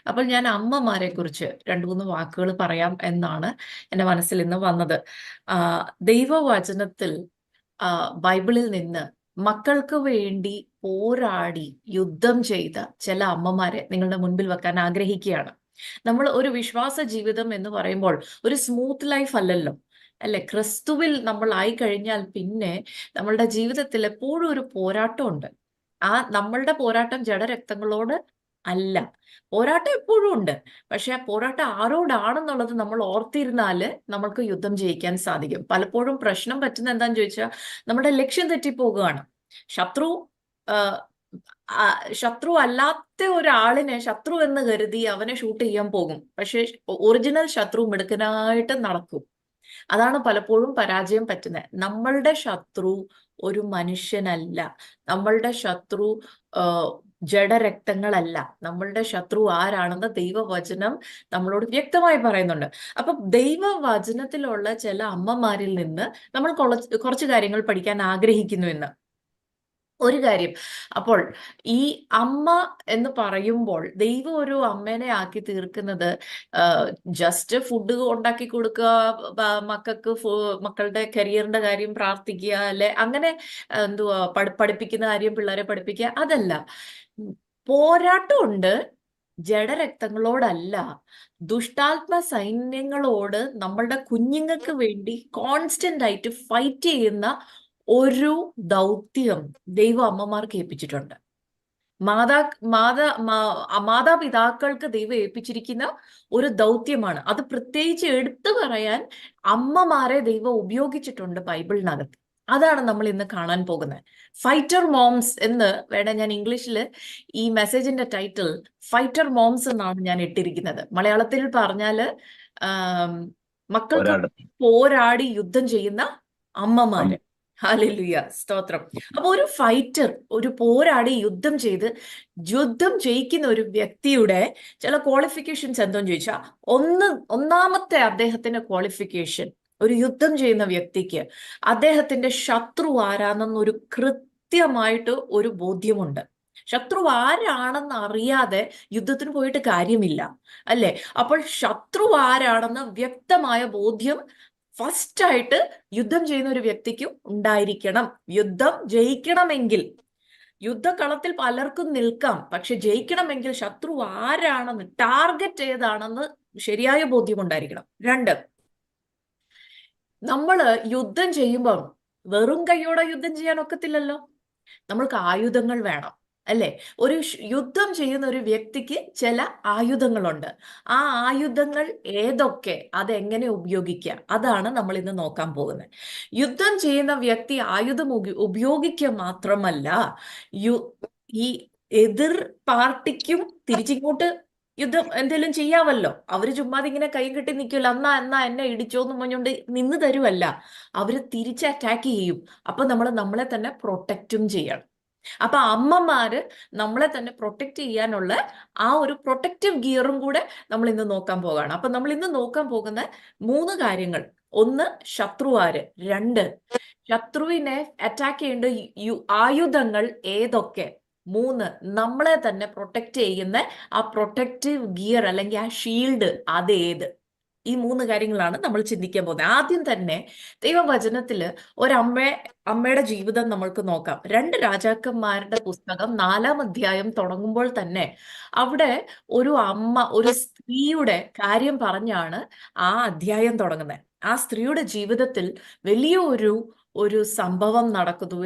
അപ്പോൾ ഞാൻ അമ്മമാരെ കുറിച്ച് രണ്ട് മൂന്ന് വാക്കുകൾ പറയാം എന്നാണ് എൻ്റെ മനസ്സിൽ ഇന്ന് വന്നത്. ആ, ദൈവവചനത്തിൽ ബൈബിളിൽ നിന്ന് മക്കൾക്ക് വേണ്ടി പോരാടി യുദ്ധം ചെയ്ത ചില അമ്മമാരെ നിങ്ങളുടെ മുൻപിൽ വെക്കാൻ ആഗ്രഹിക്കുകയാണ്. നമ്മൾ ഒരു വിശ്വാസ ജീവിതം എന്ന് പറയുമ്പോൾ ഒരു സ്മൂത്ത് ലൈഫ് അല്ലല്ലോ, അല്ലെ? ക്രിസ്തുവിൽ നമ്മൾ ആയി കഴിഞ്ഞാൽ പിന്നെ നമ്മളുടെ ജീവിതത്തിൽ എപ്പോഴും ഒരു പോരാട്ടമുണ്ട്. നമ്മളുടെ പോരാട്ടം ജഡരക്തങ്ങളോട് അല്ല. പോരാട്ടം എപ്പോഴും ഉണ്ട്. പക്ഷെ ആ പോരാട്ടം ആരോടാണെന്നുള്ളത് നമ്മൾ ഓർത്തിരുന്നാല് നമ്മൾക്ക് യുദ്ധം ജയിക്കാൻ സാധിക്കും. പലപ്പോഴും പ്രശ്നം പറ്റുന്ന എന്താന്ന് ചോദിച്ചാൽ നമ്മുടെ ലക്ഷ്യം തെറ്റിപ്പോകുകയാണ്. ശത്രു ആ, ആ, ശത്രു അല്ലാത്ത ഒരാളിനെ ശത്രു എന്ന് കരുതി അവനെ ഷൂട്ട് ചെയ്യാൻ പോകും. പക്ഷെ ഒറിജിനൽ ശത്രു മിടുക്കനായിട്ട് നടക്കും. അതാണ് പലപ്പോഴും പരാജയം പറ്റുന്നത്. നമ്മളുടെ ശത്രു ഒരു മനുഷ്യനല്ല. നമ്മളുടെ ശത്രു ജഡരക്തങ്ങളല്ല. നമ്മളുടെ ശത്രു ആരാണെന്ന് ദൈവവചനം നമ്മളോട് വ്യക്തമായി പറയുന്നുണ്ട്. അപ്പൊ ദൈവവചനത്തിലുള്ള ചില അമ്മമാരിൽ നിന്ന് നമ്മൾ കുറച്ച് കാര്യങ്ങൾ പഠിക്കാൻ ആഗ്രഹിക്കുന്നു എന്ന്. ഒരു കാര്യം, അപ്പോൾ ഈ അമ്മ എന്ന് പറയുമ്പോൾ ദൈവം ഒരു അമ്മേനെ ആക്കി തീർക്കുന്നത് ജസ്റ്റ് ഫുഡ് ഉണ്ടാക്കി കൊടുക്കുക, മക്കൾക്ക് മക്കളുടെ കരിയറിന്റെ കാര്യം പ്രാർത്ഥിക്കുക, അല്ലെ അങ്ങനെ എന്തുവാ പഠിപ്പിക്കുന്ന കാര്യം പിള്ളേരെ പഠിപ്പിക്കുക, അതല്ല. പോരാട്ടമുണ്ട്. ജഡരക്തങ്ങളോടല്ല, ദുഷ്ടാത്മ സൈന്യങ്ങളോട് നമ്മളുടെ കുഞ്ഞുങ്ങൾക്ക് വേണ്ടി കോൺസ്റ്റന്റ് ആയിട്ട് ഫൈറ്റ് ചെയ്യുന്ന ഒരു ദൗത്യം ദൈവ അമ്മമാർക്ക് ഏൽപ്പിച്ചിട്ടുണ്ട്. മാതാ മാതാ മാതാപിതാക്കൾക്ക് ദൈവം ഏൽപ്പിച്ചിരിക്കുന്ന ഒരു ദൗത്യമാണ് അത്. പ്രത്യേകിച്ച് എടുത്തു പറയാൻ അമ്മമാരെ ദൈവം ഉപയോഗിച്ചിട്ടുണ്ട് ബൈബിളിനകത്ത്. അതാണ് നമ്മൾ ഇന്ന് കാണാൻ പോകുന്നത്. ഫൈറ്റർ മോംസ് എന്ന് വേണേ ഞാൻ ഇംഗ്ലീഷിൽ ഈ മെസ്സേജിന്റെ ടൈറ്റിൽ ഫൈറ്റർ മോംസ് എന്നാണ് ഞാൻ ഇട്ടിരിക്കുന്നത്. മലയാളത്തിൽ പറഞ്ഞാല് മക്കൾക്ക് പോരാടി യുദ്ധം ചെയ്യുന്ന അമ്മമാര്. ഹല്ലേലൂയ, സ്തോത്രം. അപ്പൊ ഒരു ഫൈറ്റർ, ഒരു പോരാടി യുദ്ധം ജയിക്കുന്ന ഒരു വ്യക്തിയുടെ ചില ക്വാളിഫിക്കേഷൻസ് എന്തോന്ന് ചോദിച്ചാൽ, ഒന്നാമത്തെ അദ്ദേഹത്തിന്റെ ക്വാളിഫിക്കേഷൻ, ഒരു യുദ്ധം ചെയ്യുന്ന വ്യക്തിക്ക് അദ്ദേഹത്തിന്റെ ശത്രു ആരാണെന്നൊരു കൃത്യമായിട്ട് ഒരു ബോധ്യമുണ്ട്. ശത്രു ആരാണെന്ന് അറിയാതെ യുദ്ധത്തിന് പോയിട്ട് കാര്യമില്ല, അല്ലെ? അപ്പോൾ ശത്രു ആരാണെന്ന് വ്യക്തമായ ബോധ്യം ഫസ്റ്റ് ആയിട്ട് യുദ്ധം ചെയ്യുന്ന ഒരു വ്യക്തിക്ക് ഉണ്ടായിരിക്കണം. യുദ്ധം ജയിക്കണമെങ്കിൽ, യുദ്ധകളത്തിൽ പലർക്കും നിൽക്കാം, പക്ഷെ ജയിക്കണമെങ്കിൽ ശത്രു ആരാണെന്ന്, ടാർഗറ്റ് ഏതാണെന്ന് ശരിയായ ബോധ്യം ഉണ്ടായിരിക്കണം. രണ്ട്, നമ്മള് യുദ്ധം ചെയ്യുമ്പോൾ വെറും കൈയോടെ യുദ്ധം ചെയ്യാൻ ഒക്കത്തില്ലല്ലോ. നമ്മൾക്ക് ആയുധങ്ങൾ വേണം, അല്ലെ? ഒരു യുദ്ധം ചെയ്യുന്ന ഒരു വ്യക്തിക്ക് ചില ആയുധങ്ങളുണ്ട്. ആ ആയുധങ്ങൾ ഏതൊക്കെ, അതെങ്ങനെ ഉപയോഗിക്കുക, അതാണ് നമ്മൾ ഇന്ന് നോക്കാൻ പോകുന്നത്. യുദ്ധം ചെയ്യുന്ന വ്യക്തി ആയുധം ഉപയോഗിക്കുക മാത്രമല്ല, ഈ എതിർ പാർട്ടിക്കും തിരിച്ചിങ്ങോട്ട് യുദ്ധം എന്തെങ്കിലും ചെയ്യാമല്ലോ. അവര് ചുമ്മാതെ ഇങ്ങനെ കൈ കെട്ടി നിൽക്കില്ല, എന്നാ എന്നെ ഇടിച്ചോന്ന് പറഞ്ഞുകൊണ്ട് നിന്ന് തരുമല്ല. അവര് തിരിച്ച് അറ്റാക്ക് ചെയ്യും. അപ്പൊ നമ്മളെ തന്നെ പ്രൊട്ടക്റ്റും ചെയ്യണം. അപ്പൊ അമ്മമാര് നമ്മളെ തന്നെ പ്രൊട്ടക്ട് ചെയ്യാനുള്ള ആ ഒരു പ്രൊട്ടക്റ്റീവ് ഗിയറും കൂടെ നമ്മൾ ഇന്ന് നോക്കാൻ പോവുകയാണ്. അപ്പൊ നമ്മൾ ഇന്ന് നോക്കാൻ പോകുന്ന മൂന്ന് കാര്യങ്ങൾ: ഒന്ന്, ശത്രു ആര്; രണ്ട്, ശത്രുവിനെ അറ്റാക്ക് ചെയ്യേണ്ട ആയുധങ്ങൾ ഏതൊക്കെ; മൂന്ന്, നമ്മളെ തന്നെ പ്രൊട്ടക്ട് ചെയ്യുന്ന ആ പ്രൊട്ടക്റ്റീവ് ഗിയർ അല്ലെങ്കിൽ ആ ഷീൽഡ് അതേത്. ഈ മൂന്ന് കാര്യങ്ങളാണ് നമ്മൾ ചിന്തിക്കാൻ പോകുന്നത്. ആദ്യം തന്നെ ദൈവവചനത്തില് അമ്മയുടെ ജീവിതം നമ്മൾക്ക് നോക്കാം. 2 രാജാക്കന്മാരുടെ പുസ്തകം 4-ാം അധ്യായം തുടങ്ങുമ്പോൾ തന്നെ അവിടെ ഒരു അമ്മ, ഒരു സ്ത്രീയുടെ കാര്യം പറഞ്ഞാണ് ആ അധ്യായം തുടങ്ങുന്നത്. ആ സ്ത്രീയുടെ ജീവിതത്തിൽ വലിയ ഒരു സംഭവം നടക്കുന്നു,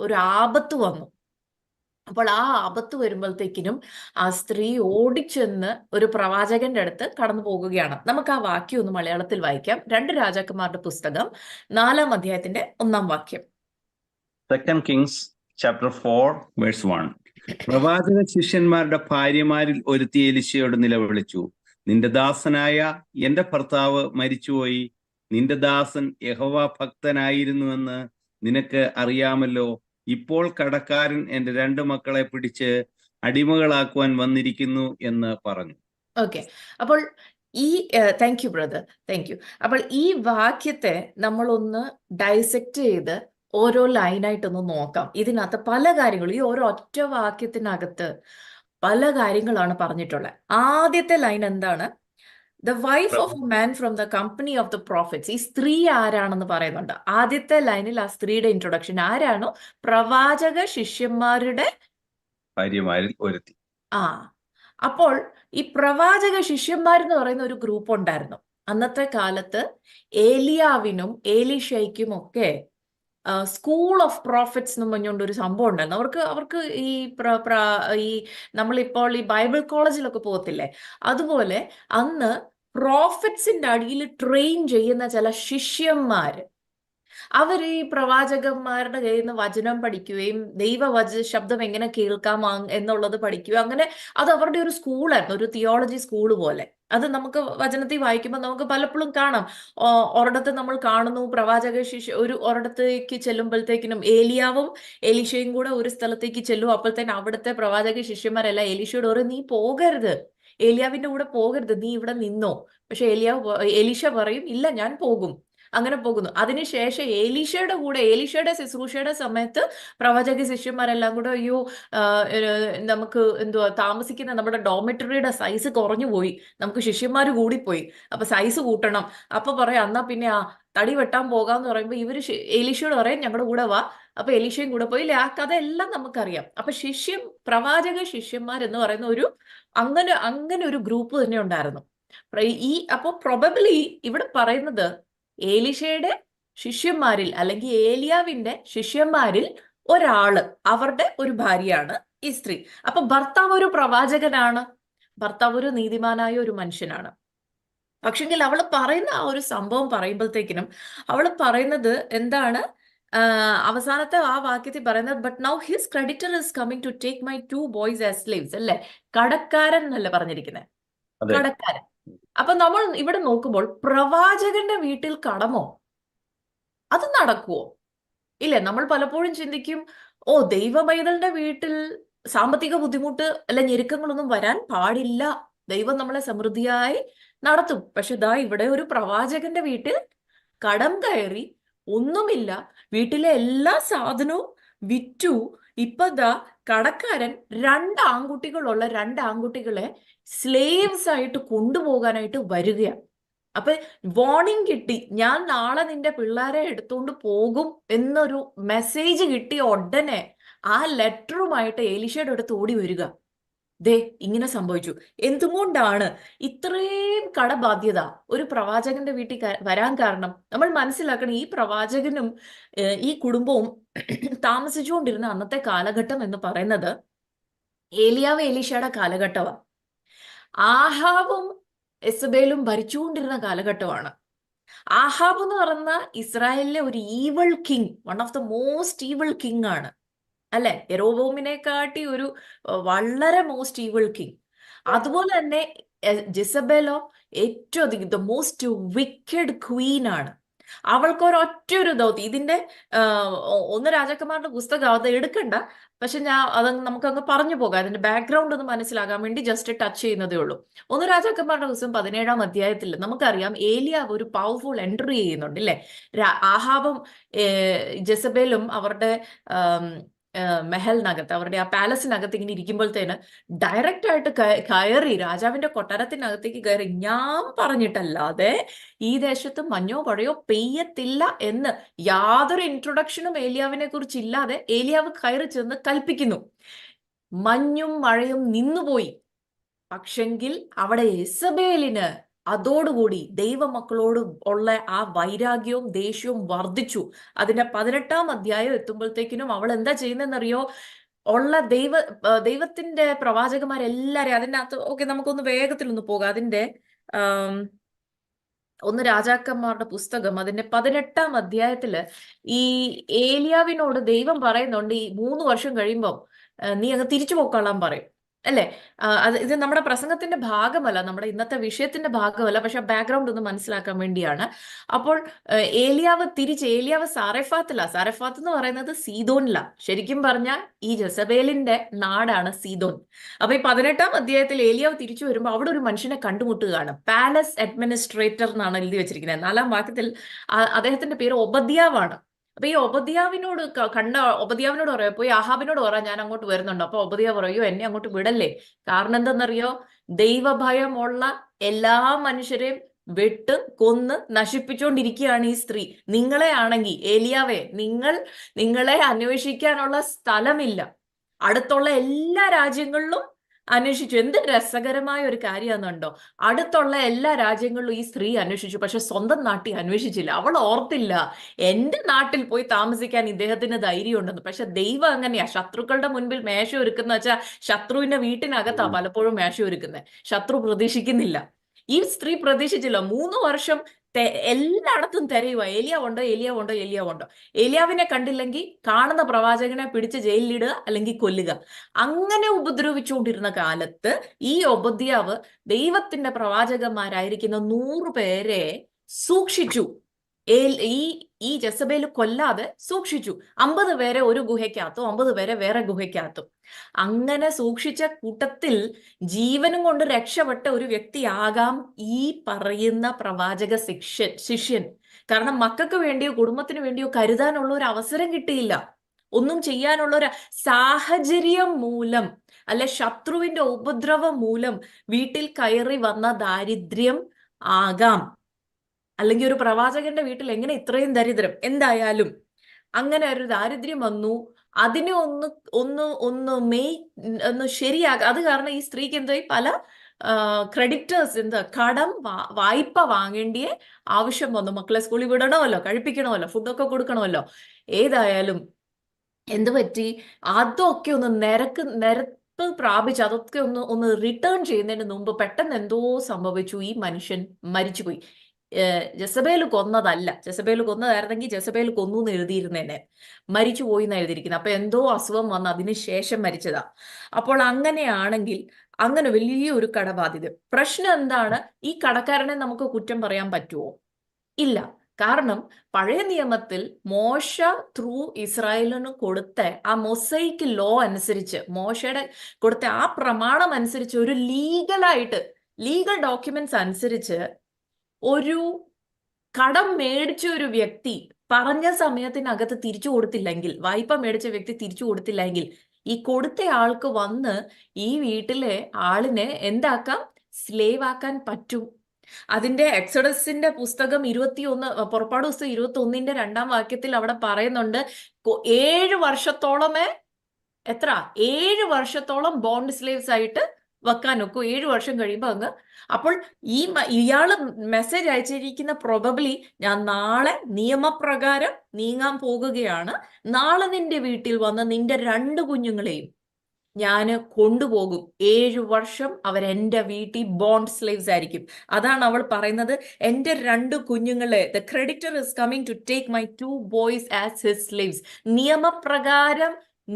ഒരു ആപത്ത് വന്നു. അപ്പോൾ ആ ആപത്ത് വരുമ്പോഴത്തേക്കിനും ആ സ്ത്രീ ഓടിച്ചെന്ന് ഒരു പ്രവാചകന്റെ അടുത്ത് കടന്നു പോകുകയാണ്. നമുക്ക് ആ വാക്യം ഒന്ന് മലയാളത്തിൽ വായിക്കാം. 2 രാജാക്കന്മാരുടെ പുസ്തകം 4-ാം അധ്യായത്തിന്റെ 1-ാം വാക്യം. 2 Kings chapter 4 verse 1. പ്രവാചക ശിഷ്യന്മാരുടെ ഭാര്യമാരിൽ ഒരുത്തി എലീശയോട് നിലവിളിച്ചു, നിന്റെ ദാസനായ എന്റെ ഭർത്താവ് മരിച്ചുപോയി. നിന്റെ ദാസൻ യഹോവ ഭക്തനായിരുന്നുവെന്ന് നിനക്ക് അറിയാമല്ലോ. ഇപ്പോൾ കടക്കാരൻ എന്റെ 2 മക്കളെ പിടിച്ച് അടിമകളാക്കുവാൻ വന്നിരിക്കുന്നു എന്ന് പറഞ്ഞു. ഓക്കെ, അപ്പോൾ thank you brother, thank you. അപ്പോൾ ഈ വാക്യത്തെ നമ്മളൊന്ന് ഡൈസെക്ട് ചെയ്ത് ഓരോ ലൈനായിട്ടൊന്ന് നോക്കാം. ഇതിനകത്ത് പല കാര്യങ്ങളും, ഈ ഓരോ ഒറ്റ വാക്യത്തിനകത്ത് പല കാര്യങ്ങളാണ് പറഞ്ഞിട്ടുള്ളത്. ആദ്യത്തെ ലൈൻ എന്താണ്? The wife of a man from the company of the prophets. ഈ സ്ത്രീ ആരാണെന്ന് പറയുന്നുണ്ട്. ആദ്യത്തെ ലൈനിൽ ആ സ്ത്രീയുടെ ഇൻട്രൊഡക്ഷൻ ആരാണോ? പ്രവാചക ശിഷ്യന്മാരുടെ ഭാര്യമാരിൽ ഒരുത്തി. ആ അപ്പോൾ ഈ പ്രവാചക ശിഷ്യന്മാരെന്ന് പറയുന്ന ഒരു ഗ്രൂപ്പ് ഉണ്ടായിരുന്നു അന്നത്തെ കാലത്ത്. ഏലിയാവിനും ഏലീഷയ്ക്കും ഒക്കെ സ്കൂൾ ഓഫ് പ്രോഫിറ്റ്സ് എന്ന് പറഞ്ഞുകൊണ്ട് ഒരു സംഭവം ഉണ്ടായിരുന്നു. അവർക്ക് ഈ നമ്മളിപ്പോൾ ഈ ബൈബിൾ കോളേജിലൊക്കെ പോകത്തില്ലേ, അതുപോലെ അന്ന് പ്രോഫിറ്റ്സിന്റെ അടിയിൽ ട്രെയിൻ ചെയ്യുന്ന ചില ശിഷ്യന്മാര്, അവർ ഈ പ്രവാചകന്മാരുടെ കയ്യിൽ നിന്ന് വചനം പഠിക്കുകയും ശബ്ദം എങ്ങനെ കേൾക്കാം എന്നുള്ളത് പഠിക്കുകയും, അങ്ങനെ അത് അവരുടെ ഒരു സ്കൂളായിരുന്നു, ഒരു തിയോളജി സ്കൂൾ പോലെ. അത് നമുക്ക് വചനത്തിൽ വായിക്കുമ്പോൾ നമുക്ക് പലപ്പോഴും കാണാം. ഒരിടത്ത് നമ്മൾ കാണുന്നു ഒരിടത്തേക്ക് ചെല്ലുമ്പോഴത്തേക്കിനും ഏലിയാവും എലീശയും കൂടെ ഒരു സ്ഥലത്തേക്ക് ചെല്ലും. അപ്പോഴത്തേനും അവിടുത്തെ പ്രവാചക ശിഷ്യന്മാരെല്ലാം എലീശയോട് പറയും, നീ പോകരുത്, ഏലിയാവിന്റെ കൂടെ പോകരുത്, നീ ഇവിടെ നിന്നോ. പക്ഷെ എലീശ പറയും, ഇല്ല ഞാൻ പോകും. അങ്ങനെ പോകുന്നു. അതിനുശേഷം ഏലീശയുടെ ശുശ്രൂഷയുടെ സമയത്ത് പ്രവാചക ശിഷ്യന്മാരെല്ലാം കൂടെ, അയ്യോ നമുക്ക് എന്തുവാ താമസിക്കുന്ന നമ്മുടെ ഡോമിറ്ററിയുടെ സൈസ് കുറഞ്ഞു പോയി, നമുക്ക് ശിഷ്യന്മാർ കൂടിപ്പോയി, അപ്പൊ സൈസ് കൂട്ടണം. അപ്പൊ പറയാം, എന്നാ പിന്നെ തടി വെട്ടാൻ പോകാന്ന് പറയുമ്പോൾ ഇവര് എലീശയോട് പറയും, ഞങ്ങളുടെ കൂടെ വാ. അപ്പൊ എലീശയും കൂടെ പോയി. ആ കഥ എല്ലാം നമുക്കറിയാം. അപ്പൊ പ്രവാചക ശിഷ്യന്മാർ എന്ന് പറയുന്ന അങ്ങനെ ഒരു ഗ്രൂപ്പ് തന്നെ ഉണ്ടായിരുന്നു. അപ്പൊ പ്രോബബ്ലി ഇവിടെ പറയുന്നത് ഏലീശയുടെ ശിഷ്യന്മാരിൽ അല്ലെങ്കിൽ ഏലിയാവിന്റെ ശിഷ്യന്മാരിൽ ഒരാള്, അവരുടെ ഒരു ഭാര്യയാണ് ഈ സ്ത്രീ. അപ്പൊ ഭർത്താവ് ഒരു പ്രവാചകനാണ്, ഭർത്താവ് ഒരു നീതിമാനായ ഒരു മനുഷ്യനാണ്. പക്ഷെങ്കിൽ അവള് പറയുന്ന ആ ഒരു സംഭവം പറയുമ്പോഴത്തേക്കിനും അവള് പറയുന്നത് എന്താണ്? അവസാനത്തെ ആ വാക്യത്തിൽ പറയുന്നത്, but now his creditor is coming to take my 2 boys as slaves. അല്ലേ? കടക്കാരൻ എന്നല്ലേ പറഞ്ഞിരിക്കുന്നത്? കടക്കാരൻ. അപ്പൊ നമ്മൾ ഇവിടെ നോക്കുമ്പോൾ പ്രവാചകന്റെ വീട്ടിൽ കടമോ? അത് നടക്കുവോ? ഇല്ലേ? നമ്മൾ പലപ്പോഴും ചിന്തിക്കും, ഓ ദൈവമൈതലിന്റെ വീട്ടിൽ സാമ്പത്തിക ബുദ്ധിമുട്ട് അല്ല ഞെരുക്കങ്ങളൊന്നും വരാൻ പാടില്ല, ദൈവം നമ്മളെ സമൃദ്ധിയായി നടത്തും. പക്ഷെ ദാ ഇവിടെ ഒരു പ്രവാചകന്റെ വീട്ടിൽ കടം കയറി, ഒന്നുമില്ല, വീട്ടിലെ എല്ലാ സാധനവും വിറ്റു. ഇപ്പൊ ദാ കടക്കാരൻ 2 ആൺകുട്ടികളെ സ്ലേവ്സ് ആയിട്ട് കൊണ്ടുപോകാനായിട്ട് വരികയാണ്. അപ്പൊ വാർണിംഗ് കിട്ടി, ഞാൻ നാളെ നിന്റെ പിള്ളേരെ എടുത്തുകൊണ്ട് പോകും എന്നൊരു മെസ്സേജ് കിട്ടിയ ഉടനെ ആ ലെറ്ററുമായിട്ട് എലീശയുടെ അടുത്ത് ഓടി വരിക. ദേ ഇങ്ങനെ സംഭവിച്ചു. എന്തുകൊണ്ടാണ് ഇത്രയും കടബാധ്യത ഒരു പ്രവാചകന്റെ വീട്ടിൽ വരാൻ കാരണം? നമ്മൾ മനസ്സിലാക്കണം, ഈ പ്രവാചകനും ഈ കുടുംബവും താമസിച്ചുകൊണ്ടിരുന്ന അന്നത്തെ കാലഘട്ടം എന്ന് പറയുന്നത് ഏലിയാവ് എലീശയുടെ കാലഘട്ടമാണ്. ആഹാബും എസബേലും ഭരിച്ചുകൊണ്ടിരുന്ന കാലഘട്ടമാണ്. ആഹാബ് എന്ന് പറയുന്ന ഇസ്രായേലിലെ ഒരു evil king, one of the most evil king ആണ്, അല്ലെ? യെരോബോമിനെക്കാട്ടി ഒരു വളരെ മോസ്റ്റ് ഈവൾ കിങ്. അതുപോലെ തന്നെ ജെസബേലോ ഏറ്റവും അധികം ദ മോസ്റ്റ് വിക്കഡ് ക്വീൻ ആണ്. അവൾക്ക് ഒരൊറ്റൊരു ദൗത്യം. ഇതിന്റെ 1 രാജാക്കന്മാരുടെ പുസ്തകം അത് എടുക്കണ്ട, പക്ഷെ അത് നമുക്കങ്ങ് പറഞ്ഞു പോകാം. അതിന്റെ ബാക്ക്ഗ്രൗണ്ട് ഒന്ന് മനസ്സിലാകാൻ വേണ്ടി ജസ്റ്റ് ടച്ച് ചെയ്യുന്നതേ ഉള്ളൂ. 1 രാജാക്കന്മാരുടെ പുസ്തകം 17-ാം അധ്യായത്തിൽ നമുക്കറിയാം ഏലിയാവ് ഒരു പവർഫുൾ എൻട്രി ചെയ്യുന്നുണ്ട്, അല്ലേ? ആഹാബും ജെസബേലും അവരുടെ മെഹലിനകത്ത്, അവരുടെ ആ പാലസിനകത്ത് ഇങ്ങനെ ഇരിക്കുമ്പോഴത്തേന് ഡയറക്റ്റ് ആയിട്ട് കയറി രാജാവിന്റെ കൊട്ടാരത്തിനകത്തേക്ക് കയറി, ഞാൻ പറഞ്ഞിട്ടല്ലാതെ ഈ ദേശത്ത് മഞ്ഞോ മഴയോ പെയ്യത്തില്ല എന്ന് യാതൊരു ഇൻട്രൊഡക്ഷനും ഏലിയാവിനെ കുറിച്ച് ഇല്ലാതെ ഏലിയാവ് കയറി ചെന്ന് കൽപ്പിക്കുന്നു. മഞ്ഞും മഴയും നിന്നുപോയി. പക്ഷെങ്കിൽ അവിടെ യെസബേലിന് അതോടുകൂടി ദൈവമക്കളോട് ഉള്ള ആ വൈരാഗ്യവും ദേഷ്യവും വർദ്ധിച്ചു. അതിന്റെ 18-ാം അധ്യായം എത്തുമ്പോഴത്തേക്കിനും അവൾ എന്താ ചെയ്യുന്നതെന്നറിയോ? ഉള്ള ദൈവത്തിന്റെ പ്രവാചകന്മാരെല്ലാരെയും അതിൻ്റെ അകത്ത്, ഓക്കെ നമുക്കൊന്ന് വേഗത്തിലൊന്ന് പോകാം. അതിന്റെ 1 രാജാക്കന്മാരുടെ പുസ്തകം അതിന്റെ 18-ാം അധ്യായത്തില് ഈ ഏലിയാവിനോട് ദൈവം പറയുന്നുണ്ട്, ഈ 3 വർഷം കഴിയുമ്പോൾ നീ അങ്ങ് തിരിച്ചു പോയിക്കൊള്ളാൻ പറയും, അല്ലേ? ഇത് നമ്മുടെ പ്രസംഗത്തിന്റെ ഭാഗമല്ല, നമ്മുടെ ഇന്നത്തെ വിഷയത്തിന്റെ ഭാഗമല്ല, പക്ഷെ ബാക്ക്ഗ്രൗണ്ട് ഒന്ന് മനസ്സിലാക്കാൻ വേണ്ടിയാണ്. അപ്പോൾ ഏലിയാവ് സാറെഫാത്ത് എന്ന് പറയുന്നത് സീദോനില. ശരിക്കും പറഞ്ഞാൽ ഈ ജെസബേലിന്റെ നാടാണ് സീദോൻ. അപ്പൊ ഈ 18-ാം അധ്യായത്തിൽ ഏലിയാവ് തിരിച്ചു വരുമ്പോൾ അവിടെ ഒരു മനുഷ്യനെ കണ്ടുമുട്ടുകയാണ്. പാലസ് അഡ്മിനിസ്ട്രേറ്റർ എന്നാണ് എഴുതി വെച്ചിരിക്കുന്നത്. 4-ാം വാക്യത്തിൽ അദ്ദേഹത്തിന്റെ പേര് ഒബദ്യാവാണ്. അപ്പൊ ഈ ഒബദ്യാവിനോട് കണ്ട ഒബദ്യാവിനോട് പറയാം, പോയി ആഹാബിനോട് പറ ഞാൻ അങ്ങോട്ട് വരുന്നുണ്ട്. അപ്പൊ ഒബദ്യാവ് പറയോ, എന്നെ അങ്ങോട്ട് വിടല്ലേ, കാരണം എന്തെന്നറിയോ, ദൈവഭയമുള്ള എല്ലാ മനുഷ്യരെയും വെട്ട് കൊന്ന് നശിപ്പിച്ചുകൊണ്ടിരിക്കുകയാണ് ഈ സ്ത്രീ. നിങ്ങളെ ആണെങ്കിൽ ഏലിയാവേ, നിങ്ങളെ അന്വേഷിക്കാനുള്ള സ്ഥലമില്ല. അടുത്തുള്ള എല്ലാ രാജ്യങ്ങളിലും അന്വേഷിച്ചു. എന്ത് രസകരമായ ഒരു കാര്യമാണെന്നുണ്ടോ, അടുത്തുള്ള എല്ലാ രാജ്യങ്ങളിലും ഈ സ്ത്രീ അന്വേഷിച്ചു, പക്ഷെ സ്വന്തം നാട്ടിൽ അന്വേഷിച്ചില്ല. അവൾ ഓർത്തില്ല എന്റെ നാട്ടിൽ പോയി താമസിക്കാൻ ഇദ്ദേഹത്തിന് ധൈര്യം ഉണ്ടെന്ന്. പക്ഷെ ദൈവം അങ്ങനെയാ, ശത്രുക്കളുടെ മുൻപിൽ മേശ ഒരുക്കുന്ന വെച്ചാൽ ശത്രുവിന്റെ വീട്ടിനകത്താ പലപ്പോഴും മേശ ഒരുക്കുന്നത്. ശത്രു പ്രതീക്ഷിക്കുന്നില്ല. ഈ സ്ത്രീ പ്രതീക്ഷിച്ചില്ല. 3 വർഷം എല്ലായിടത്തും തിരയുക, ഏലിയാവുണ്ടോ ഏലിയാവുണ്ടോ ഏലിയാവുണ്ടോ. ഏലിയാവിനെ കണ്ടില്ലെങ്കിൽ കാണുന്ന പ്രവാചകനെ പിടിച്ച് ജയിലിലിടുക, അല്ലെങ്കിൽ കൊല്ലുക. അങ്ങനെ ഉപദ്രവിച്ചുകൊണ്ടിരുന്ന കാലത്ത് ഈ ഒബദ്യാവ് ദൈവത്തിന്റെ പ്രവാചകന്മാരായിരിക്കുന്ന 100 പേരെ സൂക്ഷിച്ചു. ഈ ഈ ജസബേൽ കൊല്ലാതെ സൂക്ഷിച്ചു. 50 പേരെ ഒരു ഗുഹയ്ക്കകത്തും 50 പേരെ വേറെ ഗുഹയ്ക്കകത്തും. അങ്ങനെ സൂക്ഷിച്ച കൂട്ടത്തിൽ ജീവനും കൊണ്ട് രക്ഷപ്പെട്ട ഒരു വ്യക്തിയാകാം ഈ പറയുന്ന പ്രവാചക ശിഷ്യൻ. കാരണം മക്കൾക്ക് വേണ്ടിയോ കുടുംബത്തിന് വേണ്ടിയോ കരുതാനുള്ള ഒരു അവസരം കിട്ടിയില്ല. ഒന്നും ചെയ്യാനുള്ള ഒരു സാഹചര്യം മൂലം, അല്ലെ ശത്രുവിന്റെ ഉപദ്രവം മൂലം വീട്ടിൽ കയറി വന്ന ദാരിദ്ര്യം ആകാം. അല്ലെങ്കിൽ ഒരു പ്രവാചകന്റെ വീട്ടിൽ എങ്ങനെ ഇത്രയും ദരിദ്രം, എന്തായാലും അങ്ങനെ ഒരു ദാരിദ്ര്യം വന്നു. അതിനെ ഒന്ന് ഒന്ന് ഒന്ന് ഒന്ന് ശരിയാക്കുക. അത് കാരണം ഈ സ്ത്രീക്ക് എന്തായി, പല ക്രെഡിറ്റേഴ്സ്, എന്താ വായ്പ വാങ്ങേണ്ടിയ ആവശ്യം വന്നു. മക്കളെ സ്കൂളിൽ വിടണമല്ലോ, കഴിപ്പിക്കണമല്ലോ, ഫുഡൊക്കെ കൊടുക്കണമല്ലോ. ഏതായാലും എന്ത് പറ്റി, അതൊക്കെ ഒന്ന് നിരപ്പ് പ്രാപിച്ച് അതൊക്കെ ഒന്ന് റിട്ടേൺ ചെയ്യുന്നതിന് മുമ്പ് പെട്ടെന്ന് എന്തോ സംഭവിച്ചു. ഈ മനുഷ്യൻ മരിച്ചുപോയി. ജസബേൽ കൊന്നതല്ല. ജസബേൽ കൊന്നതായിരുന്നെങ്കിൽ ജസബേൽ കൊന്നു എന്ന് എഴുതിയിരുന്നേനെ. മരിച്ചു പോയി എന്ന് എഴുതിയിരിക്കുന്നത്. അപ്പൊ എന്തോ അസുഖം വന്ന് അതിന് ശേഷം മരിച്ചതാ. അപ്പോൾ അങ്ങനെയാണെങ്കിൽ അങ്ങനെ വലിയൊരു കടബാധ്യത. പ്രശ്നം എന്താണ്, ഈ കടക്കാരനെ നമുക്ക് കുറ്റം പറയാൻ പറ്റുമോ? ഇല്ല. കാരണം പഴയ നിയമത്തിൽ മോശ ത്രൂ ഇസ്രായേലിന് കൊടുത്ത ആ മൊസൈക്ക് ലോ അനുസരിച്ച്, മോശയുടെ കൊടുത്ത ആ പ്രമാണം അനുസരിച്ച്, ഒരു ലീഗൽ ഡോക്യുമെന്റ്സ് അനുസരിച്ച് ഒരു കടം മേടിച്ച ഒരു വ്യക്തി പറഞ്ഞ സമയത്തിനകത്ത് തിരിച്ചു കൊടുത്തില്ലെങ്കിൽ, വായ്പ മേടിച്ച വ്യക്തി തിരിച്ചു കൊടുത്തില്ലെങ്കിൽ, ഈ കൊടുത്ത ആൾക്ക് വന്ന് ഈ വീട്ടിലെ ആളിനെ എന്താക്കാം, സ്ലേവ് ആക്കാൻ പറ്റും. അതിന്റെ എക്സോഡസിന്റെ പുസ്തകം 21, പുറപ്പാട് പുസ്തകം 21-ന്റെ 2-ാം വാക്യത്തിൽ അവിടെ പറയുന്നുണ്ട്, 7 വർഷത്തോളമേ, 7 വർഷത്തോളം ബോണ്ട് സ്ലേവ്സ് ആയിട്ട് വെക്കാൻ നോക്കൂ. 7 വർഷം കഴിയുമ്പോൾ അങ്ങ്. അപ്പോൾ ഇയാള് മെസ്സേജ് അയച്ചിരിക്കുന്ന പ്രോബബ്ലി, ഞാൻ നാളെ നിയമപ്രകാരം നീങ്ങാൻ പോകുകയാണ്, നാളെ നിന്റെ വീട്ടിൽ വന്ന് നിന്റെ 2 കുഞ്ഞുങ്ങളെയും ഞാൻ കൊണ്ടുപോകും. 7 വർഷം അവരെന്റെ വീട്ടിൽ ബോണ്ട് സ്ലേവ്സ് ആയിരിക്കും. അതാണ് അവൾ പറയുന്നത്, എന്റെ 2 കുഞ്ഞുങ്ങളെ, the creditor is coming to take my 2 boys as his slaves. നിയമപ്രകാരം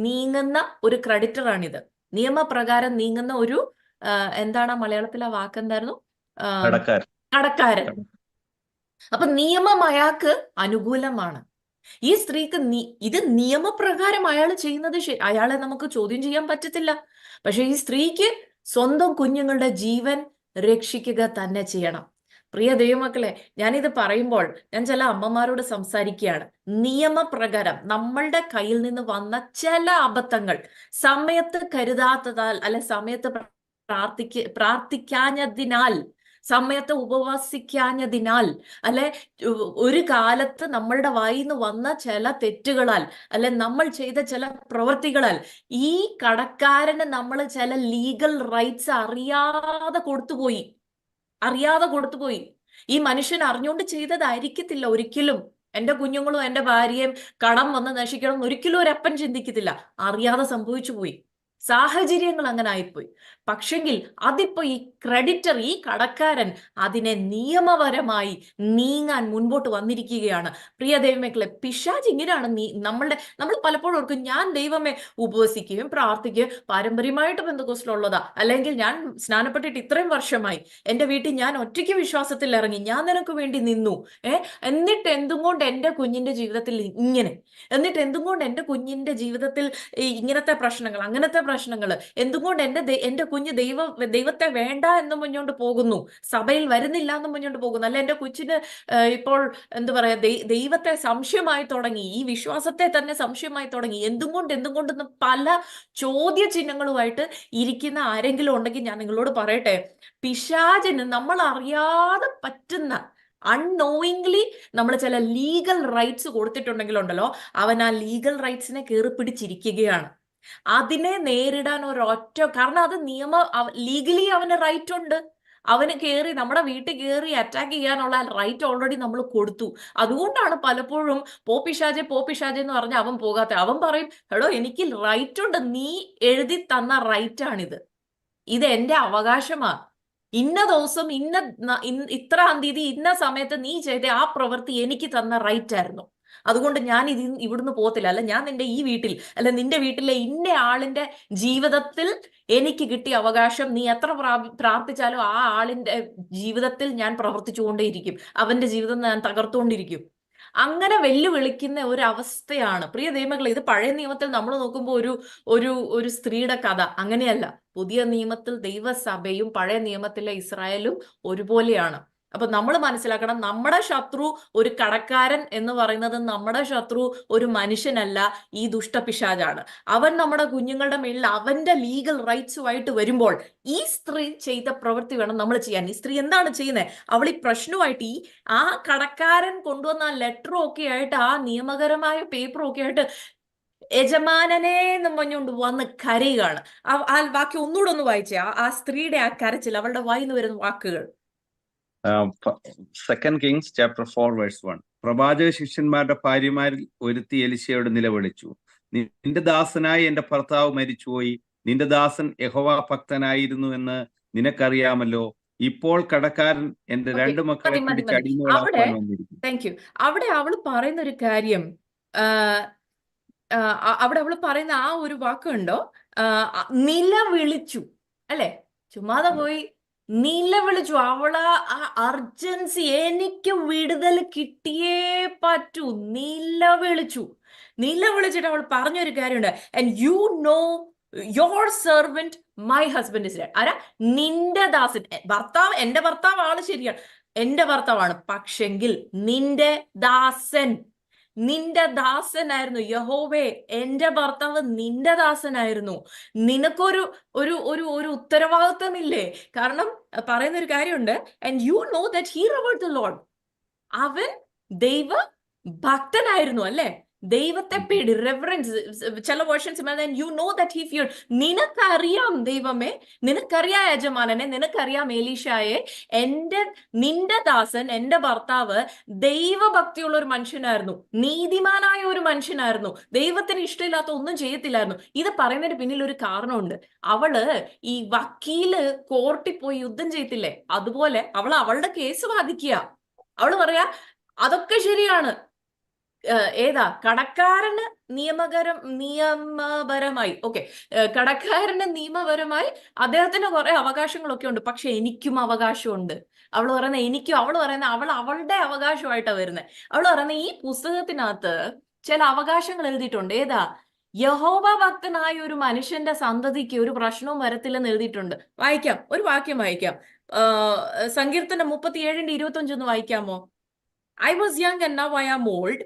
നീങ്ങുന്ന ഒരു ക്രെഡിറ്ററാണിത്. നിയമപ്രകാരം നീങ്ങുന്ന ഒരു എന്താണ് മലയാളത്തിലെ വാക്കെന്തായിരുന്നു? കടക്കാരൻ. അപ്പൊ നിയമം അയാൾക്ക് അനുകൂലമാണ്. ഈ സ്ത്രീക്ക് ഇത് നിയമപ്രകാരം അയാൾ ചെയ്യുന്നത് അയാളെ നമുക്ക് ചോദ്യം ചെയ്യാൻ പറ്റത്തില്ല. പക്ഷെ ഈ സ്ത്രീക്ക് സ്വന്തം കുഞ്ഞുങ്ങളുടെ ജീവൻ രക്ഷിക്കുക തന്നെ ചെയ്യണം. പ്രിയ ദൈവമക്കളെ, ഞാനിത് പറയുമ്പോൾ ഞാൻ ചില അമ്മമാരോട് സംസാരിക്കുകയാണ്. നിയമപ്രകാരം നമ്മളുടെ കയ്യിൽ നിന്ന് വന്ന ചില അബദ്ധങ്ങൾ, സമയത്ത് കരുതാത്തതാൽ, അല്ലെ സമയത്ത് പ്രാർത്ഥിക്കാഞ്ഞതിനാൽ, സമയത്ത് ഉപവസിക്കാഞ്ഞതിനാൽ, അല്ലെ ഒരു കാലത്ത് നമ്മളുടെ വായിൽ നിന്ന് വന്ന ചില തെറ്റുകളാൽ, അല്ലെ നമ്മൾ ചെയ്ത ചില പ്രവൃത്തികളാൽ ഈ കടക്കാരന് നമ്മൾ ചില ലീഗൽ റൈറ്റ്സ് അറിയാതെ കൊടുത്തുപോയി. ഈ മനുഷ്യൻ അറിഞ്ഞുകൊണ്ട് ചെയ്തതായിരിക്കത്തില്ല ഒരിക്കലും. എന്റെ കുഞ്ഞുങ്ങളും എന്റെ ഭാര്യയും കടം വന്ന് നശിക്കണം എന്ന് ഒരിക്കലും ഒരു അപ്പൻ ചിന്തിക്കത്തില്ല. അറിയാതെ സംഭവിച്ചു പോയി, സാഹചര്യങ്ങൾ അങ്ങനെ ആയിപ്പോയി. പക്ഷെങ്കിൽ അതിപ്പോ ഈ ക്രെഡിറ്റർ, ഈ കടക്കാരൻ അതിനെ നിയമപരമായി നീങ്ങാൻ മുൻപോട്ട് വന്നിരിക്കുകയാണ്. പ്രിയ ദൈവമക്കളെ, പിശാച് ഇങ്ങനെയാണ് നമ്മൾ പലപ്പോഴും ഓർക്കും, ഞാൻ ദൈവമേ ഉപവസിക്കുകയും പ്രാർത്ഥിക്കുകയും പാരമ്പര്യമായിട്ട് ബന്ധുക്കോസിലുള്ളതാ, അല്ലെങ്കിൽ ഞാൻ സ്നാനപ്പെട്ടിട്ട് ഇത്രയും വർഷമായി, എന്റെ വീട്ടിൽ ഞാൻ ഒറ്റയ്ക്ക് വിശ്വാസത്തിൽ ഇറങ്ങി, ഞാൻ നിനക്ക് വേണ്ടി നിന്നു, എന്നിട്ട് എന്തും കൊണ്ട് എന്റെ കുഞ്ഞിന്റെ ജീവിതത്തിൽ ഇങ്ങനെ, എന്നിട്ട് എന്തും കൊണ്ട് എന്റെ കുഞ്ഞിന്റെ ജീവിതത്തിൽ ഇങ്ങനത്തെ പ്രശ്നങ്ങൾ, അങ്ങനത്തെ പ്രശ്നങ്ങൾ, എന്തുകൊണ്ട് എന്റെ കുഞ്ഞ് ദൈവത്തെ വേണ്ട എന്ന് മുന്നോട്ട് പോകുന്നു, സഭയിൽ വരുന്നില്ല എന്ന് മുന്നോട്ട് പോകുന്നു, അല്ല എന്റെ കൊച്ചിന് ഇപ്പോൾ എന്താ പറയാ ദൈവത്തെ സംശയമായി തുടങ്ങി, ഈ വിശ്വാസത്തെ തന്നെ സംശയമായി തുടങ്ങി, എന്തുകൊണ്ടെന്ന് പല ചോദ്യചിഹ്നങ്ങളുമായിട്ട് ഇരിക്കുന്ന ആരെങ്കിലും ഉണ്ടെങ്കിൽ ഞാൻ നിങ്ങളോട് പറയട്ടെ, പിശാചിന് നമ്മൾ അറിയാതെ പറ്റുന്ന, അൺനോയിങ്ലി നമ്മൾ ചില ലീഗൽ റൈറ്റ്സ് കൊടുത്തിട്ടുണ്ടെങ്കിലുണ്ടല്ലോ, അവൻ ആ ലീഗൽ റൈറ്റ്സിനെ കയറി പിടിച്ചിരിക്കുകയാണ്. അതിനെ നേരിടാൻ കാരണം അത് ലീഗലി അവന് റൈറ്റ് ഉണ്ട്. അവന് നമ്മുടെ വീട്ടിൽ കയറി അറ്റാക്ക് ചെയ്യാനുള്ള റൈറ്റ് ഓൾറെഡി നമ്മൾ കൊടുത്തു. അതുകൊണ്ടാണ് പലപ്പോഴും പോപ്പിശാജെ എന്ന് പറഞ്ഞ അവൻ പോകാത്ത. അവൻ പറയും, എടോ എനിക്ക് റൈറ്റ് ഉണ്ട്, നീ എഴുതി തന്ന റൈറ്റാണിത്, ഇത് എന്റെ അവകാശമാ, ഇന്ന ദിവസം ഇത്രാം തീയതി ഇന്ന സമയത്ത് നീ ചെയ്ത ആ പ്രവൃത്തി എനിക്ക് തന്ന റൈറ്റ് ആയിരുന്നു, അതുകൊണ്ട് ഞാൻ ഇവിടുന്ന് പോകത്തില്ല, അല്ല ഞാൻ നിന്റെ ഈ വീട്ടിൽ, അല്ല നിന്റെ വീട്ടിലെ ഇന്ന ആളിന്റെ ജീവിതത്തിൽ എനിക്ക് കിട്ടിയ അവകാശം നീ എത്ര പ്രാർത്ഥിച്ചാലും ആ ആളിന്റെ ജീവിതത്തിൽ ഞാൻ പ്രവർത്തിച്ചുകൊണ്ടേയിരിക്കും, അവന്റെ ജീവിതം ഞാൻ തകർത്തുകൊണ്ടിരിക്കും. അങ്ങനെ വെല്ലുവിളിക്കുന്ന ഒരു അവസ്ഥയാണ് പ്രിയ ദൈവമക്കളെ. ഇത് പഴയ നിയമത്തിൽ നമ്മൾ നോക്കുമ്പോൾ ഒരു സ്ത്രീയുടെ കഥ അങ്ങനെയല്ല. പുതിയ നിയമത്തിൽ ദൈവസഭയും പഴയ നിയമത്തിലെ ഇസ്രായേലും ഒരുപോലെയാണ്. അപ്പൊ നമ്മൾ മനസ്സിലാക്കണം, നമ്മുടെ ശത്രു ഒരു കടക്കാരൻ എന്ന് പറയുന്നത് നമ്മുടെ ശത്രു ഒരു മനുഷ്യനല്ല, ഈ ദുഷ്ടപിശാചാണ്. അവൻ നമ്മുടെ കുഞ്ഞുങ്ങളുടെ മേളിൽ അവന്റെ ലീഗൽ റൈറ്റ്സുമായിട്ട് വരുമ്പോൾ ഈ സ്ത്രീ ചെയ്ത പ്രവൃത്തി വേണം നമ്മൾ ചെയ്യാൻ. ഈ സ്ത്രീ എന്താണ് ചെയ്യുന്നത്? അവൾ ഈ പ്രശ്നമായിട്ട് ആ കടക്കാരൻ കൊണ്ടുവന്ന ആ ലെറ്ററും ഒക്കെ ആയിട്ട്, ആ നിയമപരമായ പേപ്പറും ഒക്കെ ആയിട്ട് യജമാനനെ എന്ന് പറഞ്ഞുകൊണ്ട് വന്ന് കരയുകയാണ്. ആ വാക്യം ഒന്നുകൂടെ ഒന്ന് വായിച്ചേ, ആ സ്ത്രീയുടെ ആ കരച്ചിൽ, അവളുടെ വായിന്ന് വരുന്ന വാക്കുകൾ. 2 Kings chapter 4 verse 1. പ്രവാചക ശിഷ്യന്മാരുടെ ഭാര്യമാരിൽ ഒരുത്തി എലിശയോട് നിലവിളിച്ചു, നിന്റെ ദാസനായ എന്റെ ഭർത്താവ് മരിച്ചുപോയി, നിന്റെ ദാസൻ യഹോവ ഭക്തനായിരുന്നു എന്ന് നിനക്കറിയാമല്ലോ, ഇപ്പോൾ കടക്കാരൻ എന്റെ 2 മക്കളെ പിടിച്ച് അടിമകളാക്കാൻ വന്നിരിക്കുന്നു. Thank you. അവിടെ അവള് പറയുന്ന ഒരു കാര്യം, അവിടെ അവള് പറയുന്ന ആ ഒരു വാക്കുണ്ടോ, നിലവിളിച്ചു, അല്ലെ? ചുമ്മാതെ പോയി നിലവിളിച്ചു. അവള് ആ അർജൻസി, എനിക്ക് വിടുതൽ കിട്ടിയേ പറ്റൂ, നിലവിളിച്ചിട്ട് അവൾ പറഞ്ഞൊരു കാര്യമുണ്ട്, and you know your servant my husband is dead. ആരാ? നിന്റെ ദാസൻ. ഭർത്താവ്, എന്റെ ഭർത്താവ് ആള് ശരിയാണ്, എന്റെ ഭർത്താവാണ്, പക്ഷെങ്കിൽ നിന്റെ ദാസനായിരുന്നു യഹോവേ, എന്റെ ഭർത്താവ് നിന്റെ ദാസനായിരുന്നു, നിനക്കൊരു ഒരു ഒരു ഒരു ഉത്തരവാദിത്വമില്ലേ? കാരണം പറയുന്ന ഒരു കാര്യമുണ്ട്, and you know that he reward the Lord. അവൻ ദൈവ ഭക്തനായിരുന്നു, അല്ലെ? ദൈവത്തെ പേടി, റെവറൻസ്. ചില versions you know that he feared. നിനക്കറിയാം ദൈവമേ, നിനക്കറിയാം യജമാനനെ, നിനക്കറിയാം എലീശായെ, നിന്റെ ദാസൻ, എന്റെ ഭർത്താവ് ദൈവഭക്തിയുള്ള ഒരു മനുഷ്യനായിരുന്നു, നീതിമാനായ ഒരു മനുഷ്യനായിരുന്നു, ദൈവത്തിന് ഇഷ്ടമില്ലാത്ത ഒന്നും ചെയ്യത്തില്ലായിരുന്നു. ഇത് പറയുന്നതിന് പിന്നിൽ ഒരു കാരണമുണ്ട്. അവള് ഈ വക്കീല് കോർട്ടിൽ പോയി യുദ്ധം ചെയ്യത്തില്ലേ, അതുപോലെ അവളുടെ കേസ് വാദിക്കുക. അവള് പറയാ അതൊക്കെ ശരിയാണ്, ഏതാ കടക്കാരന് നിയമപരമായി നിയമപരമായി അദ്ദേഹത്തിന് കുറെ അവകാശങ്ങളൊക്കെ ഉണ്ട്, പക്ഷെ എനിക്കും അവകാശമുണ്ട്. അവള് പറയുന്ന അവളുടെ അവകാശമായിട്ടാണ് വരുന്നത്. അവള് പറയുന്ന ഈ പുസ്തകത്തിനകത്ത് ചില അവകാശങ്ങൾ എഴുതിയിട്ടുണ്ട്. ഏതാ? യഹോവ ഭക്തനായ ഒരു മനുഷ്യന്റെ സന്തതിക്ക് ഒരു പ്രശ്നവും വരത്തില്ലെന്ന് എഴുതിയിട്ടുണ്ട്. വായിക്കാം, ഒരു വാക്യം വായിക്കാം. സങ്കീർത്തനം 37:25 ഒന്ന് വായിക്കാമോ? I was young and now I am old,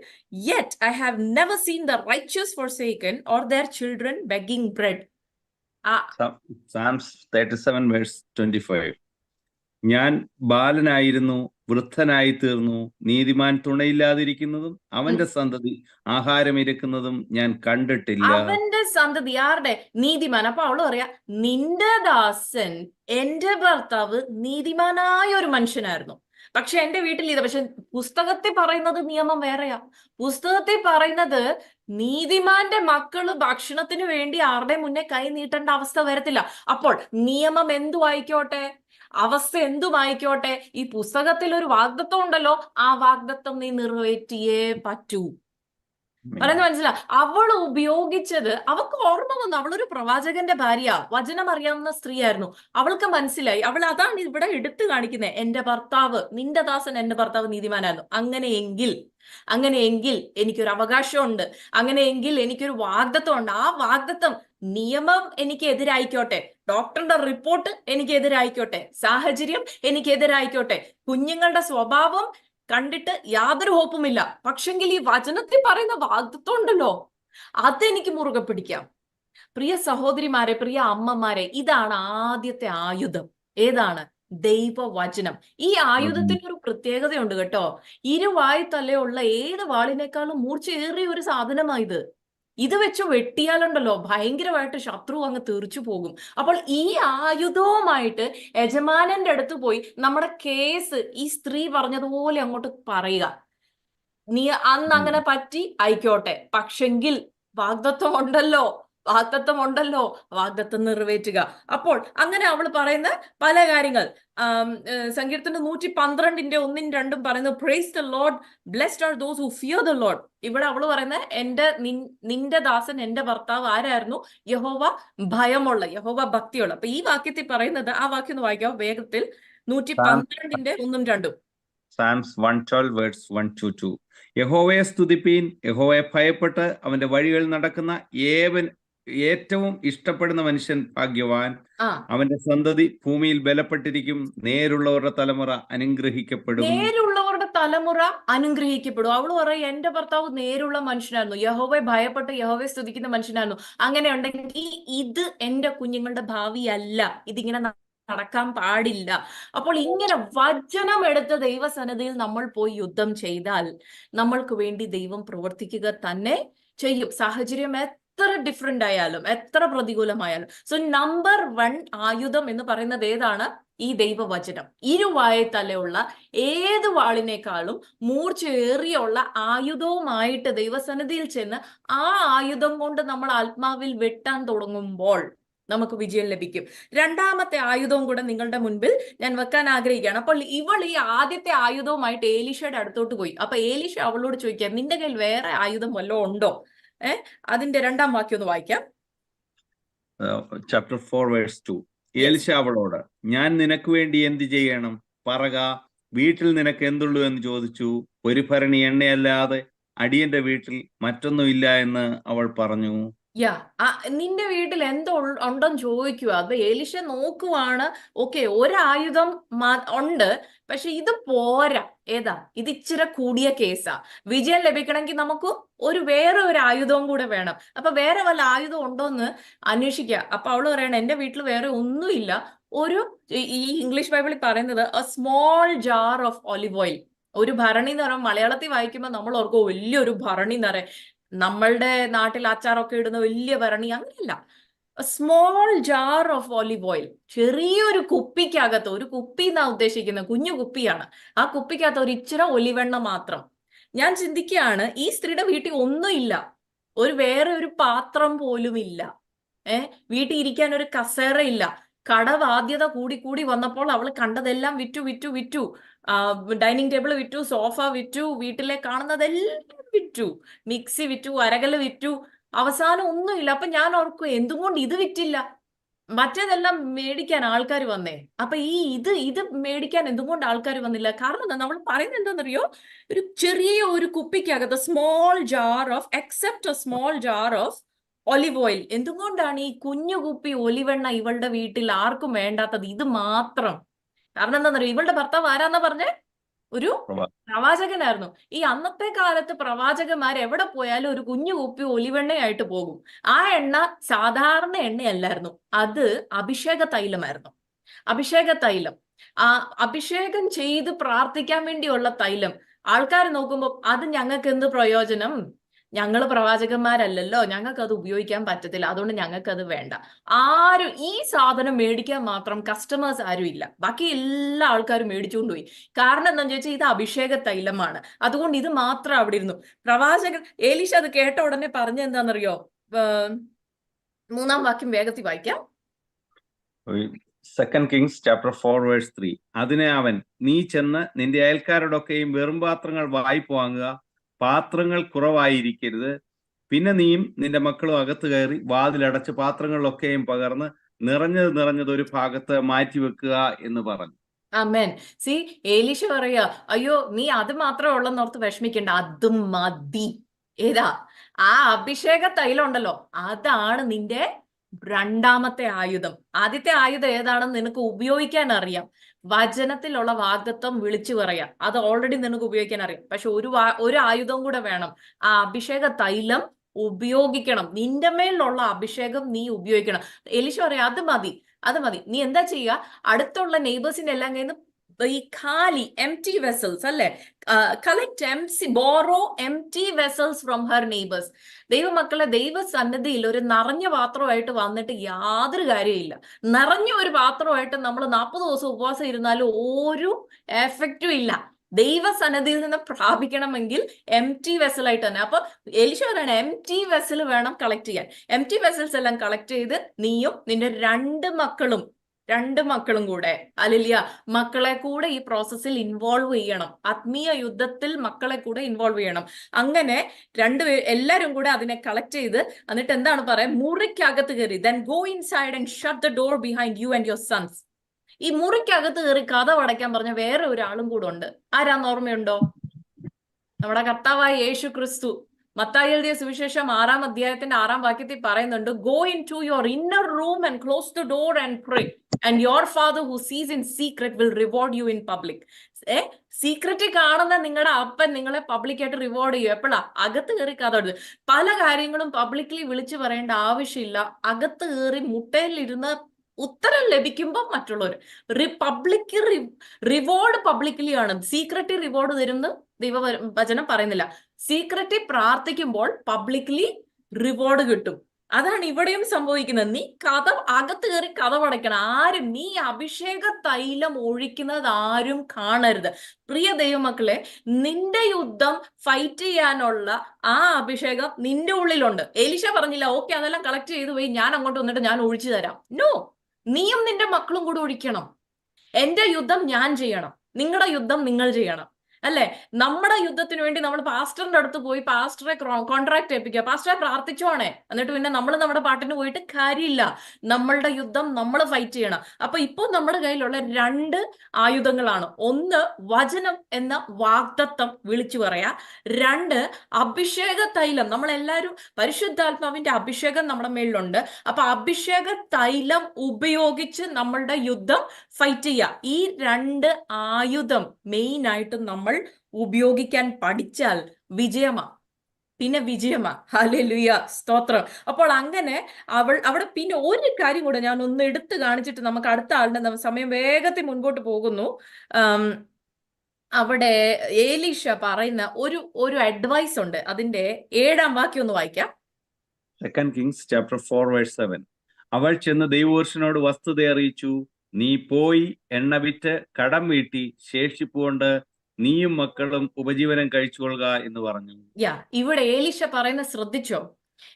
yet I have never seen the righteous forsaken or their children begging bread. Psalms 37 verse 25. ഞാൻ ബാലനായിരുന്നു, വൃദ്ധനായി തീർന്നു, നീതിമാൻ തുണയില്ലാതിരിക്കുന്നതും അവന്റെ സന്തതി ആഹാരം ഇരക്കുന്നതും ഞാൻ കണ്ടിട്ടില്ല. അവന്റെ സന്തതി ആരുടെ? നീതിമാൻ. അപ്പൊ അവള് പറയാ, നിന്റെ ദാസൻ, എന്റെ ഭർത്താവ് നീതിമാനായ ഒരു മനുഷ്യനായിരുന്നു, പക്ഷെ എന്റെ വീട്ടിൽ ഇത്. പക്ഷെ പുസ്തകത്തിൽ പറയുന്നത് നിയമം വേറെയാ. പുസ്തകത്തിൽ പറയുന്നത് നീതിമാന്റെ മക്കള് ഭക്ഷണത്തിന് വേണ്ടി ആരുടെ മുന്നേ കൈ നീട്ടേണ്ട അവസ്ഥ വരത്തില്ല. അപ്പോൾ നിയമം എന്തു ആയിക്കോട്ടെ, അവസ്ഥ എന്തുമായിക്കോട്ടെ, ഈ പുസ്തകത്തിൽ ഒരു വാഗ്ദത്വം ഉണ്ടല്ലോ, ആ വാഗ്ദത്വം നീ നിറവേറ്റിയേ പറ്റൂ. പറയുന്നത് മനസ്സിലാ. അവൾ ഉപയോഗിച്ചത്, അവൾക്ക് ഓർമ്മ വന്നു, അവളൊരു പ്രവാചകന്റെ ഭാര്യ, വചനം അറിയാവുന്ന സ്ത്രീയായിരുന്നു. അവൾക്ക് മനസ്സിലായി. അവൾ അതാണ് ഇവിടെ എടുത്തു കാണിക്കുന്നത്. എന്റെ ഭർത്താവ്, നിന്റെ ദാസൻ എന്റെ ഭർത്താവ് നീതിമാനായിരുന്നു. അങ്ങനെയെങ്കിൽ എനിക്കൊരു അവകാശമുണ്ട്, അങ്ങനെയെങ്കിൽ എനിക്കൊരു വാഗ്ദത്വം ഉണ്ട്. ആ വാഗ്ദത്വം, നിയമം എനിക്ക് എതിരായിക്കോട്ടെ, ഡോക്ടറുടെ റിപ്പോർട്ട് എനിക്ക് എതിരായിക്കോട്ടെ, സാഹചര്യം എനിക്ക് എതിരായിക്കോട്ടെ, കുഞ്ഞുങ്ങളുടെ സ്വഭാവം കണ്ടിട്ട് യാതൊരു ഹോപ്പുമില്ല, പക്ഷെങ്കിൽ ഈ വചനത്തിൽ പറയുന്ന വാഗ്ദത്വം ഉണ്ടല്ലോ, അതെനിക്ക് മുറുകെ പിടിക്കാം. പ്രിയ സഹോദരിമാരെ, പ്രിയ അമ്മമാരെ, ഇതാണ് ആദ്യത്തെ ആയുധം. ഏതാണ്? ദൈവവചനം. ഈ ആയുധത്തിന് ഒരു പ്രത്യേകതയുണ്ട് കേട്ടോ. ഇരുവായ് തലയുള്ള ഏത് വാളിനേക്കാളും മൂർച്ചയേറിയ ഒരു സാധനമായത്. ഇത് വെച്ച് വെട്ടിയാലുണ്ടല്ലോ ഭയങ്കരമായിട്ട് ശത്രു അങ്ങ് തെറിച്ചു പോകും. അപ്പോൾ ഈ ആയുധവുമായിട്ട് യജമാനന്റെ അടുത്ത് പോയി നമ്മുടെ കേസ് ഈ സ്ത്രീ പറഞ്ഞതുപോലെ അങ്ങോട്ട് പറയുക. നീ അന്ന് അങ്ങനെ പറ്റി ആയിക്കോട്ടെ, പക്ഷെങ്കിൽ വാഗ്ദത്വം നിറവേറ്റുക. അപ്പോൾ അങ്ങനെ അവൾ പറയുന്ന പല കാര്യങ്ങൾ, സങ്കീർത്തനം 112 1 2 പറയുന്നത്, praise the Lord, blessed are those who fear the Lord. ഇവിടെ അവള് പറയുന്നത്, നിന്റെ ദാസൻ എന്റെ ഭർത്താവ് ആരായിരുന്നു? യഹോവ ഭയമുള്ള, യഹോവ ഭക്തിയുള്ള. അപ്പൊ ഈ വാക്യത്തിൽ പറയുന്നത്, ആ വാക്യം ഒന്ന് വായിക്കാം വേഗത്തിൽ. 112 1 2. സാംസ് 112 വേഴ്സ് 1 to 2. യഹോവയെ സ്തുതിപ്പീൻ, യഹോവയെ ഭയപ്പെട്ട് അവന്റെ വഴികൾ നടക്കുന്ന ഏറ്റവും ഇഷ്ടപ്പെടുന്ന മനുഷ്യൻ ഭാഗ്യവാൻ. അവന്റെ സന്തതി ഭൂമിയിൽ ബലപ്പെട്ടിരിക്കും. നേരുള്ളവരുടെ തലമുറ അനുഗ്രഹിക്കപ്പെടും. നേരുള്ളവരുടെ തലമുറ അനുഗ്രഹിക്കപ്പെടും. അവള് പറയും, എന്റെ ഭർത്താവ് നേരുള്ള മനുഷ്യനായിരുന്നു, യഹോവയെ ഭയപ്പെട്ട് യഹോവയെ സ്തുതിക്കുന്ന മനുഷ്യനായിരുന്നു. അങ്ങനെ ഉണ്ടെങ്കിൽ ഇത് എന്റെ കുഞ്ഞുങ്ങളുടെ ഭാവിയല്ല, ഇതിങ്ങനെ നടക്കാൻ പാടില്ല. അപ്പോൾ ഇങ്ങനെ വചനം എടുത്ത ദൈവസന്നിധിയിൽ നമ്മൾ പോയി യുദ്ധം ചെയ്താൽ നമ്മൾക്ക് വേണ്ടി ദൈവം പ്രവർത്തിക്കുക തന്നെ ചെയ്യും. സാഹചര്യം എത്ര ഡിഫറെന്റ് ആയാലും, എത്ര പ്രതികൂലമായാലും. സോ നമ്പർ 1 ആയുധം എന്ന് പറയുന്നത് ഏതാണ്? ഈ ദൈവവചനം. ഇരുവായ തലയുള്ള ഏത് വാളിനേക്കാളും മൂർച്ചയേറിയുള്ള ആയുധവുമായിട്ട് ദൈവസന്നിധിയിൽ ചെന്ന് ആ ആയുധം കൊണ്ട് നമ്മൾ ആത്മാവിൽ വെട്ടാൻ തുടങ്ങുമ്പോൾ നമുക്ക് വിജയം ലഭിക്കും. രണ്ടാമത്തെ ആയുധവും കൂടെ നിങ്ങളുടെ മുൻപിൽ ഞാൻ വെക്കാൻ ആഗ്രഹിക്കുകയാണ്. അപ്പോൾ ഇവൾ ഈ ആദ്യത്തെ ആയുധവുമായിട്ട് ഏലീഷയുടെ അടുത്തോട്ട് പോയി. അപ്പൊ ഏലീഷ അവളോട് ചോദിക്കാം, നിന്റെ കയ്യിൽ വേറെ ആയുധം വല്ലതും ഉണ്ടോ? അതിന്റെ രണ്ടാം വാക്യം ഒന്ന് വായിക്കാം. Chapter 4 verse 2. ഏലീശ അവളോട്, ഞാൻ നിനക്ക് വേണ്ടി എന്ത് ചെയ്യണം? പറക, വീട്ടിൽ നിനക്ക് എന്തുള്ളൂ എന്ന് ചോദിച്ചു. ഒരു ഭരണി എണ്ണയല്ലാതെ അടിയന്റെ വീട്ടിൽ മറ്റൊന്നും ഇല്ല എന്ന് അവൾ പറഞ്ഞു. നിന്റെ വീട്ടിൽ എന്തോ ഉണ്ടെന്ന് ചോദിക്കുക. അപ്പൊ ഏലീശ നോക്കുവാണ്, ഓക്കെ, ഒരായുധം ഉണ്ട്, പക്ഷെ ഇത് പോരാ. ഏതാ? ഇത് ഇച്ചിരി കൂടിയ കേസാ. വിജയം ലഭിക്കണമെങ്കിൽ നമുക്ക് വേറെ ഒരു ആയുധവും കൂടെ വേണം. അപ്പൊ വേറെ വല്ല ആയുധം ഉണ്ടോന്ന് അന്വേഷിക്കുക. അപ്പൊ അവള് പറയണ, എന്റെ വീട്ടിൽ വേറെ ഒന്നുമില്ല. ഈ ഇംഗ്ലീഷ് ബൈബിളിൽ പറയുന്നത് A small jar of olive oil. ഒരു ഭരണി എന്ന് പറയുമ്പോൾ മലയാളത്തിൽ വായിക്കുമ്പോൾ നമ്മൾ ഓർക്കും വലിയൊരു ഭരണി നിറയെ, നമ്മളുടെ നാട്ടിൽ അച്ചാറൊക്കെ ഇടുന്ന വലിയ ഭരണി, അങ്ങനെയല്ല. Small jar of olive oil. ചെറിയൊരു കുപ്പിക്കകത്ത്, ഒരു കുപ്പി എന്നാ ഉദ്ദേശിക്കുന്നത്, കുഞ്ഞു കുപ്പിയാണ്. ആ കുപ്പിക്കകത്ത് ഒരു ഇച്ചിരി ഒലിവെണ്ണ മാത്രം. ഞാൻ ചിന്തിക്കുകയാണ്, ഈ സ്ത്രീയുടെ വീട്ടിൽ ഒന്നുമില്ല, വേറെ ഒരു പാത്രം പോലും ഇല്ല, വീട്ടിൽ ഇരിക്കാൻ ഒരു കസേര ഇല്ല. കടബാധ്യത കൂടി വന്നപ്പോൾ അവൾ കണ്ടതെല്ലാം വിറ്റു. ഡൈനിങ് ടേബിൾ വിറ്റു, സോഫ വിറ്റു, വീട്ടിലെ കാണുന്നതെല്ലാം വിറ്റു, മിക്സി വിറ്റു, അരകല് വിറ്റു, അവസാനം ഒന്നുമില്ല. അപ്പൊ ഞാൻ ഓർക്കും, എന്തുകൊണ്ട് ഇത് വിറ്റില്ല? മറ്റേതെല്ലാം മേടിക്കാൻ ആൾക്കാർ വന്നേ. അപ്പൊ ഇത് മേടിക്കാൻ എന്തുകൊണ്ട് ആൾക്കാർ വന്നില്ല? കാരണം എന്താ? നമ്മൾ പറയുന്നത് എന്താണെന്നറിയോ? ഒരു ചെറിയ ഒരു കുപ്പിക്കകത്ത് small jar of olive oil. എന്തുകൊണ്ടാണ് ഈ കുഞ്ഞു കുപ്പി ഒലിവെണ്ണ ഇവളുടെ വീട്ടിൽ ആർക്കും വേണ്ടാത്തത്? ഇത് മാത്രം. കാരണം എന്താണെന്നറിയോ? ഇവളുടെ ഭർത്താവ് ആരാന്നാ പറഞ്ഞേ? ഒരു പ്രവാചകനായിരുന്നു. ഈ അന്നത്തെ കാലത്ത് പ്രവാചകന്മാർ എവിടെ പോയാലും ഒരു കുഞ്ഞു കുപ്പി ഒലിവെണ്ണയായിട്ട് പോകും. ആ എണ്ണ സാധാരണ എണ്ണയല്ലായിരുന്നു, അത് അഭിഷേക തൈലമായിരുന്നു. അഭിഷേക തൈലം, അഭിഷേകം ചെയ്ത് പ്രാർത്ഥിക്കാൻ വേണ്ടിയുള്ള തൈലം. ആൾക്കാർ നോക്കുമ്പോൾ അത് ഞങ്ങൾക്ക് എന്ത് പ്രയോജനം? ഞങ്ങൾ പ്രവാചകന്മാരല്ലല്ലോ, ഞങ്ങൾക്ക് അത് ഉപയോഗിക്കാൻ പറ്റത്തില്ല, അതുകൊണ്ട് ഞങ്ങൾക്ക് അത് വേണ്ട. ആരും ഈ സാധനം മേടിക്കാൻ മാത്രം കസ്റ്റമേഴ്സ് ആരും ഇല്ല. ബാക്കി എല്ലാ ആൾക്കാരും മേടിച്ചുകൊണ്ട് പോയി. കാരണം എന്താണെന്ന് ചോദിച്ചാൽ ഇത് അഭിഷേക തൈലമാണ്, അതുകൊണ്ട് ഇത് മാത്രം അവിടെ ഇരുന്നു. പ്രവാചകൻ ഏലീശ അത് കേട്ട ഉടനെ പറഞ്ഞ എന്താണെന്നറിയോ? 3-ാം വാക്യം വേഗത്തിൽ വായിക്കാം. 2 Kings chapter 4 verse 3. അതിനെ അവൻ, നീ ചെന്ന് നിന്റെ അയൽക്കാരോടൊക്കെയും വെറും പാത്രങ്ങൾ വായ്പ വാങ്ങുക, പാത്രങ്ങൾ കുറവായിരിക്കരുത്. പിന്നെ നീയും നിന്റെ മക്കളും അകത്ത് കയറി വാതിലടച്ച് പാത്രങ്ങളിലൊക്കെയും പകർന്ന് നിറഞ്ഞത് ഒരു ഭാഗത്ത് മാറ്റിവെക്കുക എന്ന് പറഞ്ഞു. അമേൻ. സി, ഏലീശ പറയാ, അയ്യോ നീ അത് മാത്രമേ ഉള്ളെന്നോർത്ത് വിഷമിക്കണ്ട, അത് മതി. ഏതാ? ആ അഭിഷേക തൈലം ഉണ്ടല്ലോ, അതാണ് നിന്റെ രണ്ടാമത്തെ ആയുധം. ആദ്യത്തെ ആയുധം ഏതാണെന്ന് നിനക്ക് ഉപയോഗിക്കാൻ അറിയാം. വചനത്തിലുള്ള വാഗ്ദത്തം വിളിച്ചു പറയാം, അത് ഓൾറെഡി നിനക്ക് ഉപയോഗിക്കാൻ അറിയാം. പക്ഷെ ഒരു ആയുധം കൂടെ വേണം. ആ അഭിഷേക തൈലം ഉപയോഗിക്കണം. നിന്റെ മേലുള്ള അഭിഷേകം നീ ഉപയോഗിക്കണം. എലീശ പറയാ, അത് മതി, അത് മതി. നീ എന്താ ചെയ്യുക? അടുത്തുള്ള നെയ്ബേഴ്സിന്റെ എല്ലാം കയ്യിൽ നിന്ന് ഈ ഖാലി എംറ്റി വെസൽസ് അല്ലെ, collect borrow എംറ്റി vessels from her neighbours. ദൈവമക്കളെ, ദൈവസന്നിധിയിൽ ഒരു നിറഞ്ഞ പാത്രമായിട്ട് വന്നിട്ട് യാതൊരു കാര്യമില്ല. നിറഞ്ഞ ഒരു പാത്രമായിട്ട് നമ്മൾ 40 ദിവസം ഉപവാസം ഇരുന്നാലും ഒരു എഫക്റ്റും ഇല്ല. ദൈവസന്നിധിയിൽ നിന്ന് പ്രാപിക്കണമെങ്കിൽ എംറ്റി വെസലായിട്ട് തന്നെ. അപ്പൊ എലീശ പറയണ എംറ്റി വെസൽ വേണം കളക്ട് ചെയ്യാൻ. എംറ്റി വെസൽസ് എല്ലാം കളക്ട് ചെയ്ത് നീയും നിന്റെ രണ്ട് മക്കളും കൂടെ, അല്ലില്ല, മക്കളെ കൂടെ ഈ പ്രോസസ്സിൽ ഇൻവോൾവ് ചെയ്യണം. ആത്മീയ യുദ്ധത്തിൽ മക്കളെ കൂടെ ഇൻവോൾവ് ചെയ്യണം. അങ്ങനെ എല്ലാരും കൂടെ അതിനെ കളക്ട് ചെയ്ത് എന്നിട്ട് എന്താണ് പറയാ, മുറിക്കകത്ത് കയറി, then go inside and shut the door behind you and your sons. ഈ മുറിക്കകത്ത് കയറി കതവ് അടയ്ക്കാൻ പറഞ്ഞ വേറെ ഒരാളും കൂടെ ഉണ്ട്. ആരാന്ന് ഓർമ്മയുണ്ടോ? നമ്മുടെ കർത്താവായ യേശു ക്രിസ്തു. മത്തായി എഴുതിയ സുവിശേഷം 6-ാം അധ്യായത്തിന്റെ 6-ാം വാക്യത്തിൽ പറയുന്നുണ്ട്, go in to your inner room and close the door and pray and your father who sees in secret will reward you in public. സീക്രറ്റിൽ കാണുന്ന നിങ്ങളുടെ അപ്പൻ നിങ്ങളെ പബ്ലിക്കായിട്ട് റിവാർഡ് ചെയ്യും. എപ്പോഴാ? അകത്ത് കയറി കഥ. പല കാര്യങ്ങളും പബ്ലിക്കലി വിളിച്ചു പറയേണ്ട ആവശ്യമില്ല. അകത്ത് കയറി മുട്ടയിലിരുന്ന് ഉത്തരം ലഭിക്കുമ്പോൾ മറ്റുള്ളവർ റിവാർഡ് പബ്ലിക്കലി ആണ്. സീക്രട്ടി റിവാർഡ് തരുന്ന ദൈവവചനം പറയുന്നില്ല. സീക്രട്ടി പ്രാർത്ഥിക്കുമ്പോൾ പബ്ലിക്കലി റിവാർഡ് കിട്ടും. അതാണ് ഇവിടെയും സംഭവിക്കുന്നത്. നീ അകത്ത് കയറി കതവടയ്ക്കണം. നീ അഭിഷേക തൈലം ഒഴിക്കുന്നത് ആരും കാണരുത്. പ്രിയ ദൈവമക്കളെ, നിന്റെ യുദ്ധം ഫൈറ്റ് ചെയ്യാനുള്ള ആ അഭിഷേകം നിന്റെ ഉള്ളിലുണ്ട്. എലീശ പറഞ്ഞില്ല, ഓക്കെ അതെല്ലാം കളക്ട് ചെയ്തു പോയി, ഞാൻ അങ്ങോട്ട് വന്നിട്ട് ഞാൻ ഒഴിച്ചു തരാം. നോ, നീയും നിന്റെ മക്കളും കൂടെ ഒഴിക്കണം. എന്റെ യുദ്ധം ഞാൻ ചെയ്യണം, നിങ്ങളുടെ യുദ്ധം നിങ്ങൾ ചെയ്യണം. അല്ലെ? നമ്മുടെ യുദ്ധത്തിന് വേണ്ടി നമ്മൾ പാസ്റ്ററിന്റെ അടുത്ത് പോയി പാസ്റ്ററെ കോൺട്രാക്ട് ഏൽപ്പിക്കുക, പാസ്റ്ററെ പ്രാർത്ഥിച്ചോണേ, എന്നിട്ട് പിന്നെ നമ്മൾ നമ്മുടെ പാട്ടിന് പോയിട്ട് കാര്യമില്ല. നമ്മളുടെ യുദ്ധം നമ്മൾ ഫൈറ്റ് ചെയ്യണം. അപ്പൊ ഇപ്പോൾ നമ്മുടെ കയ്യിലുള്ള 2 ആയുധങ്ങളാണ്. ഒന്ന്, വചനം എന്ന വാഗ്ദത്തം വിളിച്ചു പറയാ. 2, അഭിഷേക തൈലം. നമ്മളെല്ലാവരും പരിശുദ്ധാത്മാവിന്റെ അഭിഷേകം നമ്മുടെ മേലിലുണ്ട്. അപ്പൊ അഭിഷേക തൈലം ഉപയോഗിച്ച് നമ്മളുടെ യുദ്ധം ഫൈറ്റ് ചെയ്യുക. ഈ 2 ആയുധം മെയിൻ ആയിട്ട് നമ്മൾ ഉപയോഗിക്കാൻ പഠിച്ചാൽ വിജയമാ, പിന്നെ വിജയമാ. ഹല്ലേലൂയ, സ്തോത്രം. അപ്പോൾ അങ്ങനെ അവിടെ പിന്നെ ഒരു കാര്യം കൂടെ ഞാൻ ഒന്ന് എടുത്തു കാണിച്ചിട്ട് നമുക്ക് അടുത്ത ആളുടെ സമയം വേഗത്തിൽ മുൻപോട്ട് പോകുന്നു. അവിടെ ഏലീശ പറയുന്ന ഒരു അഡ്വൈസ് ഉണ്ട്. അതിന്റെ 7-ാം വാക്യം ഒന്ന് വായിക്കാം. 2 Kings chapter 4 verse 7. അവൾ ചെന്ന് ദൈവപുരുഷനോട് വസ്തുത അറിയിച്ചു, നീ പോയി എണ്ണ വിറ്റ് കടം വീട്ടി ശേഷിപ്പുകൊണ്ട് നീയും മക്കളും ഉപജീവനം കഴിച്ചുകൊള്ളുക എന്ന് പറഞ്ഞു. ഇവിടെ ഏലീശ പറയുന്ന ശ്രദ്ധിച്ചോ?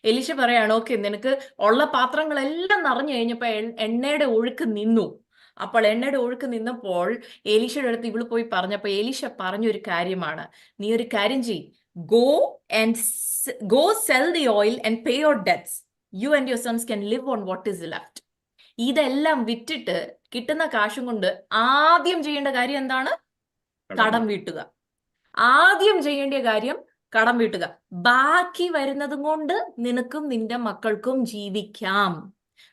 ഏലീശ പറയാണ്, ഓക്കെ, നിനക്ക് ഉള്ള പാത്രങ്ങളെല്ലാം നിറഞ്ഞു കഴിഞ്ഞപ്പോ എണ്ണയുടെ ഒഴുക്ക് നിന്നു. അപ്പോൾ എണ്ണയുടെ ഒഴുക്ക് നിന്നപ്പോൾ ഏലീശയുടെ അടുത്ത് ഇവള് പോയി പറഞ്ഞപ്പോ ഏലീശ പറഞ്ഞൊരു കാര്യമാണ്, നീ ഒരു കാര്യം ചെയ്യ്, go sell the oil and pay your debts. You and your sons can live on what is left. ഇതെല്ലാം വിറ്റിട്ട് കിട്ടുന്ന കാശും കൊണ്ട് ആദ്യം ചെയ്യേണ്ട കാര്യം എന്താണ്? കടം വീട്ടുക. ആദ്യം ചെയ്യേണ്ട കാര്യം കടം വീട്ടുക. ബാക്കി വരുന്നതും കൊണ്ട് നിനക്കും നിന്റെ മക്കൾക്കും ജീവിക്കാം.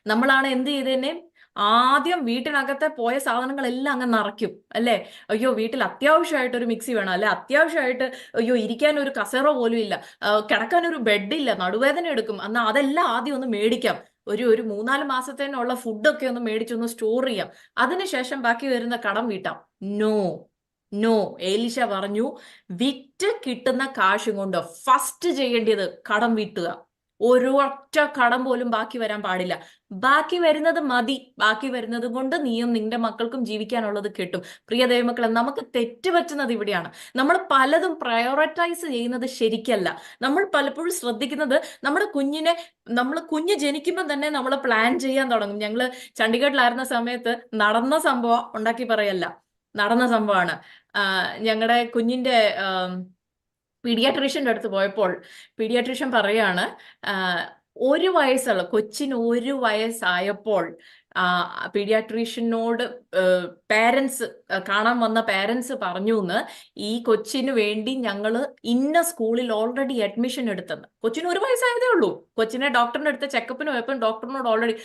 നമ്മളാണ് എന്ത് ചെയ്തേനെ? ആദ്യം വീട്ടിനകത്തെ പോയ സാധനങ്ങളെല്ലാം അങ്ങ് നിറയ്ക്കും. അല്ലെ? അയ്യോ, വീട്ടിൽ അത്യാവശ്യമായിട്ട് ഒരു മിക്സി വേണം, അല്ലെ? അത്യാവശ്യമായിട്ട് അയ്യോ ഇരിക്കാൻ ഒരു കസേറ പോലും ഇല്ല, കിടക്കാൻ ഒരു ബെഡില്ല, നടുവേദന എടുക്കും, എന്നാൽ അതെല്ലാം ആദ്യം ഒന്ന് മേടിക്കാം. ഒരു 3-4 മാസത്തേനുള്ള ഫുഡൊക്കെ ഒന്ന് മേടിച്ചൊന്ന് സ്റ്റോർ ചെയ്യാം. അതിനുശേഷം ബാക്കി വരുന്ന കടം വീട്ടാം. നോ, ഏലീശ പറഞ്ഞു, വിറ്റ് കിട്ടുന്ന കാശും കൊണ്ട് ഫസ്റ്റ് ചെയ്യേണ്ടത് കടം വീട്ടുക. ഒരൊറ്റ കടം പോലും ബാക്കി വരാൻ പാടില്ല. ബാക്കി വരുന്നത് മതി. ബാക്കി വരുന്നത് കൊണ്ട് നീയും നിന്റെ മക്കൾക്കും ജീവിക്കാനുള്ളത് കിട്ടും. പ്രിയ ദൈവമക്കളെ, നമുക്ക് തെറ്റുപറ്റുന്നത് ഇവിടെയാണ്. നമ്മൾ പലതും പ്രയോറിറ്റൈസ് ചെയ്യുന്നത് ശരിക്കല്ല. നമ്മൾ പലപ്പോഴും ശ്രദ്ധിക്കുന്നത് നമ്മുടെ കുഞ്ഞ് ജനിക്കുമ്പോൾ തന്നെ നമ്മൾ പ്ലാൻ ചെയ്യാൻ തുടങ്ങും. ഞങ്ങള് ചണ്ഡീഗഡിലായിരുന്ന സമയത്ത് നടന്ന സംഭവം ഉണ്ടാക്കി പറയല്ല, നടന്ന സംഭവമാണ്. ഞങ്ങളുടെ കുഞ്ഞിന്റെ പീഡിയാട്രീഷ്യൻ്റെ അടുത്ത് പോയപ്പോൾ പീഡിയാട്രീഷ്യൻ പറയാണ്, ആ, 1 വയസ്സുള്ള കൊച്ചിന് 1 വയസ്സായപ്പോൾ പീഡിയാട്രീഷ്യനോട് പേരൻസ് കാണാൻ വന്ന പേരൻസ് പറഞ്ഞു എന്ന്, ഈ കൊച്ചിന് വേണ്ടി ഞങ്ങൾ ഇന്ന സ്കൂളിൽ ഓൾറെഡി അഡ്മിഷൻ എടുത്തെന്ന്. കൊച്ചിന് 1 വയസ്സായതേ ഉള്ളൂ. കൊച്ചിനെ ഡോക്ടറിന്റെ അടുത്ത് ചെക്കപ്പിന് പോയപ്പോൾ ഡോക്ടറിനോട് ഓൾറെഡി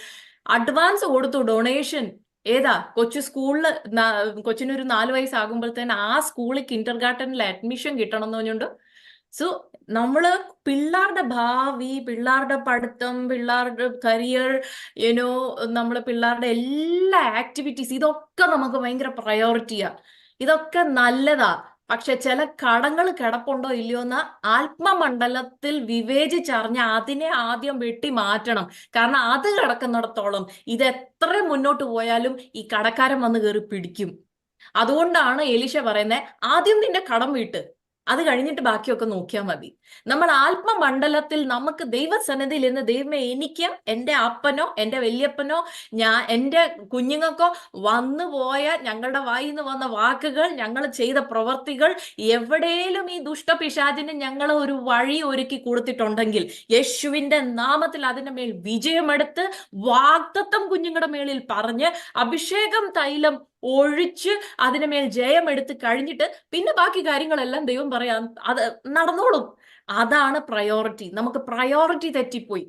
അഡ്വാൻസ് കൊടുത്തു, ഡൊണേഷൻ. ഏതാ കൊച്ചു സ്കൂളിൽ കൊച്ചിനൊരു 4 വയസ്സാകുമ്പോഴത്തേന് ആ സ്കൂളിൽ കിൻഡർ ഗാർട്ടനിൽ അഡ്മിഷൻ കിട്ടണം എന്ന് പറഞ്ഞുകൊണ്ട്. സോ നമ്മള് പിള്ളേരുടെ ഭാവി, പിള്ളേരുടെ പഠിത്തം, പിള്ളേരുടെ കരിയർ, യുനോ നമ്മള് പിള്ളേരുടെ എല്ലാ ആക്ടിവിറ്റീസ്, ഇതൊക്കെ നമുക്ക് ഭയങ്കര പ്രയോറിറ്റിയാ. ഇതൊക്കെ നല്ലതാ. പക്ഷെ ചില കടങ്ങൾ കിടപ്പുണ്ടോ ഇല്ലയോ എന്ന് ആത്മമണ്ഡലത്തിൽ വിവേചിച്ചറിഞ്ഞ് അതിനെ ആദ്യം വെട്ടി മാറ്റണം. കാരണം അത് കിടക്കുന്നിടത്തോളം ഇത് എത്ര മുന്നോട്ട് പോയാലും ഈ കടക്കാരൻ വന്ന് കയറി പിടിക്കും. അതുകൊണ്ടാണ് എലീശ പറയുന്നത്, ആദ്യം നിന്റെ കടം വീട്ട്, അത് കഴിഞ്ഞിട്ട് ബാക്കിയൊക്കെ നോക്കിയാൽ മതി. നമ്മൾ ആത്മമണ്ഡലത്തിൽ നമുക്ക് ദൈവസന്നിധിയിൽ നിന്ന്, ദൈവമേ എനിക്ക് എൻ്റെ അപ്പനോ എൻ്റെ വല്യപ്പനോ എൻ്റെ കുഞ്ഞുങ്ങൾക്കോ വന്നുപോയ ഞങ്ങളുടെ വായിൽ നിന്ന് വന്ന വാക്കുകൾ, ഞങ്ങൾ ചെയ്ത പ്രവർത്തികൾ, എവിടെയും ഈ ദുഷ്ടപിശാചിന് ഞങ്ങൾ ഒരു വഴി ഒരുക്കി കൊടുത്തിട്ടുണ്ടെങ്കിൽ യേശുവിൻ്റെ നാമത്തിൽ അതിൻ്റെ മേൽ വിജയമെടുത്ത് വാഗ്ദത്തം കുഞ്ഞുങ്ങളുടെ മേളിൽ പറഞ്ഞ് അഭിഷേകം തൈലം ഒഴിച്ച് അതിന് മേൽ ജയമെടുത്ത് കഴിഞ്ഞിട്ട് പിന്നെ ബാക്കി കാര്യങ്ങളെല്ലാം ദൈവം പറയാം, അത് നടന്നോളും. അതാണ് പ്രയോറിറ്റി. നമുക്ക് പ്രയോറിറ്റി തെറ്റിപ്പോയി.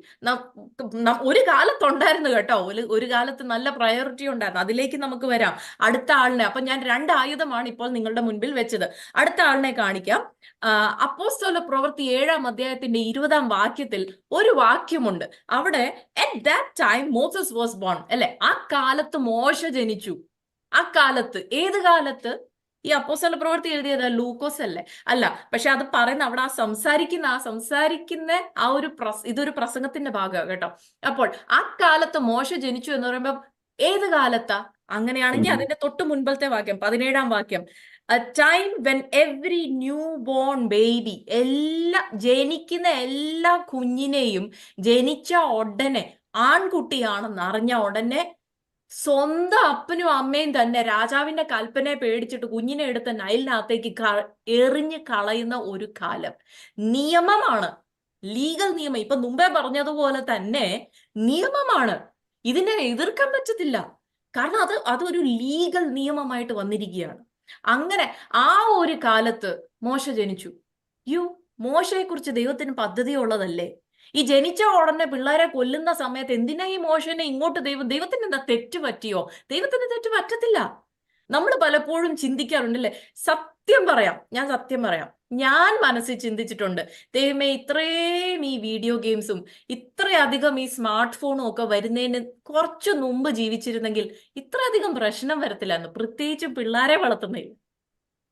ഒരു കാലത്തുണ്ടായിരുന്നു കേട്ടോ, ഒരു കാലത്ത് നല്ല പ്രയോറിറ്റി ഉണ്ടായിരുന്നു. അതിലേക്ക് നമുക്ക് വരാം. അടുത്ത ആളിനെ, അപ്പൊ ഞാൻ 2 ആയുധമാണ് ഇപ്പോൾ നിങ്ങളുടെ മുൻപിൽ വെച്ചത്. അടുത്ത ആളിനെ കാണിക്കാം. അപ്പോസ്തല പ്രവൃത്തി 7-ാം അധ്യായത്തിന്റെ 20-ാം വാക്യത്തിൽ ഒരു വാക്യമുണ്ട്. അവിടെ at that time Moses was born, അല്ലെ? ആ കാലത്ത് മോശ ജനിച്ചു. ആ കാലത്ത്, ഏത് കാലത്ത്? ഈ അപ്പോസ്തല പ്രവൃത്തി എഴുതിയത് ലൂക്കോസ് അല്ലേ? അല്ല. പക്ഷെ അത് പറയുന്ന അവിടെ സംസാരിക്കുന്ന ആ ഒരു ഇതൊരു പ്രസംഗത്തിന്റെ ഭാഗമാണ് കേട്ടോ. അപ്പോൾ ആ കാലത്ത് മോശ ജനിച്ചു എന്ന് പറയുമ്പോൾ ഏത് കാലത്താ? അങ്ങനെയാണെങ്കിൽ അതിന്റെ തൊട്ട് മുൻപത്തെ വാക്യം, 17-ാം വാക്യം, a time when every newborn baby, ജനിക്കുന്ന എല്ലാ കുഞ്ഞിനെയും ജനിച്ച ഉടനെ ആൺകുട്ടിയാണെന്ന് അറിഞ്ഞ ഉടനെ സ്വന്തം അപ്പനും അമ്മയും തന്നെ രാജാവിന്റെ കൽപ്പനയെ പേടിച്ചിട്ട് കുഞ്ഞിനെ എടുത്ത് നൈലിനകത്തേക്ക് എറിഞ്ഞ് കളയുന്ന ഒരു കാലം. നിയമമാണ്, ലീഗൽ നിയമം. ഇപ്പൊ മുമ്പേ പറഞ്ഞതുപോലെ തന്നെ നിയമമാണ്. ഇതിനെ എതിർക്കാൻ പറ്റത്തില്ല. കാരണം അതൊരു ലീഗൽ നിയമമായിട്ട് വന്നിരിക്കുകയാണ്. അങ്ങനെ ആ ഒരു കാലത്ത് മോശ ജനിച്ചു. മോശയെ കുറിച്ച് ദൈവത്തിന് പദ്ധതി ഉള്ളതല്ലേ? ഈ ജനിച്ച ഉടനെ പിള്ളേരെ കൊല്ലുന്ന സമയത്ത് എന്തിനാ ഈ മോശനെ ഇങ്ങോട്ട് ദൈവത്തിന് എന്താ തെറ്റ് പറ്റിയോ? ദൈവത്തിന് തെറ്റ് പറ്റത്തില്ല. നമ്മൾ പലപ്പോഴും ചിന്തിക്കാറുണ്ടല്ലേ? സത്യം പറയാം, ഞാൻ മനസ്സിൽ ചിന്തിച്ചിട്ടുണ്ട്, ദൈവമേ ഇത്രയും ഈ വീഡിയോ ഗെയിംസും ഇത്രയധികം ഈ സ്മാർട്ട് ഫോണും ഒക്കെ വരുന്നതിന് കുറച്ചു മുമ്പ് ജീവിച്ചിരുന്നെങ്കിൽ ഇത്രയധികം പ്രശ്നം വരത്തില്ലായിരുന്നു. പ്രത്യേകിച്ചും പിള്ളേരെ വളർത്തുന്നതിൽ.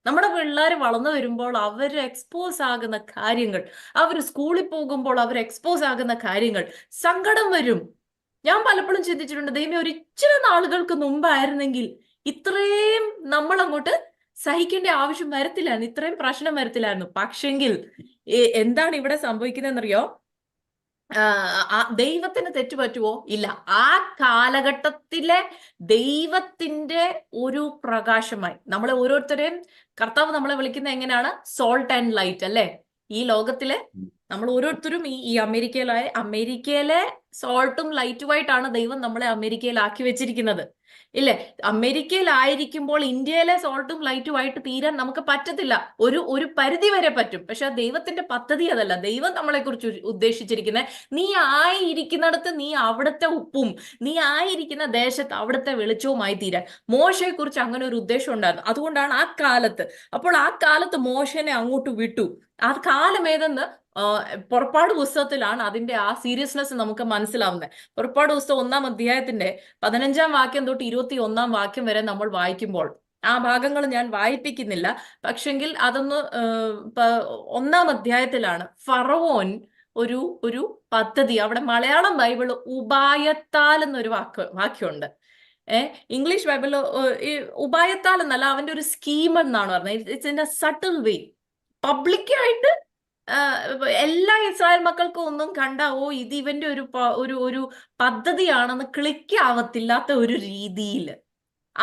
നമ്മുടെ പിള്ളേർ വളർന്നു വരുമ്പോൾ അവർ എക്സ്പോസ് ആകുന്ന കാര്യങ്ങൾ, അവർ സ്കൂളിൽ പോകുമ്പോൾ അവർ എക്സ്പോസ് ആകുന്ന കാര്യങ്ങൾ, സങ്കടം വരും. ഞാൻ പലപ്പോഴും ചിന്തിച്ചിട്ടുണ്ട്, ദൈവമേ ഒരു ഇച്ചിരി നാളുകൾക്ക് മുമ്പായിരുന്നെങ്കിൽ ഇത്രയും നമ്മൾ അങ്ങോട്ട് സഹിക്കേണ്ട ആവശ്യം വരത്തില്ലായിരുന്നു, ഇത്രയും പ്രശ്നം വരത്തില്ലായിരുന്നു. പക്ഷെങ്കിൽ എന്താണ് ഇവിടെ സംഭവിക്കുന്നതെന്നറിയോ? ദൈവത്തിന് തെറ്റുപറ്റുമോ? ഇല്ല. ആ കാലഘട്ടത്തിലെ ദൈവത്തിന്റെ ഒരു പ്രകാശമായി നമ്മളെ ഓരോരുത്തരെയും കർത്താവ് നമ്മളെ വിളിക്കുന്നത് എങ്ങനെയാണ്? സോൾട്ട് ആൻഡ് ലൈറ്റ്, അല്ലെ? ഈ ലോകത്തിലെ നമ്മൾ ഓരോരുത്തരും ഈ അമേരിക്കയിലെ സോൾട്ടും ലൈറ്റുമായിട്ടാണ് ദൈവം നമ്മളെ അമേരിക്കയിലാക്കി വെച്ചിരിക്കുന്നത്, ഇല്ലേ? അമേരിക്കയിലായിരിക്കുമ്പോൾ ഇന്ത്യയിലെ സോൾട്ടും ലൈറ്റുമായിട്ട് തീരാൻ നമുക്ക് പറ്റത്തില്ല. ഒരു പരിധി വരെ പറ്റും. പക്ഷെ ദൈവത്തിന്റെ പദ്ധതി അതല്ല. ദൈവം നമ്മളെ കുറിച്ച് ഉദ്ദേശിച്ചിരിക്കുന്നത്, നീ ആയിരിക്കുന്നിടത്ത് നീ അവിടുത്തെ ഉപ്പും, നീ ആയിരിക്കുന്ന ദേശത്ത് അവിടുത്തെ വെളിച്ചവുമായി തീരാൻ. മോശയെ കുറിച്ച് അങ്ങനെ ഒരു ഉദ്ദേശം ഉണ്ടായിരുന്നു. അതുകൊണ്ടാണ് ആ കാലത്ത്, അപ്പോൾ ആ കാലത്ത് മോശനെ അങ്ങോട്ട് വിട്ടു. ആ കാലം ഏതെന്ന് പുറപ്പാട് പുസ്തകത്തിലാണ് അതിന്റെ ആ സീരിയസ്നെസ് നമുക്ക് മനസ്സിലാവുന്നത്. പുറപ്പാട് പുസ്തകം 1-ാം അധ്യായത്തിന്റെ 15-ാം വാക്യം തൊട്ട് 21-ാം വാക്യം വരെ നമ്മൾ വായിക്കുമ്പോൾ, ആ ഭാഗങ്ങൾ ഞാൻ വായിപ്പിക്കുന്നില്ല, പക്ഷെങ്കിൽ അതൊന്ന് 1-ാം അധ്യായത്തിലാണ് ഫറവോൻ ഒരു പദ്ധതി, അവിടെ മലയാളം ബൈബിള് ഉപായത്താൽ എന്നൊരു വാക്യമുണ്ട്. ഇംഗ്ലീഷ് ബൈബിള് ഈ ഉപായത്താൽ എന്നല്ല, അവന്റെ ഒരു സ്കീം എന്നാണ് പറഞ്ഞത്. ഇറ്റ്സ് ഇൻ എ സട്ടിൽ വേ. പബ്ലിക്കായിട്ട് എല്ലാ ഇസ്രായേൽ മക്കൾക്കും ഒന്നും ഇത് ഇവന്റെ ഒരു പദ്ധതിയാണെന്ന് ക്ലിക്ക് ആവത്തില്ലാത്ത ഒരു രീതിയിൽ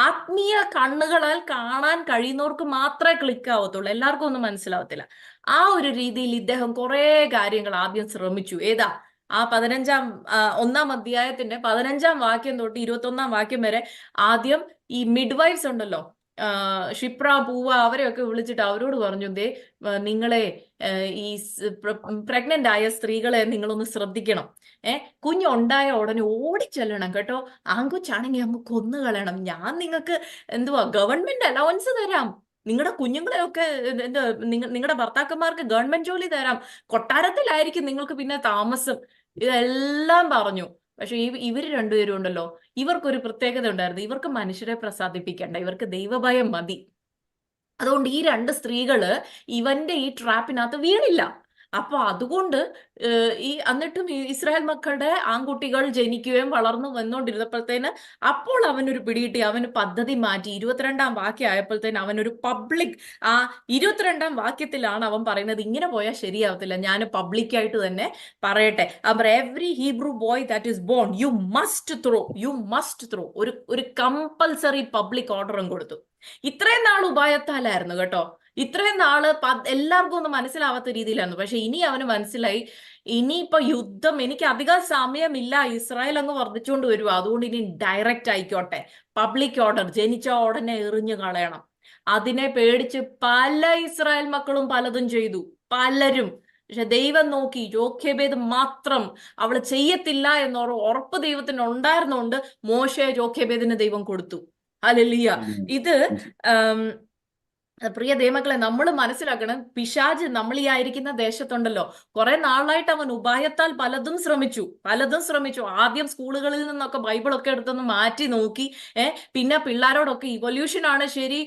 ആത്മീയ കണ്ണുകളാൽ കാണാൻ കഴിയുന്നവർക്ക് മാത്രമേ ക്ലിക്ക് ആവത്തുള്ളൂ, എല്ലാവർക്കും ഒന്നും മനസ്സിലാവത്തില്ല. ആ ഒരു രീതിയിൽ ഇദ്ദേഹം കുറെ കാര്യങ്ങൾ ആദ്യം ശ്രമിച്ചു. ഏതാ ആ 1 അധ്യായത്തിന്റെ 15 തൊട്ട് 21 വരെ ആദ്യം ഈ മിഡ്വൈഫ്സ് ഉണ്ടല്ലോ, ക്ഷിപ്ര പൂവ അവരെയൊക്കെ വിളിച്ചിട്ട് അവരോട് പറഞ്ഞു, ദേ നിങ്ങളെ ഈ പ്രഗ്നന്റ് ആയ സ്ത്രീകളെ നിങ്ങളൊന്ന് ശ്രദ്ധിക്കണം. കുഞ്ഞുണ്ടായ ഉടനെ ഓടിച്ചെല്ലണം കേട്ടോ. ആങ്കൊച്ചാണെങ്കിൽ അങ്ങ് കൊന്നു കളയണം. ഞാൻ നിങ്ങൾക്ക് എന്തുവാ ഗവൺമെന്റ് അലവൻസ് തരാം, നിങ്ങളുടെ കുഞ്ഞുങ്ങളെയൊക്കെ എന്താ നിങ്ങളുടെ ഭർത്താക്കന്മാർക്ക് ഗവൺമെന്റ് ജോലി തരാം, കൊട്ടാരത്തിലായിരിക്കും നിങ്ങൾക്ക് പിന്നെ താമസം, ഇതെല്ലാം പറഞ്ഞു. പക്ഷെ ഇവര് രണ്ടുപേരും ഉണ്ടല്ലോ, ഇവർക്കൊരു പ്രത്യേകത ഉണ്ടായിരുന്നു. ഇവർക്ക് മനുഷ്യരെ പ്രസാദിപ്പിക്കണ്ട, ഇവർക്ക് ദൈവഭയം മതി. അതുകൊണ്ട് ഈ 2 സ്ത്രീകള് ഇവന്റെ ഈ ട്രാപ്പിനകത്ത് വീണില്ല. അപ്പൊ അതുകൊണ്ട് എന്നിട്ടും ഈ ഇസ്രായേൽ മക്കളുടെ ആൺകുട്ടികൾ ജനിക്കുകയും വളർന്നു വന്നുകൊണ്ടിരുന്നപ്പോഴത്തേന് അപ്പോൾ അവനൊരു പിടികിട്ടി. അവന് പദ്ധതി മാറ്റി. 22 ആയപ്പോഴത്തേന് അവനൊരു പബ്ലിക്, ആ 22 അവൻ പറയുന്നത്, ഇങ്ങനെ പോയാൽ ശരിയാവത്തില്ല, ഞാൻ പബ്ലിക്കായിട്ട് തന്നെ പറയട്ടെ. അവർ every Hebrew boy that is born you must throw ഒരു കമ്പൽസറി പബ്ലിക് ഓർഡറും കൊടുത്തു. ഇത്രയും നാൾ ഉപായത്താലായിരുന്നു കേട്ടോ. ഇത്രയും നാള് എല്ലാവർക്കും ഒന്നും മനസ്സിലാവാത്ത രീതിയിലായിരുന്നു. പക്ഷെ ഇനി അവന് മനസ്സിലായി, ഇനിയിപ്പോ യുദ്ധം, എനിക്ക് അധികം സമയമില്ല, ഇസ്രായേൽ അങ്ങ് വർദ്ധിച്ചുകൊണ്ട് വരുക, അതുകൊണ്ട് ഇനി ഡയറക്റ്റ് ആയിക്കോട്ടെ, പബ്ലിക് ഓർഡർ, ജനിച്ച ഉടനെ എറിഞ്ഞു കളയണം. അതിനെ പേടിച്ച് പല ഇസ്രായേൽ മക്കളും പലതും ചെയ്തു, പലരും. പക്ഷെ ദൈവം നോക്കി, ജോഖേബേദ് മാത്രം അവള് ചെയ്യത്തില്ല എന്നൊരു ഉറപ്പ് ദൈവത്തിന് ഉണ്ടായിരുന്നോണ്ട് മോശെ ജോഖേബേദിന് ദൈവം കൊടുത്തു. ഹല്ലേലൂയ. ഇത് പ്രിയ ദൈവമക്കളെ, നമ്മൾ മനസ്സിലാക്കണം, പിശാച് നമ്മൾ ഈ ആയിരിക്കുന്ന ദേശത്തുണ്ടല്ലോ, കുറെ നാളായിട്ട് അവൻ ഉപായത്താൽ പലതും ശ്രമിച്ചു. ആദ്യം സ്കൂളുകളിൽ നിന്നൊക്കെ ബൈബിളൊക്കെ എടുത്തൊന്ന് മാറ്റി നോക്കി. പിന്നെ പിള്ളേരോടൊക്കെ ഇവല്യൂഷൻ ആണ് ശരി,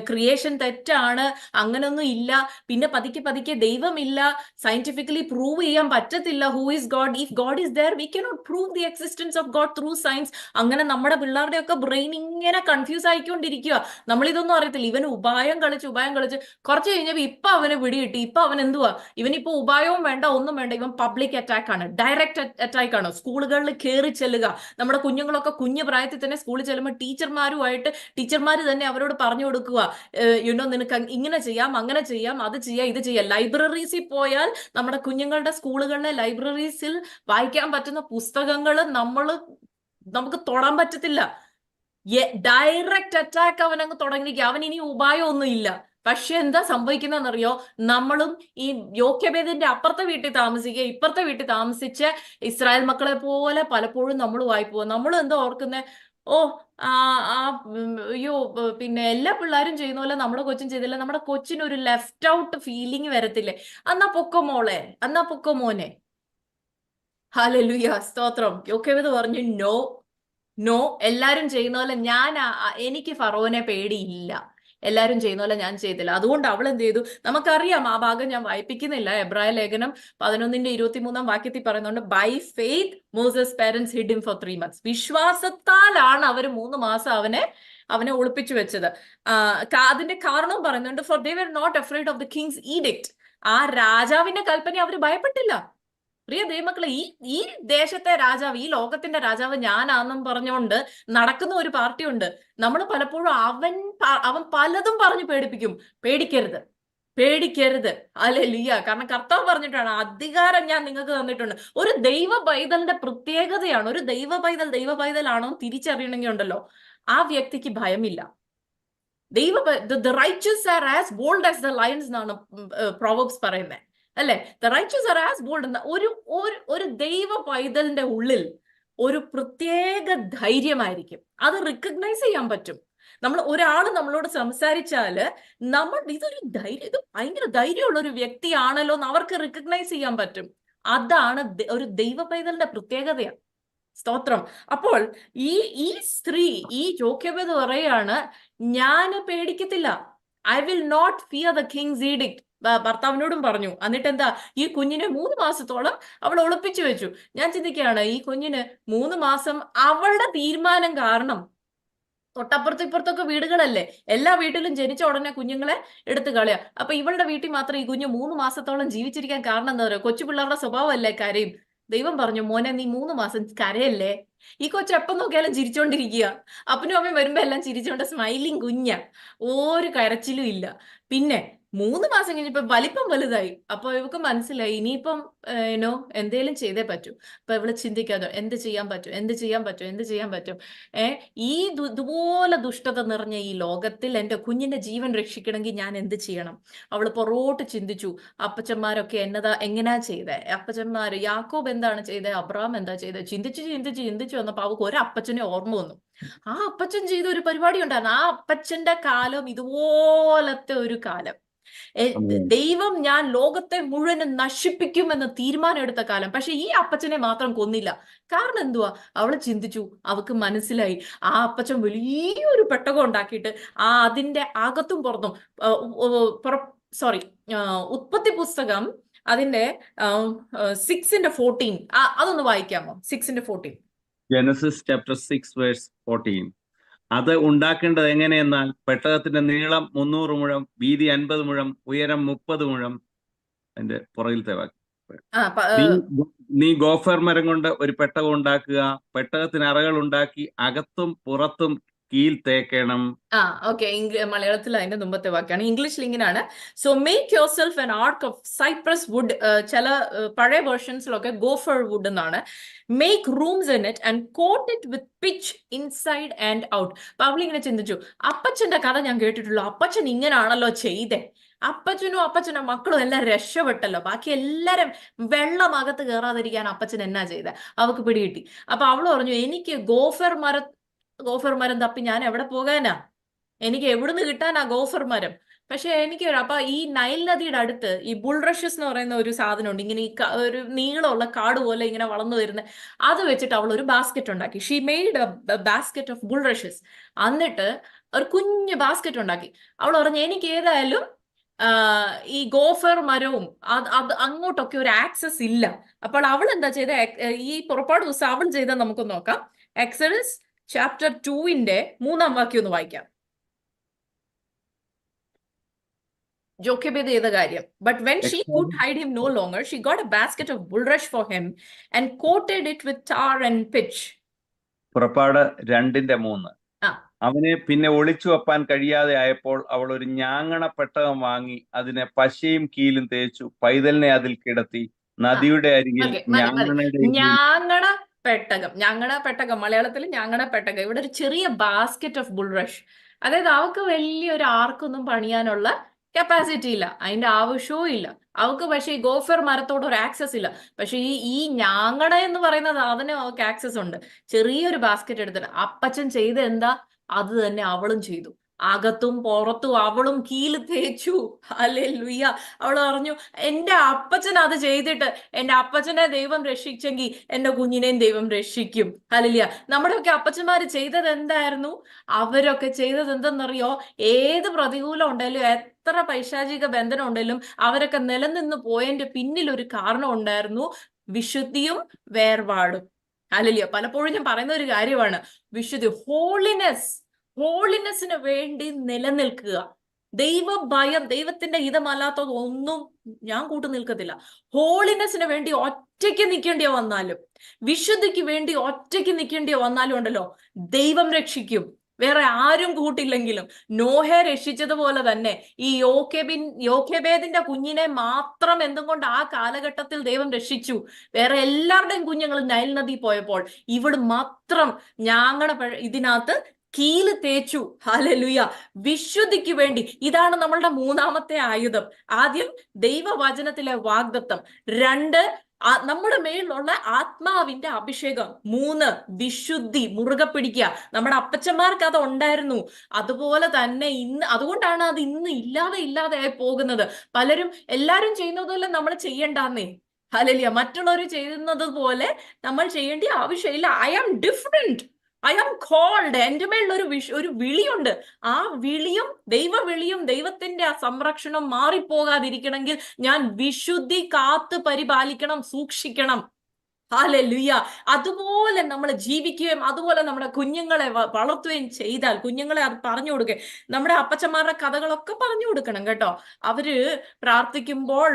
ക്രിയേഷൻ തെറ്റാണ്, അങ്ങനൊന്നും ഇല്ല. പിന്നെ പതുക്കെ ദൈവമില്ല, സയന്റിഫിക്കലി പ്രൂവ് ചെയ്യാൻ പറ്റത്തില്ല who is God, if God is there we cannot prove the existence of God through science. അങ്ങനെ നമ്മുടെ പിള്ളേരുടെ ഒക്കെ ബ്രെയിൻ ഇങ്ങനെ കൺഫ്യൂസ് ആയിക്കൊണ്ടിരിക്കുക. നമ്മളിതൊന്നും അറിയത്തില്ല. ഇവൻ ഉപായം കളിച്ച് കുറച്ച് കഴിഞ്ഞപ്പോ ഇപ്പൊ അവന് പിടികിട്ടി. ഇപ്പൊ അവൻ എന്തുവാ, ഇവനിപ്പോ ഉപായവും വേണ്ട, ഒന്നും വേണ്ട, ഇവൻ പബ്ലിക് അറ്റാക്ക് ആണ്, ഡയറക്റ്റ് അറ്റാക്ക് ആണ്. സ്കൂളുകളിൽ കയറി ചെല്ലുക. നമ്മുടെ കുഞ്ഞുങ്ങളൊക്കെ കുഞ്ഞു പ്രായത്തിൽ തന്നെ സ്കൂളിൽ ചെല്ലുമ്പോൾ ടീച്ചർമാര് തന്നെ അവരോട് പറഞ്ഞു കൊടുക്കുക, നിനക്ക് ഇങ്ങനെ ചെയ്യാം, അങ്ങനെ ചെയ്യാം, അത് ചെയ്യാം, ഇത് ചെയ്യാം. ലൈബ്രറീസിൽ പോയാൽ നമ്മുടെ കുഞ്ഞുങ്ങളുടെ സ്കൂളുകളിലെ ലൈബ്രറീസിൽ വായിക്കാൻ പറ്റുന്ന പുസ്തകങ്ങൾ നമുക്ക് തൊടാൻ പറ്റത്തില്ല. ഡയറക്റ്റ് അറ്റാക്ക് അവൻ അങ്ങ് തുടങ്ങിയിരിക്കുക. അവൻ ഇനി ഉപായമൊന്നും ഇല്ല. പക്ഷെ എന്താ സംഭവിക്കുന്നതെന്നറിയോ, നമ്മളും ഈ യോക്യഭേദിന്റെ അപ്പുറത്തെ വീട്ടിൽ താമസിക്കുക, ഇപ്പുറത്തെ വീട്ടിൽ താമസിച്ച ഇസ്രായേൽ മക്കളെ പോലെ പലപ്പോഴും നമ്മൾ വായിപ്പോവും. നമ്മളും എന്താ ഓർക്കുന്നേ, ഓ അയ്യോ, പിന്നെ എല്ലാ പിള്ളേരും ചെയ്യുന്ന പോലെ നമ്മുടെ കൊച്ചും ചെയ്തില്ല, നമ്മുടെ കൊച്ചിന് ഒരു ലെഫ്റ്റ് ഔട്ട് ഫീലിംഗ് വരത്തില്ലേ, എന്നാ പൊക്കോ മോളെ, എന്നാ പൊക്കോ മോനെ. ഹല്ലേലൂയ, സ്തോത്രം. യോക്യഭേദ് പറഞ്ഞു, നോ, എല്ലാരും ചെയ്യുന്ന പോലെ എനിക്ക് ഫറോനെ പേടിയില്ല, എല്ലാരും ചെയ്യുന്ന പോലെ ഞാൻ ചെയ്തില്ല. അതുകൊണ്ട് അവൾ എന്ത് ചെയ്തു, നമുക്കറിയാം, ആ ഭാഗം ഞാൻ വായിപ്പിക്കുന്നില്ല. എബ്രായ ലേഖനം 11:23 പറയുന്നുണ്ട്, by faith Moses parents hid him for 3 months. വിശ്വാസത്താലാണ് അവർ 3 മാസം അവനെ ഒളിപ്പിച്ചു വെച്ചത്. അതിന്റെ കാരണം പറയുന്നുണ്ട്, for they were not afraid of the king's edict. ആ രാജാവിന്റെ കൽപ്പന അവർ ഭയപ്പെട്ടില്ല. പ്രിയ ദൈവമക്കളെ, ഈ ദേശത്തെ രാജാവ്, ഈ ലോകത്തിന്റെ രാജാവ് ഞാനാന്നും പറഞ്ഞുകൊണ്ട് നടക്കുന്ന ഒരു പാർട്ടിയുണ്ട്. നമ്മൾ പലപ്പോഴും അവൻ പലതും പറഞ്ഞു പേടിപ്പിക്കും. പേടിക്കരുത്. ഹല്ലേലൂയ. കാരണം കർത്താവ് പറഞ്ഞിട്ടാണ്, അധികാരം ഞാൻ നിങ്ങൾക്ക് തന്നിട്ടുണ്ട്. ഒരു ദൈവ പൈതലിന്റെ പ്രത്യേകതയാണ്, ഒരു ദൈവ പൈതലാണോ തിരിച്ചറിയണമെങ്കിൽ ഉണ്ടല്ലോ, ആ വ്യക്തിക്ക് ഭയമില്ല. the righteous are as bold as the lions എന്നാണ് പ്രോവർബ്സ് പറയുന്നത്, അല്ലെ? The righteous are as bold എന്ന ഒരു ദൈവ പൈതലിന്റെ ഉള്ളിൽ ഒരു പ്രത്യേക ധൈര്യമായിരിക്കും. അത് റിക്കഗ്നൈസ് ചെയ്യാൻ പറ്റും. ഒരാൾ നമ്മളോട് സംസാരിച്ചാല് ഇതൊരു ധൈര്യം, ഇത് ഭയങ്കര ധൈര്യമുള്ള ഒരു വ്യക്തിയാണല്ലോ എന്ന് അവർക്ക് റിക്കഗ്നൈസ് ചെയ്യാൻ പറ്റും. അതാണ് ഒരു ദൈവ പൈതലിന്റെ പ്രത്യേകതയാണ്. സ്തോത്രം. അപ്പോൾ ഈ സ്ത്രീ, ഈ ജോക്യബേദ് പറയാണ്, ഞാൻ പേടിക്കത്തില്ല, I will not fear the king's edict. ഭർത്താവിനോടും പറഞ്ഞു. എന്നിട്ട് എന്താ, ഈ കുഞ്ഞിനെ 3 മാസത്തോളം അവൾ ഒളിപ്പിച്ചു വെച്ചു. ഞാൻ ചിന്തിക്കുകയാണ്, ഈ കുഞ്ഞിന് 3 മാസം അവളുടെ തീരുമാനം കാരണം, തൊട്ടപ്പുറത്തും ഇപ്പുറത്തൊക്കെ വീടുകളല്ലേ, എല്ലാ വീട്ടിലും ജനിച്ച ഉടനെ കുഞ്ഞുങ്ങളെ എടുത്തു കളയാ. അപ്പൊ ഇവളുടെ വീട്ടിൽ മാത്രം ഈ കുഞ്ഞ് 3 മാസത്തോളം ജീവിച്ചിരിക്കാൻ കാരണം എന്താ പറയുക, കൊച്ചു പിള്ളേരുടെ സ്വഭാവമല്ലേ കരയും. ദൈവം പറഞ്ഞു, മോനെ നീ 3 മാസം കരയല്ലേ, ഈ കൊച്ചു എപ്പം നോക്കിയാലും ചിരിച്ചോണ്ടിരിക്കുക. അപ്പനും അമ്മയും വരുമ്പോ എല്ലാം ചിരിച്ചോണ്ട് സ്മൈലിങ് കുഞ്ഞ, ഒരു കരച്ചിലും ഇല്ല. പിന്നെ 3 മാസം കഴിഞ്ഞപ്പോ വലിപ്പം വലുതായി. അപ്പൊ ഇവക്ക് മനസ്സിലായി ഇനിയിപ്പം ഏനോ എന്തേലും ചെയ്തേ പറ്റൂ. അപ്പൊ ഇവള് ചിന്തിക്കാതെ എന്ത് ചെയ്യാൻ പറ്റും, എന്ത് ചെയ്യാൻ പറ്റും, എന്ത് ചെയ്യാൻ പറ്റും. ഈ ഇതുപോലെ ദുഷ്ടത നിറഞ്ഞ ഈ ലോകത്തിൽ എന്റെ കുഞ്ഞിന്റെ ജീവൻ രക്ഷിക്കണമെങ്കിൽ ഞാൻ എന്ത് ചെയ്യണം? അവള് പുറകോട്ട് ചിന്തിച്ചു. അപ്പച്ചന്മാരൊക്കെ എങ്ങനെയാ ചെയ്തേ? അപ്പച്ചന്മാര് യാക്കോബ് എന്താണ് ചെയ്തത്, അബ്രഹാം എന്താ ചെയ്തത്? ചിന്തിച്ച് ചിന്തിച്ച് ചിന്തിച്ച് വന്നപ്പോ അവൾക്ക് ഒരു അപ്പച്ചനെ ഓർമ്മ വന്നു. ആ അപ്പച്ചൻ ചെയ്ത ഒരു പരിപാടി ഉണ്ടായിരുന്നു. ആ അപ്പച്ചന്റെ കാലം ഇതുപോലത്തെ ഒരു കാലം. ദൈവം ഞാൻ ലോകത്തെ മുഴുവനും നശിപ്പിക്കുമെന്ന് തീരുമാനം എടുത്ത കാലം. പക്ഷെ ഈ അപ്പച്ചനെ മാത്രം കൊന്നില്ല. കാരണം എന്തുവാ? അവള് ചിന്തിച്ചു, അവക്ക് മനസ്സിലായി ആ അപ്പച്ചൻ വലിയൊരു പെട്ടകം ഉണ്ടാക്കിയിട്ട് അതിന്റെ അകത്തും പുറത്തും സോറി, ഉത്പത്തി പുസ്തകം അതിന്റെ 6:14 അതൊന്ന് വായിക്കാമോ? 6:14. Genesis chapter 6:14. അത് ഉണ്ടാക്കേണ്ടത് എങ്ങനെയെന്നാൽ പെട്ടകത്തിന്റെ നീളം 300 മുഴം, വീതി 50 മുഴം, ഉയരം 30 മുഴം. അതിന്റെ പുറകിലത്തെ വാക്യം. നീ ഗോഫർ മരം കൊണ്ട് ഒരു പെട്ടകം ഉണ്ടാക്കുക. പെട്ടകത്തിന് അറകൾ ഉണ്ടാക്കി അകത്തും പുറത്തും കീൽ തേക്കണം. ഓക്കെ. മലയാളത്തിൽ അതിന്റെ മുമ്പത്തെ വാക്കാണ്. ഇംഗ്ലീഷിൽ ഇങ്ങനെയാണ്: so make yourself an ark of cypress wood. ചില പഴയ വേർഷൻസിലൊക്കെ ഗോഫർ വുഡ് എന്നാണ്. Make rooms in it and coat it with pitch inside and out. അപ്പൊ അവളിങ്ങനെ ചിന്തിച്ചു, അപ്പച്ചന്റെ കഥ ഞാൻ കേട്ടിട്ടുള്ളൂ, അപ്പച്ചൻ ഇങ്ങനാണല്ലോ ചെയ്തേ. അപ്പച്ചനും അപ്പച്ചന്റെ മക്കളും എല്ലാം രക്ഷപ്പെട്ടല്ലോ, ബാക്കി എല്ലാരും വെള്ളം അകത്ത് കയറാതിരിക്കാൻ അപ്പച്ചൻ എന്നാ ചെയ്തേ? അവക്ക് പിടികിട്ടി. അപ്പൊ അവള് പറഞ്ഞു, എനിക്ക് ഗോഫർ മരം തപ്പി ഞാൻ എവിടെ പോകാനാ? എനിക്ക് എവിടുന്ന് കിട്ടാനാ ഗോഫർ മരം? പക്ഷെ എനിക്ക് അപ്പൊ ഈ നൈൽ നദിയുടെ അടുത്ത് ഈ ബുൾറഷസ് എന്ന് പറയുന്ന ഒരു സാധനമുണ്ട്. ഇങ്ങനെ ഈ ഒരു നീളമുള്ള കാട് പോലെ ഇങ്ങനെ വളർന്നു വരുന്ന, അത് വെച്ചിട്ട് അവൾ ഒരു ബാസ്ക്കറ്റ് ഉണ്ടാക്കി. She made a basket of bulrushes. എന്നിട്ട് ഒരു കുഞ്ഞു ബാസ്ക്കറ്റ് ഉണ്ടാക്കി. അവൾ പറഞ്ഞു, എനിക്ക് ഏതായാലും ഈ ഗോഫർ മരവും അത് അങ്ങോട്ടൊക്കെ ഒരു ആക്സസ് ഇല്ല. അപ്പോൾ അവൾ എന്താ ചെയ്ത? ഈ പുറപ്പാട് ദിവസം അവൾ ചെയ്ത നമുക്ക് നോക്കാം. എക്സഡസ് ചാപ്റ്റർ 2 3 വാക്യം ഒന്ന് വായിക്കാം. ജോക്കബേദ് ചെയ്ത കാര്യം. But when she could hide him no longer, she got a basket of bulrush for him and coated it with tar and pitch. പുറപ്പാട് 2:3. അവനെ പിന്നെ ഒളിച്ചു വെപ്പാൻ കഴിയാതെ ആയപ്പോൾ അവൾ ഒരു ഞാങ്ങണ പെട്ടകം വാങ്ങി അതിനെ പശയും കീലും തേച്ചു പൈതലിനെ അതിൽ കിടത്തി നദിയുടെ അരികിൽ ഞാങ്ങണ പെട്ടകം, മലയാളത്തിൽ ഞാങ്ങണ പെട്ടകം. ഇവിടെ ഒരു ചെറിയ ബാസ്ക്കറ്റ് ഓഫ് ബുൾറഷ്. അതായത് അവക്ക് വലിയൊരു ആർക്കൊന്നും പണിയാനുള്ള കപ്പാസിറ്റി ഇല്ല, അതിന്റെ ആവശ്യവും ഇല്ല അവക്ക്. പക്ഷെ ഈ ഗോഫർ മരത്തോട് ഒരു ആക്സസ് ഇല്ല. പക്ഷെ ഈ ഞാങ്ങണ എന്ന് പറയുന്ന സാധനം അവക്ക് ആക്സസ് ഉണ്ട്. ചെറിയൊരു ബാസ്ക്കറ്റ് എടുത്തിട്ട് അപ്പച്ചൻ ചെയ്ത് എന്താ അത് തന്നെ അവളും ചെയ്തു. അകത്തും പുറത്തും അവളും കീല് തേച്ചു. ഹല്ലേലൂയ. അവൾ പറഞ്ഞു, എന്റെ അപ്പച്ചൻ അത് ചെയ്തിട്ട് എന്റെ അപ്പച്ചനെ ദൈവം രക്ഷിച്ചെങ്കിൽ എന്റെ കുഞ്ഞിനെയും ദൈവം രക്ഷിക്കും. ഹല്ലേലൂയ. നമ്മുടെയൊക്കെ അപ്പച്ചന്മാര് ചെയ്തത് എന്തായിരുന്നു? അവരൊക്കെ ചെയ്തത് എന്തെന്നറിയോ? ഏത് പ്രതികൂലം ഉണ്ടെങ്കിലും എത്ര പൈശാചിക ബന്ധനം ഉണ്ടെങ്കിലും അവരൊക്കെ നിലനിന്ന് പോയതിന്റെ പിന്നിൽ ഒരു കാരണം ഉണ്ടായിരുന്നു: വിശുദ്ധിയും വേർപാടും. ഹല്ലേലൂയ. പലപ്പോഴും ഞാൻ പറയുന്ന ഒരു കാര്യമാണ് വിശുദ്ധി, ഹോളിനെസ്സിന് വേണ്ടി നിലനിൽക്കുക. ദൈവഭയം, ദൈവത്തിന്റെ ഹിതമല്ലാത്തത് ഒന്നും ഞാൻ കൂട്ടു നിൽക്കത്തില്ല. ഹോളിനെസ്സിന് വേണ്ടി ഒറ്റയ്ക്ക് നിൽക്കേണ്ടി വന്നാലും, വിശുദ്ധിക്ക് വേണ്ടി ഒറ്റയ്ക്ക് നിൽക്കേണ്ടി വന്നാലും ഉണ്ടല്ലോ, ദൈവം രക്ഷിക്കും. വേറെ ആരും കൂട്ടില്ലെങ്കിലും. നോഹയെ രക്ഷിച്ചതുപോലെ തന്നെ ഈ യോഖേബേദിന്റെ കുഞ്ഞിനെ മാത്രം എന്തുകൊണ്ട് ആ കാലഘട്ടത്തിൽ ദൈവം രക്ഷിച്ചു? വേറെ എല്ലാവരുടെയും കുഞ്ഞുങ്ങൾ നൈൽ നദി പോയപ്പോൾ ഇവള് മാത്രം ഇതിനകത്ത് കീല് തേച്ചു. ഹല്ലേലൂയ. വിശുദ്ധിക്ക് വേണ്ടി. ഇതാണ് നമ്മളുടെ 3ാമത്തെ ആയുധം. ആദ്യം ദൈവവചനത്തിലെ വാഗ്ദത്തം. 2 നമ്മുടെ മേലുള്ള ആത്മാവിന്റെ അഭിഷേകം. 3 വിശുദ്ധി മുറുകെ പിടിക്കുക. നമ്മുടെ അപ്പച്ചന്മാർക്ക് അത് ഉണ്ടായിരുന്നു. അതുപോലെ തന്നെ അതുകൊണ്ടാണ് അത് ഇന്ന് ഇല്ലാതെ ആയി പോകുന്നത്. എല്ലാരും ചെയ്യുന്നതുപോലെ നമ്മൾ ചെയ്യണ്ടെന്നേ. ഹല്ലേലൂയ. മറ്റുള്ളവർ ചെയ്യുന്നത് പോലെ നമ്മൾ ചെയ്യേണ്ട ആവശ്യമില്ല. I am different, I am called. എന്റെ മേലുള്ള ഒരു വിളിയുണ്ട്. ആ വിളിയും ദൈവവിളിയും ദൈവത്തിന്റെ ആ സംരക്ഷണം മാറിപ്പോകാതിരിക്കണമെങ്കിൽ ഞാൻ വിശുദ്ധി കാത്ത് പരിപാലിക്കണം, സൂക്ഷിക്കണം. ഹല്ലേലൂയ. അതുപോലെ നമ്മൾ ജീവിക്കുകയും അതുപോലെ നമ്മുടെ കുഞ്ഞുങ്ങളെ വളർത്തുകയും ചെയ്താൽ, കുഞ്ഞുങ്ങളെ അത് പറഞ്ഞു കൊടുക്കുക. നമ്മുടെ അപ്പച്ചന്മാരുടെ കഥകളൊക്കെ പറഞ്ഞു കൊടുക്കണം കേട്ടോ. അവര് പ്രാർത്ഥിക്കുമ്പോൾ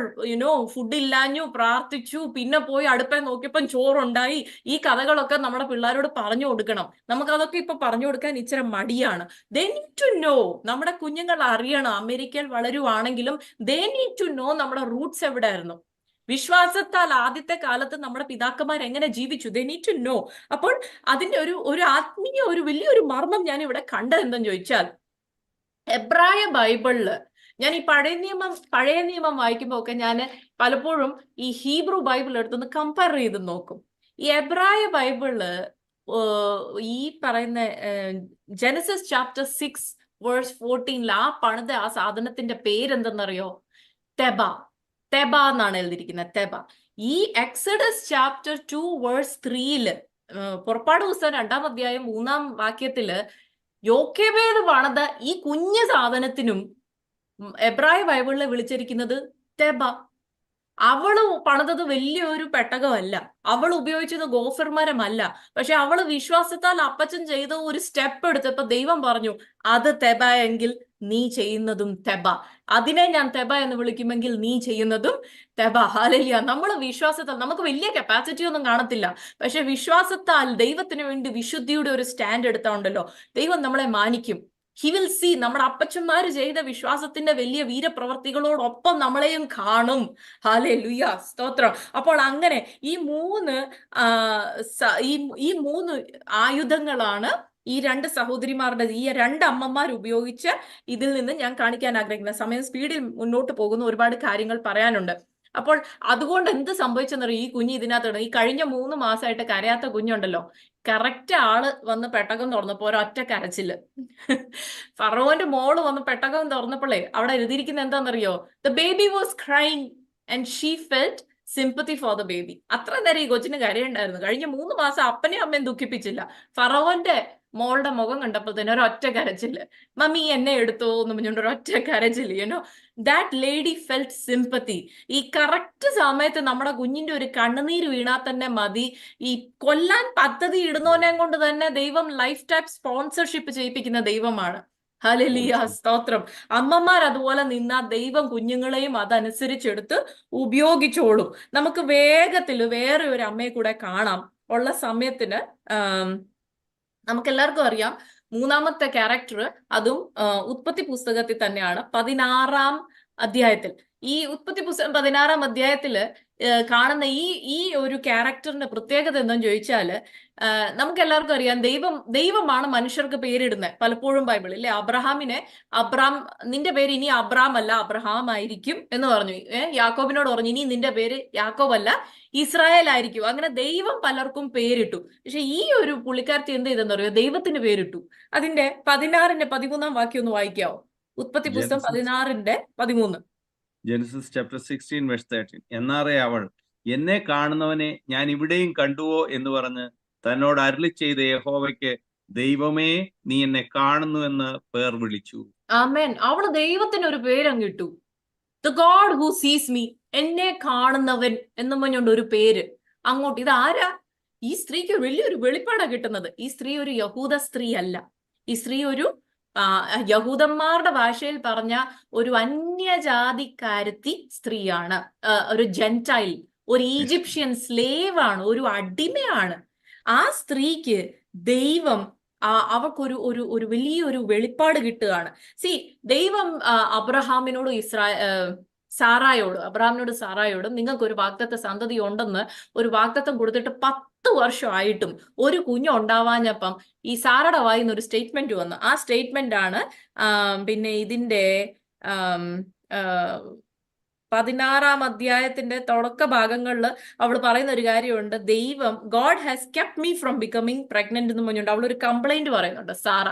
ഫുഡ് ഇല്ലാഞ്ഞു പ്രാർത്ഥിച്ചു, പിന്നെ പോയി അടുപ്പേ നോക്കിയപ്പം ചോറുണ്ടായി. ഈ കഥകളൊക്കെ നമ്മുടെ പിള്ളേരോട് പറഞ്ഞു കൊടുക്കണം. നമുക്കതൊക്കെ ഇപ്പൊ പറഞ്ഞു കൊടുക്കാൻ ഇച്ചിരി മടിയാണ്. ദേ നീഡ് ടു നോ, നമ്മുടെ കുഞ്ഞുങ്ങൾ അറിയണം. അമേരിക്കയിൽ വളരുവാണെങ്കിലും ദേ നീഡ് ടു നോ നമ്മുടെ റൂട്ട്സ് എവിടെയായിരുന്നു. വിശ്വാസത്താൽ ആദ്യത്തെ കാലത്ത് നമ്മുടെ പിതാക്കന്മാർ എങ്ങനെ ജീവിച്ചു, ദേ നീഡ് ടു നോ. അപ്പോൾ അതിന്റെ ഒരു ആത്മീയ ഒരു വലിയൊരു മർമ്മം ഞാൻ ഇവിടെ കണ്ടത് എന്തെന്ന് ചോദിച്ചാൽ, എബ്രായ ബൈബിളില് ഞാൻ ഈ പഴയ നിയമം വായിക്കുമ്പോൾ ഒക്കെ ഞാൻ പലപ്പോഴും ഈ ഹീബ്രു ബൈബിൾ എടുത്തൊന്ന് കമ്പയർ ചെയ്ത് നോക്കും. ഈ എബ്രായ ബൈബിളില് ഈ പറയുന്ന ജെനസിസ് ചാപ്റ്റർ 6:14 ആ സാധനത്തിന്റെ പേരെന്തെന്നറിയോ? തെബ. തെബ എന്നാണ് എഴുതിയിരിക്കുന്നത്, തെബ. ഈ എക്സഡസ് ചാപ്റ്റർ 2:3 പുറപ്പാട് പുസ്തകം 2-ാം അധ്യായം 3-ാം വാക്യത്തില് യോക്കേബേദ് പണിത ഈ കുഞ്ഞു സാധനത്തിനും എബ്രായ ബൈബിളിലെ വിളിച്ചിരിക്കുന്നത് തെബ. അവള് പണിതത് വലിയൊരു പെട്ടകമല്ല, അവൾ ഉപയോഗിച്ചത് ഗോഫർ മരമല്ല. പക്ഷെ അവള് വിശ്വാസത്താൽ അപ്പച്ചൻ ചെയ്ത ഒരു സ്റ്റെപ്പ് എടുത്തപ്പോ ദൈവം പറഞ്ഞു, അത് തെബ എങ്കിൽ നീ ചെയ്യുന്നതും തെബ. അതിനെ ഞാൻ തെബ എന്ന് വിളിക്കുമെങ്കിൽ നീ ചെയ്യുന്നതും തെബ. ഹല്ലേലൂയ. നമ്മൾ വിശ്വാസത്താൽ, നമുക്ക് വലിയ കപ്പാസിറ്റി ഒന്നും കാണത്തില്ല, പക്ഷെ വിശ്വാസത്താൽ ദൈവത്തിന് വേണ്ടി വിശുദ്ധിയുടെ ഒരു സ്റ്റാൻഡ് എടുത്താണ്ടല്ലോ, ദൈവം നമ്മളെ മാനിക്കും. He will see. നമ്മുടെ അപ്പച്ചന്മാര് ചെയ്ത വിശ്വാസത്തിന്റെ വലിയ വീരപ്രവർത്തികളോടൊപ്പം നമ്മളെയും കാണും. ഹല്ലേലൂയ, സ്തോത്രം. അപ്പോൾ അങ്ങനെ ഈ മൂന്ന് ആയുധങ്ങളാണ് ഈ രണ്ട് സഹോദരിമാരുടെ, ഈ രണ്ട് അമ്മമാർ ഉപയോഗിച്ച് ഇതിൽ നിന്ന് ഞാൻ കാണിക്കാൻ ആഗ്രഹിക്കുന്നത്. സമയം സ്പീഡിൽ മുന്നോട്ട് പോകുന്ന ഒരുപാട് കാര്യങ്ങൾ പറയാനുണ്ട്. അപ്പോൾ അതുകൊണ്ട് എന്ത് സംഭവിച്ചെന്നറിയോ? ഈ കുഞ്ഞ് ഇതിനകത്ത്, ഈ കഴിഞ്ഞ 3 മാസമായിട്ട് കരയാത്ത കുഞ്ഞുണ്ടല്ലോ, കറക്റ്റ് ആള് വന്ന് പെട്ടകം തുറന്നപ്പോ ഒരൊറ്റ കരച്ചില്. ഫറവോന്റെ മോള് വന്ന് പെട്ടകം തുറന്നപ്പോഴേ അവിടെ എഴുതിയിരിക്കുന്നത് എന്താണെന്നറിയോ? The baby was crying and she felt sympathy for the baby. അത്ര നേരം ഈ കൊച്ചിന് കരയുണ്ടായിരുന്നു. കഴിഞ്ഞ 3 മാസം അപ്പനെയും അമ്മയും ദുഃഖിപ്പിച്ചില്ല. ഫറവോന്റെ മോളുടെ മുഖം കണ്ടപ്പോൾ തന്നെ ഒരൊറ്റ കരച്ചില്. മമ്മി എന്നെ എടുത്തോ എന്ന് പറഞ്ഞുകൊണ്ട് ഒരൊറ്റ കരച്ചില്. That lady felt sympathy. ഈ കറക്റ്റ് സമയത്ത് നമ്മുടെ കുഞ്ഞിന്റെ ഒരു കണ്ണുനീര് വീണാൽ തന്നെ മതി, ഈ കൊല്ലാൻ പദ്ധതി ഇടുന്നവനെ കൊണ്ട് തന്നെ ദൈവം ലൈഫ് ടൈം സ്പോൺസർഷിപ്പ് ചെയ്യിപ്പിക്കുന്ന ദൈവമാണ്. ഹല്ലേലൂയ, സ്തോത്രം. അമ്മമാർ അതുപോലെ നിന്നാ ദൈവം കുഞ്ഞുങ്ങളെയും അതനുസരിച്ചെടുത്ത് ഉപയോഗിച്ചോളും. നമുക്ക് വേഗത്തിൽ വേറെ ഒരു അമ്മയെ കൂടെ കാണാം ഉള്ള സമയത്തിന്. നമുക്കെല്ലാവർക്കും അറിയാം 3-ാമത്തെ ക്യാരക്ടർ, അതും ഉത്പത്തി പുസ്തകത്തിൽ തന്നെയാണ്, 16-ാം അധ്യായത്തിൽ. ഈ ഉത്പത്തി പുസ്തകം 16-ാം അധ്യായത്തില് കാണുന്ന ഈ ഒരു ക്യാരക്ടറിന്റെ പ്രത്യേകത എന്താന്ന് ചോദിച്ചാല്, നമുക്ക് എല്ലാവർക്കും അറിയാം ദൈവമാണ് മനുഷ്യർക്ക് പേരിടുന്നത് പലപ്പോഴും ബൈബിളിൽ, അല്ലെ? അബ്രാം, നിന്റെ പേര് ഇനി അബ്രാം അല്ല അബ്രഹാം ആയിരിക്കും എന്ന് പറഞ്ഞു. യാക്കോബിനോട് പറഞ്ഞു, ഇനി നിന്റെ പേര് യാക്കോബ് അല്ല ഇസ്രായേൽ ആയിരിക്കും. അങ്ങനെ ദൈവം പലർക്കും പേരിട്ടു. പക്ഷെ ഈ ഒരു പുള്ളിക്കാരത്തി എന്ത് ചെയ്തെന്ന് അറിയോ? ദൈവത്തിന് പേരിട്ടു. അതിന്റെ 16-ന്റെ 13-ാം വാക്യം ഒന്ന് വായിക്കാവോ? ഉത്പത്തി പുസ്തകം 16-ന്റെ 13. Genesis chapter 16:13. എന്നാറേ അവൾ, എന്നെ കാണുന്നവനെ ഞാൻ ഇവിടെയും കണ്ടുവോ എന്ന് പറഞ്ഞ് തന്നോട് അരുളി ചെയ്ത യഹോവയ്ക്ക്, ദൈവമേ നീ എന്നെ കാണുന്നു എന്ന് പേർ വിളിച്ചു. ആമേൻ. അവള് ദൈവത്തിന് ഒരു പേരങ്ങിട്ടു, the God who sees me, എന്നെ കാണുന്നവൻ എന്നും പറഞ്ഞുകൊണ്ട് ഒരു പേര് അങ്ങോട്ട്. ഇതാരാ? ഈ സ്ത്രീക്ക് വലിയൊരു വെളിപ്പാടാ കിട്ടുന്നത്. ഈ സ്ത്രീ ഒരു യഹൂദ സ്ത്രീ അല്ല. ഈ സ്ത്രീ ഒരു യഹൂദന്മാരുടെ ഭാഷയിൽ പറഞ്ഞ ഒരു അന്യജാതിക്കാരത്തി സ്ത്രീയാണ്, ഒരു ജെന്റൈൽ, ഒരു ഈജിപ്ഷ്യൻ സ്ലേവ് ആണ്, ഒരു അടിമയാണ്. ആ സ്ത്രീക്ക് ദൈവം അവൾക്കൊരു ഒരു വലിയൊരു വെളിപ്പാട് കിട്ടുകയാണ്. ദൈവം അബ്രഹാമിനോടും സാറായോടും നിങ്ങൾക്ക് ഒരു വാഗ്ദത്ത സന്തതി ഉണ്ടെന്ന് ഒരു വാഗ്ദത്തം കൊടുത്തിട്ട് 10 വർഷമായിട്ടും ഒരു കുഞ്ഞ് ഉണ്ടാവാഞ്ഞപ്പം ഈ സാറയുടെ വായിന്ന് ഒരു സ്റ്റേറ്റ്മെന്റ് വന്നു. ആ സ്റ്റേറ്റ്മെന്റ് ആണ് പിന്നെ ഇതിന്റെ 16-ാം അധ്യായത്തിന്റെ തുടക്ക ഭാഗങ്ങളിൽ അവൾ പറയുന്ന ഒരു കാര്യമുണ്ട്. God has kept me from becoming pregnant എന്ന് പറഞ്ഞുകൊണ്ട് അവൾ ഒരു കംപ്ലൈന്റ് പറയുന്നുണ്ട്, സാറ.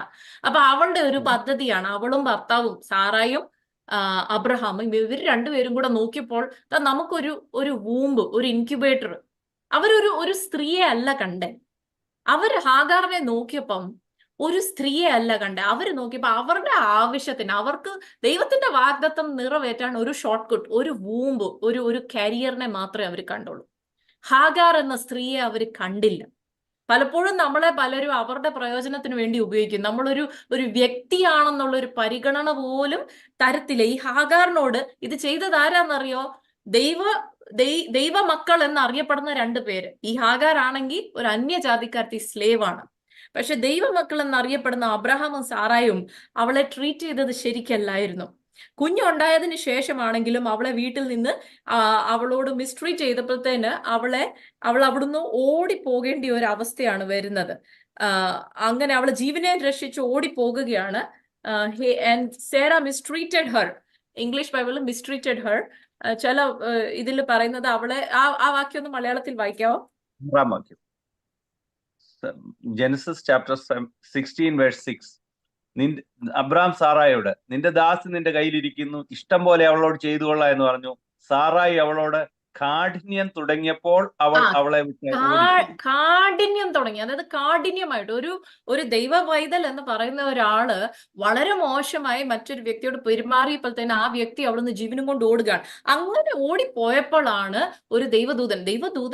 അപ്പൊ അവളുടെ ഒരു പദ്ധതിയാണ്, അവളും ഭർത്താവും സാറായും അബ്രഹാമും ഇവർ രണ്ടുപേരും കൂടെ നോക്കിയപ്പോൾ നമുക്കൊരു വൂമ്പ്, ഒരു ഇൻക്യുബേറ്റർ. ഒരു സ്ത്രീയെ അല്ല കണ്ടേ. ഹാഗാറിനെ നോക്കിയപ്പം ഒരു സ്ത്രീയെ അല്ല കണ്ടേ. നോക്കിയപ്പോ അവരുടെ ആവശ്യത്തിന്, അവർക്ക് ദൈവത്തിന്റെ വാഗ്ദത്തം നിറവേറ്റാൻ ഒരു ഷോർട്ട് കട്ട്, ഒരു വൂമ്പ്, ഒരു കരിയറിനെ മാത്രമേ അവർ കണ്ടുള്ളൂ. ഹാഗാർ എന്ന സ്ത്രീയെ അവർ കണ്ടില്ല. പലപ്പോഴും നമ്മളെ പലരും അവരുടെ പ്രയോജനത്തിന് വേണ്ടി ഉപയോഗിക്കും. ഒരു വ്യക്തിയാണെന്നുള്ള ഒരു പരിഗണന പോലും തരത്തില്ല. ഈ ഹാഗാറിനോട് ഇത് ചെയ്തത് ആരാന്നറിയോ? ദൈവ ദൈവ മക്കൾ എന്നറിയപ്പെടുന്ന 2 പേര്. ഈ ഹാഗാർ ആണെങ്കിൽ ഒരു അന്യജാതിക്കാരത്തി സ്ലേവ് ആണ്. പക്ഷെ ദൈവമക്കൾ എന്നറിയപ്പെടുന്ന അബ്രഹാമും സാറായും അവളെ ട്രീറ്റ് ചെയ്തത് ശരിക്കല്ലായിരുന്നു. കുഞ്ഞുണ്ടായതിനു ശേഷമാണെങ്കിലും അവളെ വീട്ടിൽ നിന്ന് അവളോട് മിസ്ട്രീറ്റ് ചെയ്തപ്പോഴത്തേന് അവൾ അവിടുന്ന് ഓടിപ്പോകേണ്ട ഒരു അവസ്ഥയാണ് വരുന്നത്. അങ്ങനെ അവളെ ജീവനെ രക്ഷിച്ച് ഓടിപ്പോകുകയാണ്. Sarah mistreated her. ഇംഗ്ലീഷ് ബൈബിളിൽ മിസ്ട്രീറ്റഡ് ഹെർ. ചില ഇതിൽ പറയുന്നത് അവളെ ആ വാക്യം ഒന്ന് മലയാളത്തിൽ വായിക്കാവോ? Genesis chapter 16 verse 6. അബ്രാം സാറായോട്, നിന്റെ ദാസി നിന്റെ കയ്യിലിരിക്കുന്നു, ഇഷ്ടം പോലെ അവളോട് ചെയ്തു കൊള്ളാം എന്ന് പറഞ്ഞു. സാറായി അവളോട് കാഠിന്യം തുടങ്ങിയപ്പോൾ അവൾ അവളെ കാഠിന്യം തുടങ്ങി. അതായത് കാഠിന്യമായിട്ട് ഒരു ദൈവ പൈതൽ എന്ന് പറയുന്ന ഒരാള് വളരെ മോശമായി മറ്റൊരു വ്യക്തിയോട് പെരുമാറിയപ്പോൾ തന്നെ ആ വ്യക്തി അവിടുന്ന് ജീവനും കൊണ്ട് ഓടുകയാണ്. അങ്ങനെ ഓടിപ്പോയപ്പോഴാണ് ഒരു ദൈവദൂതൻ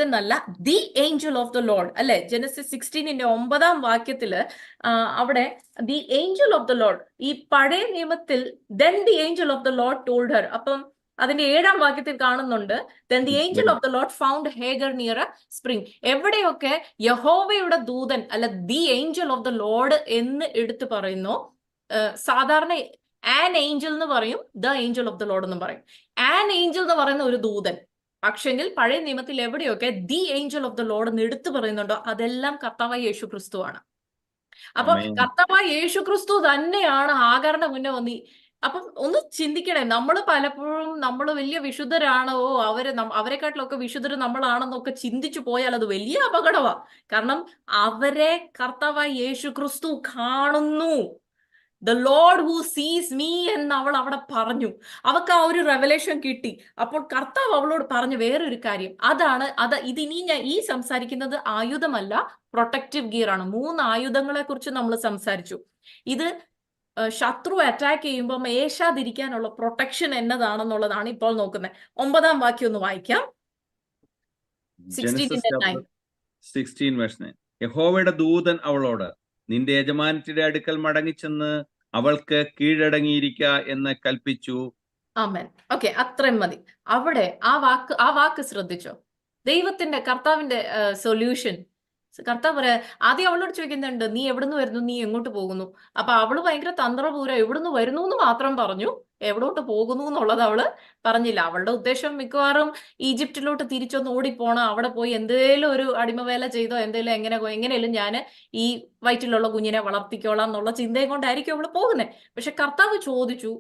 എന്നല്ല, the Angel of the Lord, അല്ലെ? ജെനസിസ് 16 9 വാക്യത്തില് അവിടെ the Angel of the Lord, ഈ പഴയ നിയമത്തിൽ then the angel of the Lord told her. അപ്പം അതിന്റെ 7 വാക്യത്തിൽ കാണുന്നുണ്ട്, then the angel of the Lord found Hagar near a spring. എവിടെയൊക്കെ യഹോവയുടെ ദൂതൻ അല്ല the Angel of the Lord എന്ന് എടുത്തു പറയുന്നു, സാധാരണ ആൻ ഏഞ്ചൽ എന്ന് പറയും, the Angel of the Lord എന്ന് പറയും. ആൻ ഏഞ്ചൽ എന്ന് പറയുന്ന ഒരു ദൂതൻ. പക്ഷെങ്കിൽ പഴയ നിയമത്തിൽ എവിടെയൊക്കെ the Angel of the Lord എന്ന് എടുത്തു പറയുന്നുണ്ടോ അതെല്ലാം കർത്താവായ യേശു ക്രിസ്തുവാണ്. അപ്പൊ കർത്താവായ യേശു ക്രിസ്തു തന്നെയാണ് ഹാഗാറിന്റെ മുന്നേ വന്നി. അപ്പം ഒന്ന് ചിന്തിക്കണേ, നമ്മൾ പലപ്പോഴും നമ്മൾ വലിയ വിശുദ്ധരാണോ, അവരെക്കാട്ടിലൊക്കെ വിശുദ്ധർ നമ്മളാണെന്നൊക്കെ ചിന്തിച്ചു പോയാൽ അത് വലിയ അപകടമാണ്. കാരണം അവരെ കർത്താവായ യേശു ക്രിസ്തു കാണുന്നു. ദ ലോർഡ് ഹൂ സീസ് മീ എന്ന് അവൾ അവിടെ പറഞ്ഞു. അവൾക്ക് ആ ഒരു റെവലേഷൻ കിട്ടി. അപ്പോൾ കർത്താവ് അവളോട് പറഞ്ഞു വേറൊരു കാര്യം. ഇതിനി ഞാൻ സംസാരിക്കുന്നത് ആയുധമല്ല, പ്രൊട്ടക്റ്റീവ് ഗിയർ ആണ്. 3 ആയുധങ്ങളെ കുറിച്ച് നമ്മൾ സംസാരിച്ചു. ഇത് ശത്രു അറ്റാക്ക് ചെയ്യുമ്പോൾ ഏശാതിരിക്കാനുള്ള പ്രൊട്ടക്ഷൻ എന്നതാണെന്നുള്ളതാണ് ഇപ്പോൾ നോക്കുന്നത്. 9 വാക്യം ഒന്ന് വായിക്കാം. 16 യഹോവയുടെ ദൂതൻ അവളോട്, നിന്റെ യജമാനത്തിയുടെ അടുക്കൽ മടങ്ങിച്ചെന്ന് അവൾക്ക് കീഴടങ്ങിയിരിക്ക എന്ന് കൽപ്പിച്ചു. ആമേൻ. ഓക്കെ, അത്രയും മതി. അവിടെ ആ വാക്ക് ശ്രദ്ധിച്ചോ? ദൈവത്തിന്റെ കർത്താവിന്റെ സൊല്യൂഷൻ. കർത്താവ് പറയാ, ആദ്യം അവളോട് ചോദിക്കുന്നുണ്ട്, നീ എവിടുന്ന് വരുന്നു, നീ എങ്ങോട്ട് പോകുന്നു? അപ്പൊ അവള് ഭയങ്കര തന്ത്രപൂരം എവിടുന്ന് വരുന്നു എന്ന് മാത്രം പറഞ്ഞു, എവിടോട്ട് പോകുന്നു എന്നുള്ളത് അവള് പറഞ്ഞില്ല. അവളുടെ ഉദ്ദേശം മിക്കവാറും ഈജിപ്തിലോട്ട് തിരിച്ചൊന്ന് ഓടിപ്പോണം, അവിടെ പോയി എന്തേലും ഒരു അടിമവേല ചെയ്തോ എങ്ങനെയല്ലോ ഞാൻ ഈ വയറ്റിലുള്ള കുഞ്ഞിനെ വളർത്തിക്കോളാം എന്നുള്ള ചിന്തയും കൊണ്ടായിരിക്കും അവള് പോകുന്നത്. പക്ഷെ കർത്താവ് ചോദിച്ചു,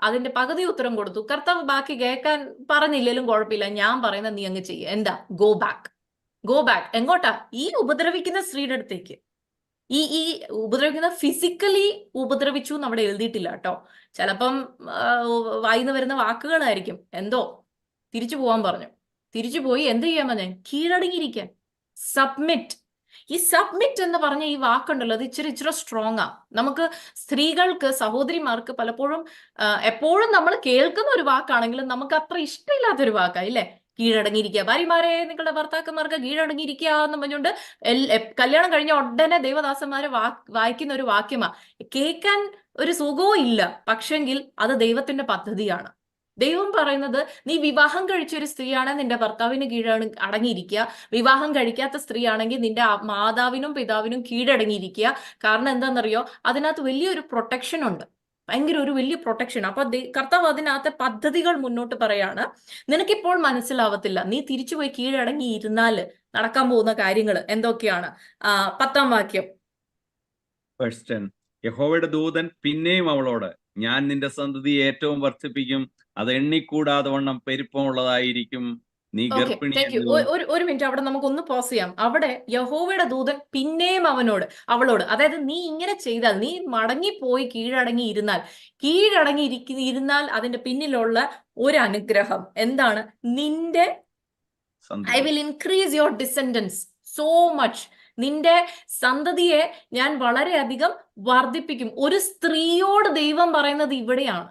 അതിന്റെ പകുതി ഉത്തരം കൊടുത്തു. കർത്താവ് ബാക്കി കേൾക്കാൻ പറഞ്ഞില്ലേലും കുഴപ്പമില്ല, ഞാൻ പറയുന്നത് നീ അങ്ങ് ചെയ്യുക. എന്താ? Go back. എങ്ങോട്ടാ? ഈ ഉപദ്രവിക്കുന്ന സ്ത്രീയുടെ അടുത്തേക്ക്. ഈ ഉപദ്രവിക്കുന്ന ഫിസിക്കലി ഉപദ്രവിച്ചു എന്ന് അവിടെ എഴുതിയിട്ടില്ല കേട്ടോ. ചിലപ്പം വായിന്ന് വരുന്ന വാക്കുകളായിരിക്കും. എന്തോ തിരിച്ചു പോവാൻ പറഞ്ഞു. തിരിച്ചു പോയി എന്ത് ചെയ്യാൻ പറഞ്ഞു? കീഴടങ്ങിയിരിക്കാൻ. സബ്മിറ്റ്. ഈ സബ്മിറ്റ് എന്ന് പറഞ്ഞ ഈ വാക്കുണ്ടല്ലോ, അത് ഇച്ചിരി സ്ട്രോങ് ആ. നമുക്ക് സ്ത്രീകൾക്ക്, സഹോദരിമാർക്ക് പലപ്പോഴും എപ്പോഴും നമ്മൾ കേൾക്കുന്ന ഒരു വാക്കാണെങ്കിലും നമുക്ക് അത്ര ഇഷ്ടമില്ലാത്തൊരു വാക്കാ, ഇല്ലേ? കീഴടങ്ങിയിരിക്കുക. ഭാര്യമാരെ നിങ്ങളുടെ ഭർത്താക്കന്മാർക്ക് കീഴടങ്ങിയിരിക്കുക എന്ന് പറഞ്ഞുകൊണ്ട് കല്യാണം കഴിഞ്ഞ ഉടനെ ദൈവദാസന്മാരെ വായിക്കുന്ന ഒരു വാക്യമാ. കേൾക്കാൻ ഒരു സുഖവും ഇല്ല, പക്ഷെങ്കിൽ അത് ദൈവത്തിന്റെ പദ്ധതിയാണ്. ദൈവം പറയുന്നത്, നീ വിവാഹം കഴിച്ച ഒരു സ്ത്രീയാണ് നിന്റെ ഭർത്താവിന് അടങ്ങിയിരിക്കുക. വിവാഹം കഴിക്കാത്ത സ്ത്രീയാണെങ്കിൽ നിന്റെ മാതാവിനും പിതാവിനും കീഴടങ്ങിയിരിക്കുക. കാരണം എന്താണെന്നറിയോ? അതിനകത്ത് വലിയൊരു പ്രൊട്ടക്ഷൻ ഉണ്ട്, ഭയങ്കര ഒരു വലിയ പ്രൊട്ടക്ഷൻ. അപ്പൊ കർത്താവ് അതിനകത്തെ പദ്ധതികൾ മുന്നോട്ട് പറയാണ്. നിനക്കിപ്പോൾ മനസ്സിലാവത്തില്ല, നീ തിരിച്ചുപോയി കീഴടങ്ങി ഇരുന്നാല് നടക്കാൻ പോകുന്ന കാര്യങ്ങൾ എന്തൊക്കെയാണ്. 10 വാക്യം. യഹോവയുടെ ദൂതൻ പിന്നെയും അവളോട്, ഞാൻ നിന്റെ സന്തതി ഏറ്റവും വർദ്ധിപ്പിക്കും, അത് എണ്ണിക്കൂടാതെ വണ്ണം പെരുപ്പമുള്ളതായിരിക്കും, നീ ഗർഭിണി. ഒരു മിനിറ്റ്, അവിടെ നമുക്കൊന്ന് പോസ് ചെയ്യാം. അവിടെ യഹോവയുടെ ദൂതൻ പിന്നെയും അവളോട്, അതായത് നീ ഇങ്ങനെ ചെയ്താൽ, നീ മടങ്ങിപ്പോയി കീഴടങ്ങി ഇരുന്നാൽ അതിന്റെ പിന്നിലുള്ള ഒരു അനുഗ്രഹം എന്താണ്? നിന്റെ I will increase your descendants so much. നിന്റെ സന്തതിയെ ഞാൻ വളരെയധികം വർദ്ധിപ്പിക്കും. ഒരു സ്ത്രീയോട് ദൈവം പറയുന്നത് ഇവിടെയാണ്.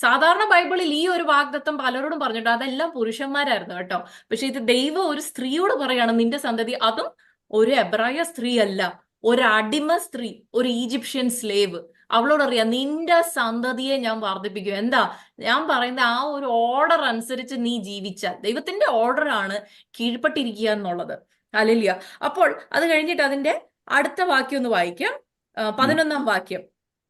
സാധാരണ ബൈബിളിൽ ഈ ഒരു വാഗ്ദത്തം പലരോടും പറഞ്ഞിട്ടുണ്ട്, അതെല്ലാം പുരുഷന്മാരായിരുന്നു കേട്ടോ. പക്ഷെ ഇത് ദൈവം ഒരു സ്ത്രീയോട് പറയാണ്, നിന്റെ സന്തതി, അതും ഒരു എബ്രായ സ്ത്രീ അല്ല, ഒരു അടിമ സ്ത്രീ, ഒരു ഈജിപ്ഷ്യൻ സ്ലേവ്. അവളോട് അറിയാം, നിന്റെ സന്തതിയെ ഞാൻ വർദ്ധിപ്പിക്കും. എന്താ ഞാൻ പറയുന്ന ആ ഒരു ഓർഡർ അനുസരിച്ച് നീ ജീവിച്ചാൽ, ദൈവത്തിന്റെ ഓർഡർ ആണ് കീഴ്പ്പെട്ടിരിക്കുക എന്നുള്ളത്. ഹല്ലേലൂയ. അപ്പോൾ അത് കഴിഞ്ഞിട്ട് അതിന്റെ അടുത്ത വാക്യം ഒന്ന് വായിക്കാം. 11-ാം വാക്യം.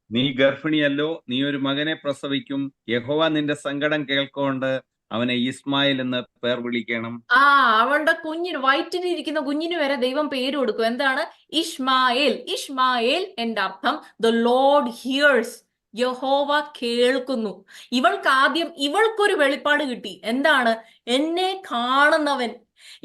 നീ ഗർഭിണിയല്ലോ, നീ ഒരു മകനെ പ്രസവിക്കും, യഹോവ നിന്റെ സങ്കടം കേൾക്കൊണ്ട് അവനെ ഇസ്മായിൽ എന്ന് പേർ വിളിക്കണം. അവളുടെ കുഞ്ഞിന്, വയറ്റിലിരിക്കുന്ന കുഞ്ഞിന് വരെ ദൈവം പേര് കൊടുക്കും. എന്താണ്? ഇഷ്മായേൽ. ഇഷ്മായേൽ എന്റെ അർത്ഥം ദ ലോർഡ് ഹിയേഴ്സ്, യഹോവ കേൾക്കുന്നു. ഇവൾക്ക് ആദ്യം ഇവൾക്കൊരു വെളിപ്പാട് കിട്ടി. എന്താണ്? എന്നെ കാണുന്നവൻ,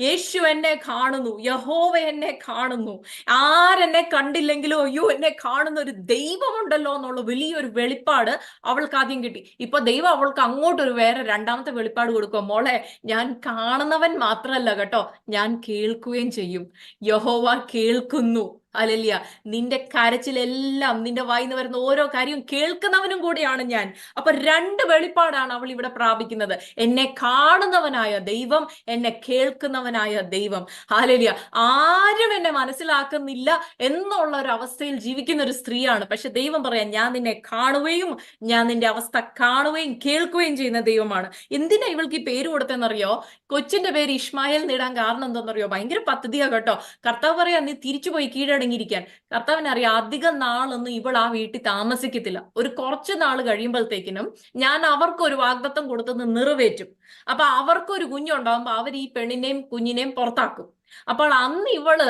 യേശു എന്നെ കാണുന്നു, യഹോവ എന്നെ കാണുന്നു. ആരെന്നെ കണ്ടില്ലെങ്കിലും അയ്യോ എന്നെ കാണുന്ന ഒരു ദൈവമുണ്ടല്ലോ എന്നുള്ള വലിയൊരു വെളിപ്പാട് അവൾക്ക് ആദ്യം കിട്ടി. ഇപ്പൊ ദൈവം അവൾക്ക് അങ്ങോട്ടൊരു വേറെ രണ്ടാമത്തെ വെളിപ്പാട് കൊടുക്കുക. മോളെ, ഞാൻ കാണുന്നവൻ മാത്രമല്ല കേട്ടോ, ഞാൻ കേൾക്കുകയും ചെയ്യും. യഹോവ കേൾക്കുന്നു. ഹല്ലേലൂയ. നിന്റെ കരച്ചിലെല്ലാം, നിന്റെ വായിന്ന് വരുന്ന ഓരോ കാര്യവും കേൾക്കുന്നവനും കൂടിയാണ് ഞാൻ. അപ്പൊ രണ്ട് വെളിപ്പാടാണ് അവൾ ഇവിടെ പ്രാപിക്കുന്നത്. എന്നെ കാണുന്നവനായ ദൈവം, എന്നെ കേൾക്കുന്നവനായ ദൈവം. ഹല്ലേലൂയ. ആരും എന്നെ മനസ്സിലാക്കുന്നില്ല എന്നുള്ള ഒരു അവസ്ഥയിൽ ജീവിക്കുന്ന ഒരു സ്ത്രീയാണ്. പക്ഷെ ദൈവം പറയാം, ഞാൻ നിന്നെ കാണുകയും ഞാൻ നിന്റെ അവസ്ഥ കാണുകയും കേൾക്കുകയും ചെയ്യുന്ന ദൈവമാണ്. എന്തിനാ ഇവൾക്ക് ഈ പേര് കൊടുത്തെന്നറിയോ? കൊച്ചിന്റെ പേര് ഇഷ്മായേൽ നേടാൻ കാരണം എന്താണെന്നറിയോ? ഭയങ്കര പദ്ധതിയാ കേട്ടോ. കർത്താവ് പറയാ, നീ തിരിച്ചുപോയി കീഴടങ്ങിയിരിക്കാൻ. കർത്താവിനറിയാം അധികം നാളൊന്നും ഇവൾ ആ വീട്ടിൽ താമസിക്കത്തില്ല. ഒരു കുറച്ച് നാൾ കഴിയുമ്പോഴത്തേക്കിനും ഞാൻ അവർക്ക് ഒരു വാഗ്ദത്തം കൊടുത്തത് നിറവേറ്റും. അപ്പൊ അവർക്കൊരു കുഞ്ഞുണ്ടാകുമ്പോ അവർ ഈ പെണ്ണിനെയും കുഞ്ഞിനെയും പുറത്താക്കും. അപ്പോൾ അന്ന് ഇവള്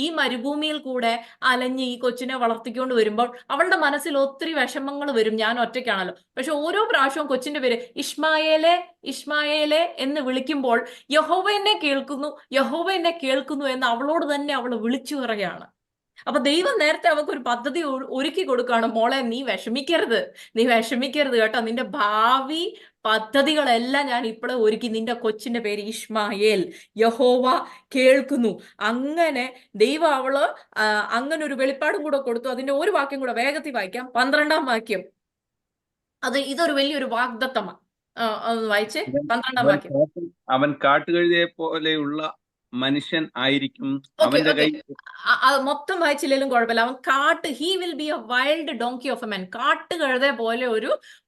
ഈ മരുഭൂമിയിൽ കൂടെ അലഞ്ഞ് ഈ കൊച്ചിനെ വളർത്തിക്കൊണ്ട് വരുമ്പോൾ അവളുടെ മനസ്സിൽ ഒത്തിരി വിഷമങ്ങൾ വരും. ഞാൻ ഒറ്റയ്ക്കാണല്ലോ. പക്ഷെ ഓരോ പ്രാവശ്യവും കൊച്ചിന്റെ പേര് ഇഷ്മായേലെ, ഇഷ്മായേലെ എന്ന് വിളിക്കുമ്പോൾ യഹോവ എന്നെ കേൾക്കുന്നു, യഹോവ എന്നെ കേൾക്കുന്നു എന്ന് അവളോട് തന്നെ അവൾ വിളിച്ചു പറയുകയാണ്. അപ്പൊ ദൈവം നേരത്തെ അവൾക്ക് ഒരു പദ്ധതി ഒരുക്കി കൊടുക്കുകയാണ്. മോളെ, നീ വിഷമിക്കരുത്, നീ വിഷമിക്കരുത് കേട്ടോ. നിന്റെ ഭാവി പദ്ധതികളെല്ലാം ഞാൻ ഇപ്പോഴേ ഒരുക്കി. നിന്റെ കൊച്ചിന്റെ പേര് ഇഷ്മായേൽ, യഹോവ കേൾക്കുന്നു. അങ്ങനെ ദൈവം അവള് അങ്ങനെ ഒരു വെളിപ്പാടും കൂടെ കൊടുത്തു. അതിന്റെ ഒരു വാക്യം കൂടെ വേഗത്തിൽ വായിക്കാം. 12-ാം വാക്യം. ഇതൊരു വലിയൊരു വാഗ്ദത്തമാണ്. വായിച്ചേ 12-ാം വാക്യം. അവൻ കാട്ടുകഴുതയെ പോലെയുള്ള മനുഷ്യൻ ആയിരിക്കും, അവന്റെ കൈ. അത് മൊത്തം വായിച്ചില്ലെങ്കിലും കുഴപ്പമില്ല. അവൻ he will be a wild donkey of a man. കാട്ടുകഴുതെ പോലെ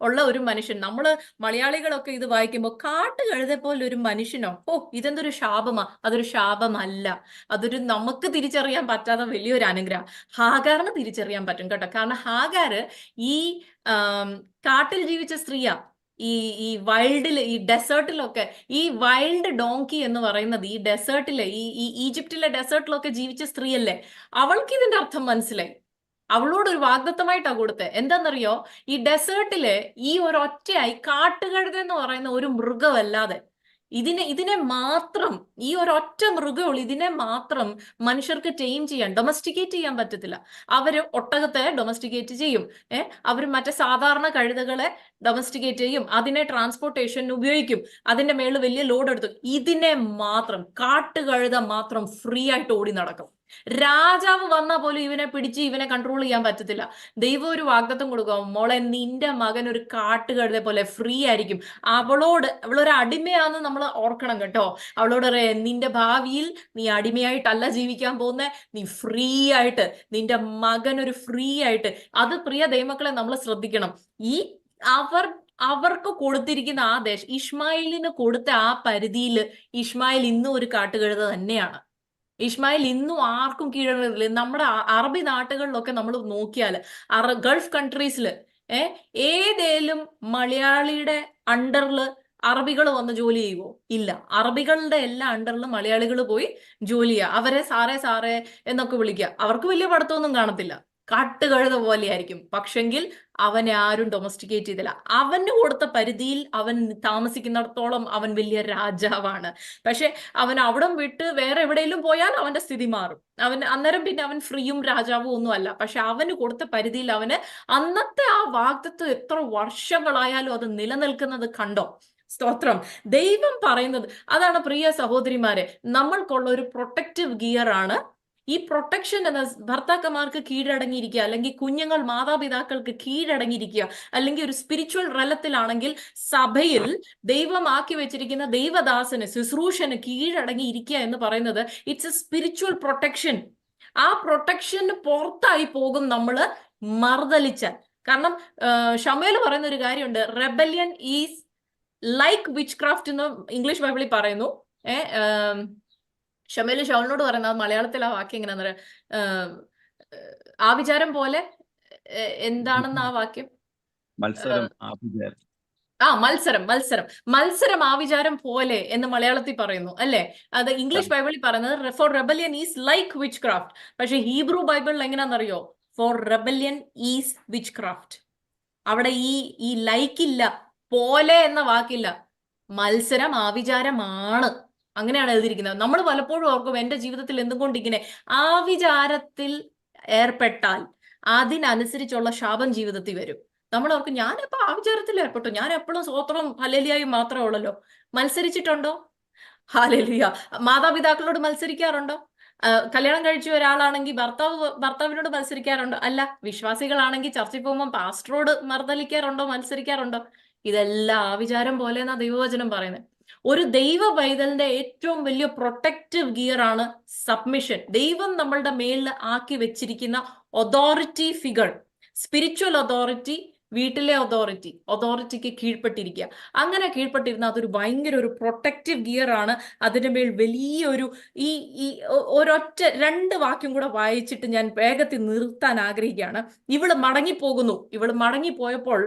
ഉള്ള ഒരു മനുഷ്യൻ. നമ്മള് മലയാളികളൊക്കെ ഇത് വായിക്കുമ്പോൾ കാട്ടുകഴുതെ പോലെ ഒരു മനുഷ്യനോ, ഇതെന്തൊരു ശാപമാ. അതൊരു ശാപമല്ല, അതൊരു നമുക്ക് തിരിച്ചറിയാൻ പറ്റാത്ത വലിയൊരു അനുഗ്രഹം. ഹാഗാറിന് തിരിച്ചറിയാൻ പറ്റും കേട്ടോ. കാരണം ഹാഗാറ് ഈ കാട്ടിൽ ജീവിച്ച സ്ത്രീയാ. ഈ വൈൽഡില്, ഈ ഡെസേർട്ടിലൊക്കെ, ഈ വൈൽഡ് ഡോങ്കി എന്ന് പറയുന്നത് ഈ ഡെസേർട്ടിലെ, ഈ ഈജിപ്തിലെ ഡെസേർട്ടിലൊക്കെ ജീവിച്ച സ്ത്രീയല്ലേ. അവൾക്ക് ഇതിന്റെ അർത്ഥം മനസ്സിലായി. അവളോട് ഒരു വാഗ്ദത്തമായിട്ടാ കൊടുത്തത്. എന്താണെന്നറിയോ? ഈ ഡെസേർട്ടിലെ ഈ ഒരൊറ്റയായി കാട്ടുകഴുത എന്ന് പറയുന്ന ഒരു മൃഗമല്ലാതെ ഇതിനെ മാത്രം, ഈ ഒരൊറ്റ മൃഗമുള്ളൂ, ഇതിനെ മാത്രം മനുഷ്യർക്ക് ടൈം ചെയ്യാൻ, ഡൊമസ്റ്റിക്കേറ്റ് ചെയ്യാൻ പറ്റത്തില്ല. അവര് ഒട്ടകത്തെ ഡൊമസ്റ്റിക്കേറ്റ് ചെയ്യും, അവർ മറ്റേ സാധാരണ കഴുതകളെ ഡൊമസ്റ്റിക്കേറ്റ് ചെയ്യും, അതിനെ ട്രാൻസ്പോർട്ടേഷന് ഉപയോഗിക്കും, അതിന്റെ മേളിൽ വലിയ ലോഡ് എടുത്തു. ഇതിനെ മാത്രം, കാട്ടുകഴുത മാത്രം ഫ്രീ ആയിട്ട് ഓടി നടക്കും. രാജാവ് വന്നാൽ പോലും ഇവനെ പിടിച്ച് ഇവനെ കൺട്രോൾ ചെയ്യാൻ പറ്റത്തില്ല. ദൈവം ഒരു വാഗ്ദത്തം കൊടുക്കും, മോളെ, നിന്റെ മകൻ ഒരു കാട്ടുകഴുതെ പോലെ ഫ്രീ ആയിരിക്കും. അവളൊരു അടിമയാന്ന് നമ്മൾ ഓർക്കണം കേട്ടോ. അവളോട് പറയാം, നിന്റെ ഭാവിയിൽ നീ അടിമയായിട്ടല്ല ജീവിക്കാൻ പോകുന്നത്, നീ ഫ്രീ ആയിട്ട്, നിന്റെ മകൻ ഒരു ഫ്രീ ആയിട്ട്. അത് പ്രിയ ദൈവമക്കളെ നമ്മൾ ശ്രദ്ധിക്കണം. അവർക്ക് കൊടുത്തിരിക്കുന്ന ആ ദേശം, ഇഷ്മായിലിന് കൊടുത്ത ആ പരിധിയിൽ ഇഷ്മായിൽ ഇന്നും ഒരു കാട്ടുകഴുത തന്നെയാണ്. ഇഷ്മായിൽ ഇന്നും ആർക്കും കീഴടങ്ങില്ല. നമ്മുടെ അറബി നാട്ടുകളിലൊക്കെ നമ്മൾ നോക്കിയാൽ, ഗൾഫ് കൺട്രീസില് ഏതേലും മലയാളിയുടെ അണ്ടറിൽ അറബികൾ വന്ന് ജോലി ചെയ്യുമോ? ഇല്ല. അറബികളുടെ എല്ലാ അണ്ടറിലും മലയാളികൾ പോയി ജോലി ചെയ്യുക. അവരെ സാറേ സാറേ എന്നൊക്കെ വിളിക്കുക. അവർക്ക് വലിയ പഠിത്തമൊന്നും കാണത്തില്ല, കാട്ടുകഴുത പോലെയായിരിക്കും. പക്ഷെങ്കിൽ അവനെ ആരും ഡൊമസ്റ്റിക്കേറ്റ് ചെയ്തില്ല. അവന് കൊടുത്ത പരിധിയിൽ അവൻ താമസിക്കുന്നിടത്തോളം അവൻ വലിയ രാജാവാണ്. പക്ഷെ അവൻ അവിടം വിട്ട് വേറെ എവിടെയെങ്കിലും പോയാൽ അവന്റെ സ്ഥിതി മാറും. അന്നേരം പിന്നെ അവൻ ഫ്രീയും രാജാവും ഒന്നും അല്ല. പക്ഷെ അവന് കൊടുത്ത പരിധിയിൽ അവന് അന്നത്തെ ആ വാഗ്ദത്തം എത്ര വർഷങ്ങളായാലും അത് നിലനിൽക്കുന്നത് കണ്ടോ? സ്തോത്രം. ദൈവം പറയുന്നത് അതാണ് പ്രിയ സഹോദരിമാരെ, നമ്മൾക്കുള്ള ഒരു പ്രൊട്ടക്റ്റീവ് ഗിയർ ആണ് ഈ പ്രൊട്ടക്ഷൻ എന്ന ഭർത്താക്കന്മാർക്ക് കീഴടങ്ങിയിരിക്കുക, അല്ലെങ്കിൽ കുഞ്ഞുങ്ങൾ മാതാപിതാക്കൾക്ക് കീഴടങ്ങിയിരിക്കുക, അല്ലെങ്കിൽ ഒരു സ്പിരിച്വൽ റലത്തിലാണെങ്കിൽ സഭയിൽ ദൈവമാക്കി വെച്ചിരിക്കുന്ന ദൈവദാസന് ശുശ്രൂഷന് കീഴടങ്ങിയിരിക്കുക എന്ന് പറയുന്നത് ഇറ്റ്സ് എ സ്പിരിച്വൽ പ്രൊട്ടക്ഷൻ. ആ പ്രൊട്ടക്ഷന് പുറത്തായി പോകും നമ്മള് മറുതലിച്ചാൽ. കാരണം ഷമേൽ പറയുന്ന ഒരു കാര്യമുണ്ട്, rebellion is like which craft എന്ന് ഇംഗ്ലീഷ് ബൈബിളിൽ പറയുന്നു. ഷമേല് ഷൗലിനോട് പറയുന്നത് മലയാളത്തിൽ ആ വാക്യം എങ്ങനെയാന്ന് പറയാം, ആവിചാരം പോലെ എന്താണെന്ന് ആ വാക്യം, മത്സരം ആഭിചാരം. മത്സരം മത്സരം മത്സരം ആവിചാരം പോലെ എന്ന് മലയാളത്തിൽ പറയുന്നു അല്ലെ. അത് ഇംഗ്ലീഷ് ബൈബിളിൽ പറയുന്നത് for rebellion is like witchcraft. പക്ഷെ ഹീബ്രു ബൈബിളിൽ എങ്ങനെയാണെന്നറിയോ? For rebellion is witchcraft. അവിടെ ഈ ലൈക്ക് ഇല്ല, പോലെ എന്ന വാക്കില്ല. മത്സരം ആവിചാരമാണ്, അങ്ങനെയാണ് എഴുതിയിരിക്കുന്നത്. നമ്മൾ പലപ്പോഴും ഓർക്കും എന്റെ ജീവിതത്തിൽ എന്തുകൊണ്ട് ഇങ്ങനെ ആവിചാരത്തിൽ ഏർപ്പെട്ടാൽ അതിനനുസരിച്ചുള്ള ശാപം ജീവിതത്തിൽ വരും. നമ്മൾ ഓർക്കും ഞാനിപ്പോ ആവിചാരത്തിൽ ഏർപ്പെട്ടു, ഞാൻ എപ്പോഴും സ്വോത്രം ഹല്ലേലൂയയും മാത്രമേ ഉള്ളല്ലോ. മത്സരിച്ചിട്ടുണ്ടോ? ഹല്ലേലൂയ. മാതാപിതാക്കളോട് മത്സരിക്കാറുണ്ടോ? കല്യാണം കഴിച്ച ഒരാളാണെങ്കിൽ ഭർത്താവിനോട് മത്സരിക്കാറുണ്ടോ? അല്ല. വിശ്വാസികളാണെങ്കിൽ ചർച്ചയിൽ പോകുമ്പോൾ പാസ്റ്ററോട് മർദ്ദലിക്കാറുണ്ടോ, മത്സരിക്കാറുണ്ടോ? ഇതെല്ലാം ആവിചാരം പോലെ എന്നാ ദൈവവചനം പറയുന്നത്. ഒരു ദൈവ പൈതലിന്റെ ഏറ്റവും വലിയ പ്രൊട്ടക്റ്റീവ് ഗിയർ ആണ് സബ്മിഷൻ. ദൈവം നമ്മളുടെ മേലിൽ ആക്കി വെച്ചിരിക്കുന്ന അതോറിറ്റി ഫിഗർ, സ്പിരിച്വൽ അതോറിറ്റി, വീട്ടിലെ അതോറിറ്റിക്ക് കീഴ്പ്പെട്ടിരിക്കുക. അങ്ങനെ കീഴ്പ്പെട്ടിരുന്ന അതൊരു ഭയങ്കര ഒരു പ്രൊട്ടക്റ്റീവ് ഗിയർ ആണ്. അതിന്റെ മേൽ വലിയൊരു ഈ ഒരൊറ്റ 2 വാക്യം കൂടെ വായിച്ചിട്ട് ഞാൻ വേഗത്തിൽ നിർത്താൻ ആഗ്രഹിക്കുകയാണ്. ഇവള് മടങ്ങിപ്പോകുന്നു. ഇവള് മടങ്ങിപ്പോയപ്പോൾ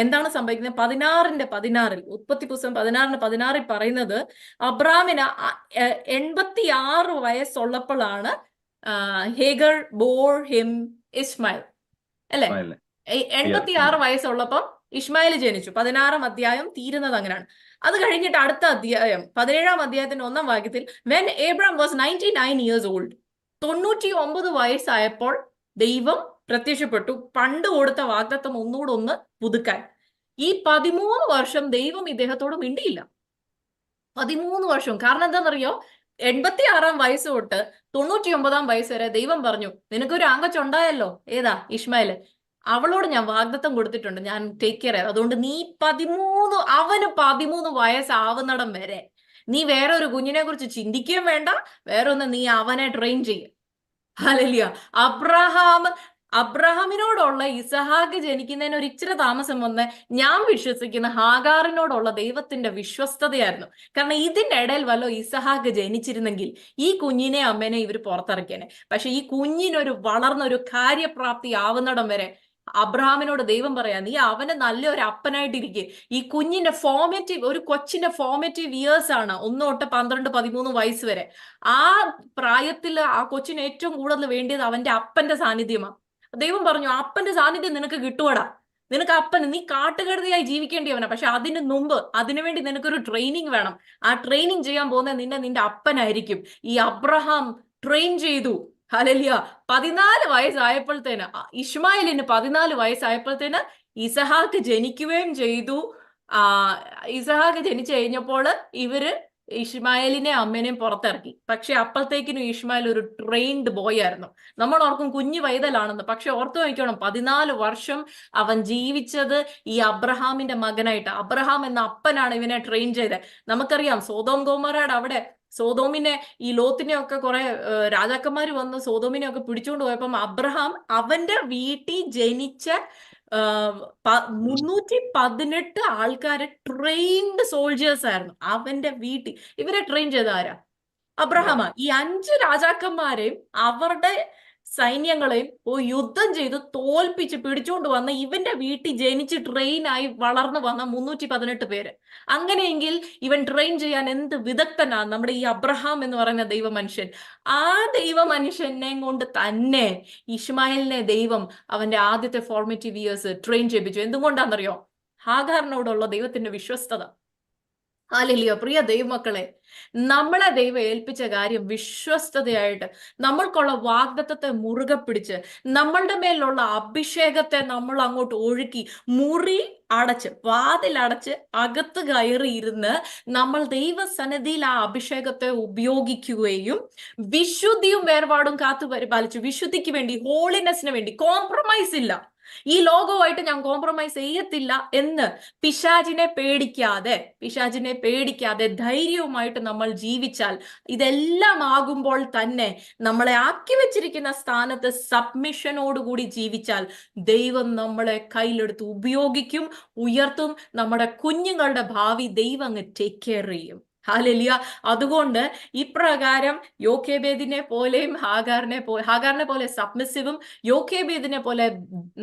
എന്താണ് സംഭവിക്കുന്നത്? 16:16 ഉൽപ്പത്തി പുസ്തകം 16:16 പറയുന്നത്, അബ്രാമിന് 86 വയസ്സുള്ളപ്പോഴാണ് ഹേഗർ ബോർ ഹിം ഇസ്മായിൽ, അല്ലെ? 86 വയസ്സുള്ളപ്പം ഇസ്മായിൽ ജനിച്ചു. 16-ാം അധ്യായം തീരുന്നത് അങ്ങനെയാണ്. അത് കഴിഞ്ഞിട്ട് അടുത്ത അധ്യായം 17-ാം അധ്യായത്തിന്റെ 1-ാം വാക്യത്തിൽ when Abram was 99 years old, 99 വയസ്സായപ്പോൾ ദൈവം പ്രത്യക്ഷപ്പെട്ടു, പണ്ട് കൊടുത്ത വാഗ്ദത്തം ഒന്നുകൂടെ ഒന്ന് പുതുക്കാൻ. ഈ 13 വർഷം ദൈവം ഇദ്ദേഹത്തോട് മിണ്ടിയില്ല. 13 വർഷം. കാരണം എന്താണെന്നറിയോ? 86-ാം വയസ്സ് തൊട്ട് 99-ാം വയസ്സ് വരെ ദൈവം പറഞ്ഞു, നിനക്കൊരു ആങ്കച്ചുണ്ടായല്ലോ, ഏതാ? ഇസ്മായിൽ. അവളോട് ഞാൻ വാഗ്ദത്തം കൊടുത്തിട്ടുണ്ട്, ഞാൻ ടേക്ക് കെയർ ചെയ്ത്. അതുകൊണ്ട് നീ അവന് 13 വയസ്സാവുന്നിടം വരെ നീ വേറെ ഒരു കുഞ്ഞിനെ കുറിച്ച് ചിന്തിക്കുകയും വേണ്ട, വേറെ ഒന്ന്, നീ അവനെ ട്രെയിൻ ചെയ്യ. ഹല്ലേലൂയ. അബ്രഹാമിനോടുള്ള ഇസഹാക്ക് ജനിക്കുന്നതിന് ഒരു ഇച്ചിരി താമസം വന്ന് ഞാൻ വിശ്വസിക്കുന്ന ഹാഗാറിനോടുള്ള ദൈവത്തിന്റെ വിശ്വസ്തതയായിരുന്നു. കാരണം ഇതിന്റെ ഇടയിൽ വല്ലോ ഇസഹാക്ക് ജനിച്ചിരുന്നെങ്കിൽ ഈ കുഞ്ഞിനെ അമ്മേനെ ഇവർ പുറത്തിറക്കിയേനെ. പക്ഷെ ഈ കുഞ്ഞിനൊരു വളർന്നൊരു കാര്യപ്രാപ്തി ആവുന്നിടം വരെ അബ്രഹാമിനോട് ദൈവം പറയാ, നീ അവന് നല്ലൊരു അപ്പനായിട്ടിരിക്കെ. ഈ കുഞ്ഞിന്റെ ഒരു കൊച്ചിന്റെ ഫോർമേറ്റീവ് ഇയേഴ്സ് ആണ് 1 തൊട്ട് 12-13 വയസ്സ് വരെ. ആ പ്രായത്തിൽ ആ കൊച്ചിന് ഏറ്റവും കൂടുതൽ വേണ്ടിയത് അവന്റെ അപ്പന്റെ സാന്നിധ്യമാണ്. ദൈവം പറഞ്ഞു, അപ്പന്റെ സാന്നിധ്യം നിനക്ക് കിട്ടുവടാ, നിനക്ക് അപ്പൻ, നീ കാട്ടുകഴുതയായി ജീവിക്കേണ്ടിയവനാ. പക്ഷെ അതിന് മുമ്പ് അതിനുവേണ്ടി നിനക്കൊരു ട്രെയിനിങ് വേണം. ആ ട്രെയിനിങ് ചെയ്യാൻ പോകുന്ന നിന്റെ അപ്പനായിരിക്കും. ഈ അബ്രഹാം ട്രെയിൻ ചെയ്തു. ഹല്ലേലൂയ. 14 വയസ്സായപ്പോഴത്തേന്, ഇസ്മായിലിന് 14 വയസ്സായപ്പോഴത്തേന് ഇസഹാക്ക് ജനിക്കുകയും ചെയ്തു. ഇസഹാക്ക് ജനിച്ചു കഴിഞ്ഞപ്പോൾ ഇവര് ഇസ്മായിലിനെ അമ്മേനെയും പുറത്തിറക്കി. പക്ഷെ അപ്പോഴത്തേക്കിനും ഇസ്മായിൽ ഒരു ട്രെയിൻഡ് ബോയ് ആയിരുന്നു. നമ്മൾ ഓർക്കും കുഞ്ഞു വൈതലാണെന്ന്. പക്ഷെ ഓർത്തു നോക്കണം, 14 വർഷം അവൻ ജീവിച്ചത് ഈ അബ്രഹാമിന്റെ മകനായിട്ട്. അബ്രഹാം എന്ന അപ്പനാണ് ഇവനെ ട്രെയിൻ ചെയ്തത്. നമുക്കറിയാം സോതോം ഗോമോറയുടെ അവിടെ സോതോമിനെ, ഈ ലോത്തിനെ ഒക്കെ കുറെ രാജാക്കന്മാര് വന്ന് സോതോമിനെ ഒക്കെ പിടിച്ചുകൊണ്ട് പോയപ്പം അബ്രഹാം അവന്റെ വീട്ടിൽ ജനിച്ച 318 ആൾക്കാരെ ട്രെയിൻഡ് സോൾജേഴ്സ് ആയിരുന്നു അവന്റെ വീട്ടിൽ. ഇവരെ ട്രെയിൻ ചെയ്ത ആരാ? അബ്രഹാമാ. ഈ 5 രാജാക്കന്മാരെയും അവരുടെ സൈന്യങ്ങളെയും യുദ്ധം ചെയ്ത് തോൽപ്പിച്ച് പിടിച്ചുകൊണ്ട് വന്ന ഇവന്റെ വീട്ടിൽ ജനിച്ച് ട്രെയിനായി വളർന്നു വന്ന 318 പേര്. അങ്ങനെയെങ്കിൽ ഇവൻ ട്രെയിൻ ചെയ്യാൻ എന്ത് വിദഗ്ധനാ നമ്മുടെ ഈ അബ്രഹാം എന്ന് പറയുന്ന ദൈവ മനുഷ്യൻ. ആ ദൈവ മനുഷ്യനെ കൊണ്ട് തന്നെ ഇസ്മായിലിനെ ദൈവം അവന്റെ ആദ്യത്തെ ഫോർമേറ്റീവ് ഇയേഴ്സ് ട്രെയിൻ ചെയ്യിപ്പിച്ചു. എന്തുകൊണ്ടാണെന്നറിയോ? ഹാഗാറിനോടുള്ള ദൈവത്തിന്റെ വിശ്വസ്തത. ഹല്ലേലൂയ. പ്രിയ ദൈവമക്കളെ, നമ്മളെ ദൈവം ഏൽപ്പിച്ച കാര്യം വിശ്വസ്തതയായിട്ട് നമ്മൾക്കുള്ള വാഗ്ദത്തത്തെ മുറുകെ പിടിച്ച് നമ്മളുടെ മേലുള്ള അഭിഷേകത്തെ നമ്മൾ അങ്ങോട്ട് ഒഴുക്കി മുറി അടച്ച് വാതിലടച്ച് അകത്ത് കയറിയിരുന്ന് നമ്മൾ ദൈവസന്നിധിയിൽ ആ അഭിഷേകത്തെ ഉപയോഗിക്കുകയും വിശുദ്ധിയും വേർപാടും കാത്തു പരിപാലിച്ചു വിശുദ്ധിക്ക് വേണ്ടി, ഹോളിനെസ്സിന് വേണ്ടി, കോംപ്രമൈസ് ഇല്ല, ഈ ലോകവുമായിട്ട് ഞാൻ കോംപ്രമൈസ് ചെയ്യത്തില്ല എന്ന് പിശാചിനെ പേടിക്കാതെ ധൈര്യവുമായിട്ട് നമ്മൾ ജീവിച്ചാൽ, ഇതെല്ലാം ആകുമ്പോൾ തന്നെ നമ്മളെ ആക്കി വെച്ചിരിക്കുന്ന സ്ഥാനത്ത് സബ്മിഷനോടുകൂടി ജീവിച്ചാൽ ദൈവം നമ്മളെ കയ്യിലെടുത്ത് ഉപയോഗിക്കും, ഉയർത്തും. നമ്മുടെ കുഞ്ഞുങ്ങളുടെ ഭാവി ദൈവം അങ്ങ് ടേക്ക് കെയർ ചെയ്യും. ഹല്ലേലൂയ. അതുകൊണ്ട് ഇപ്രകാരം യോക്കേബേദിനെ പോലെയും ഹാഗാറിനെ പോലെ സബ്മിസിവും യോക്കേബേദിനെ പോലെ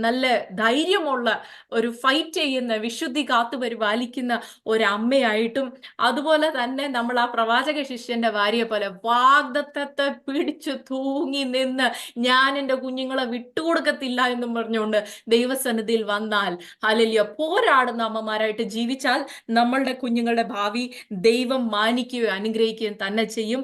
നല്ല ധൈര്യമുള്ള ഒരു ഫൈറ്റ് ചെയ്യുന്ന, വിശുദ്ധി കാത്തു പരിപാലിക്കുന്ന ഒരു അമ്മയായിട്ടും, അതുപോലെ തന്നെ നമ്മൾ ആ പ്രവാചക ശിഷ്യന്റെ ഭാര്യയെ പോലെ വാഗ്ദത്തത്തെ പിടിച്ചു തൂങ്ങി നിന്ന് ഞാൻ എൻ്റെ കുഞ്ഞുങ്ങളെ വിട്ടുകൊടുക്കത്തില്ല എന്നും പറഞ്ഞുകൊണ്ട് ദൈവസന്നിധിയിൽ വന്നാൽ, ഹല്ലേലൂയ, പോരാടുന്ന അമ്മമാരായിട്ട് ജീവിച്ചാൽ നമ്മളുടെ കുഞ്ഞുങ്ങളുടെ ഭാവി ദൈവം മാനിക്കുകയും അനുഗ്രഹിക്കുകയും തന്നെ ചെയ്യും.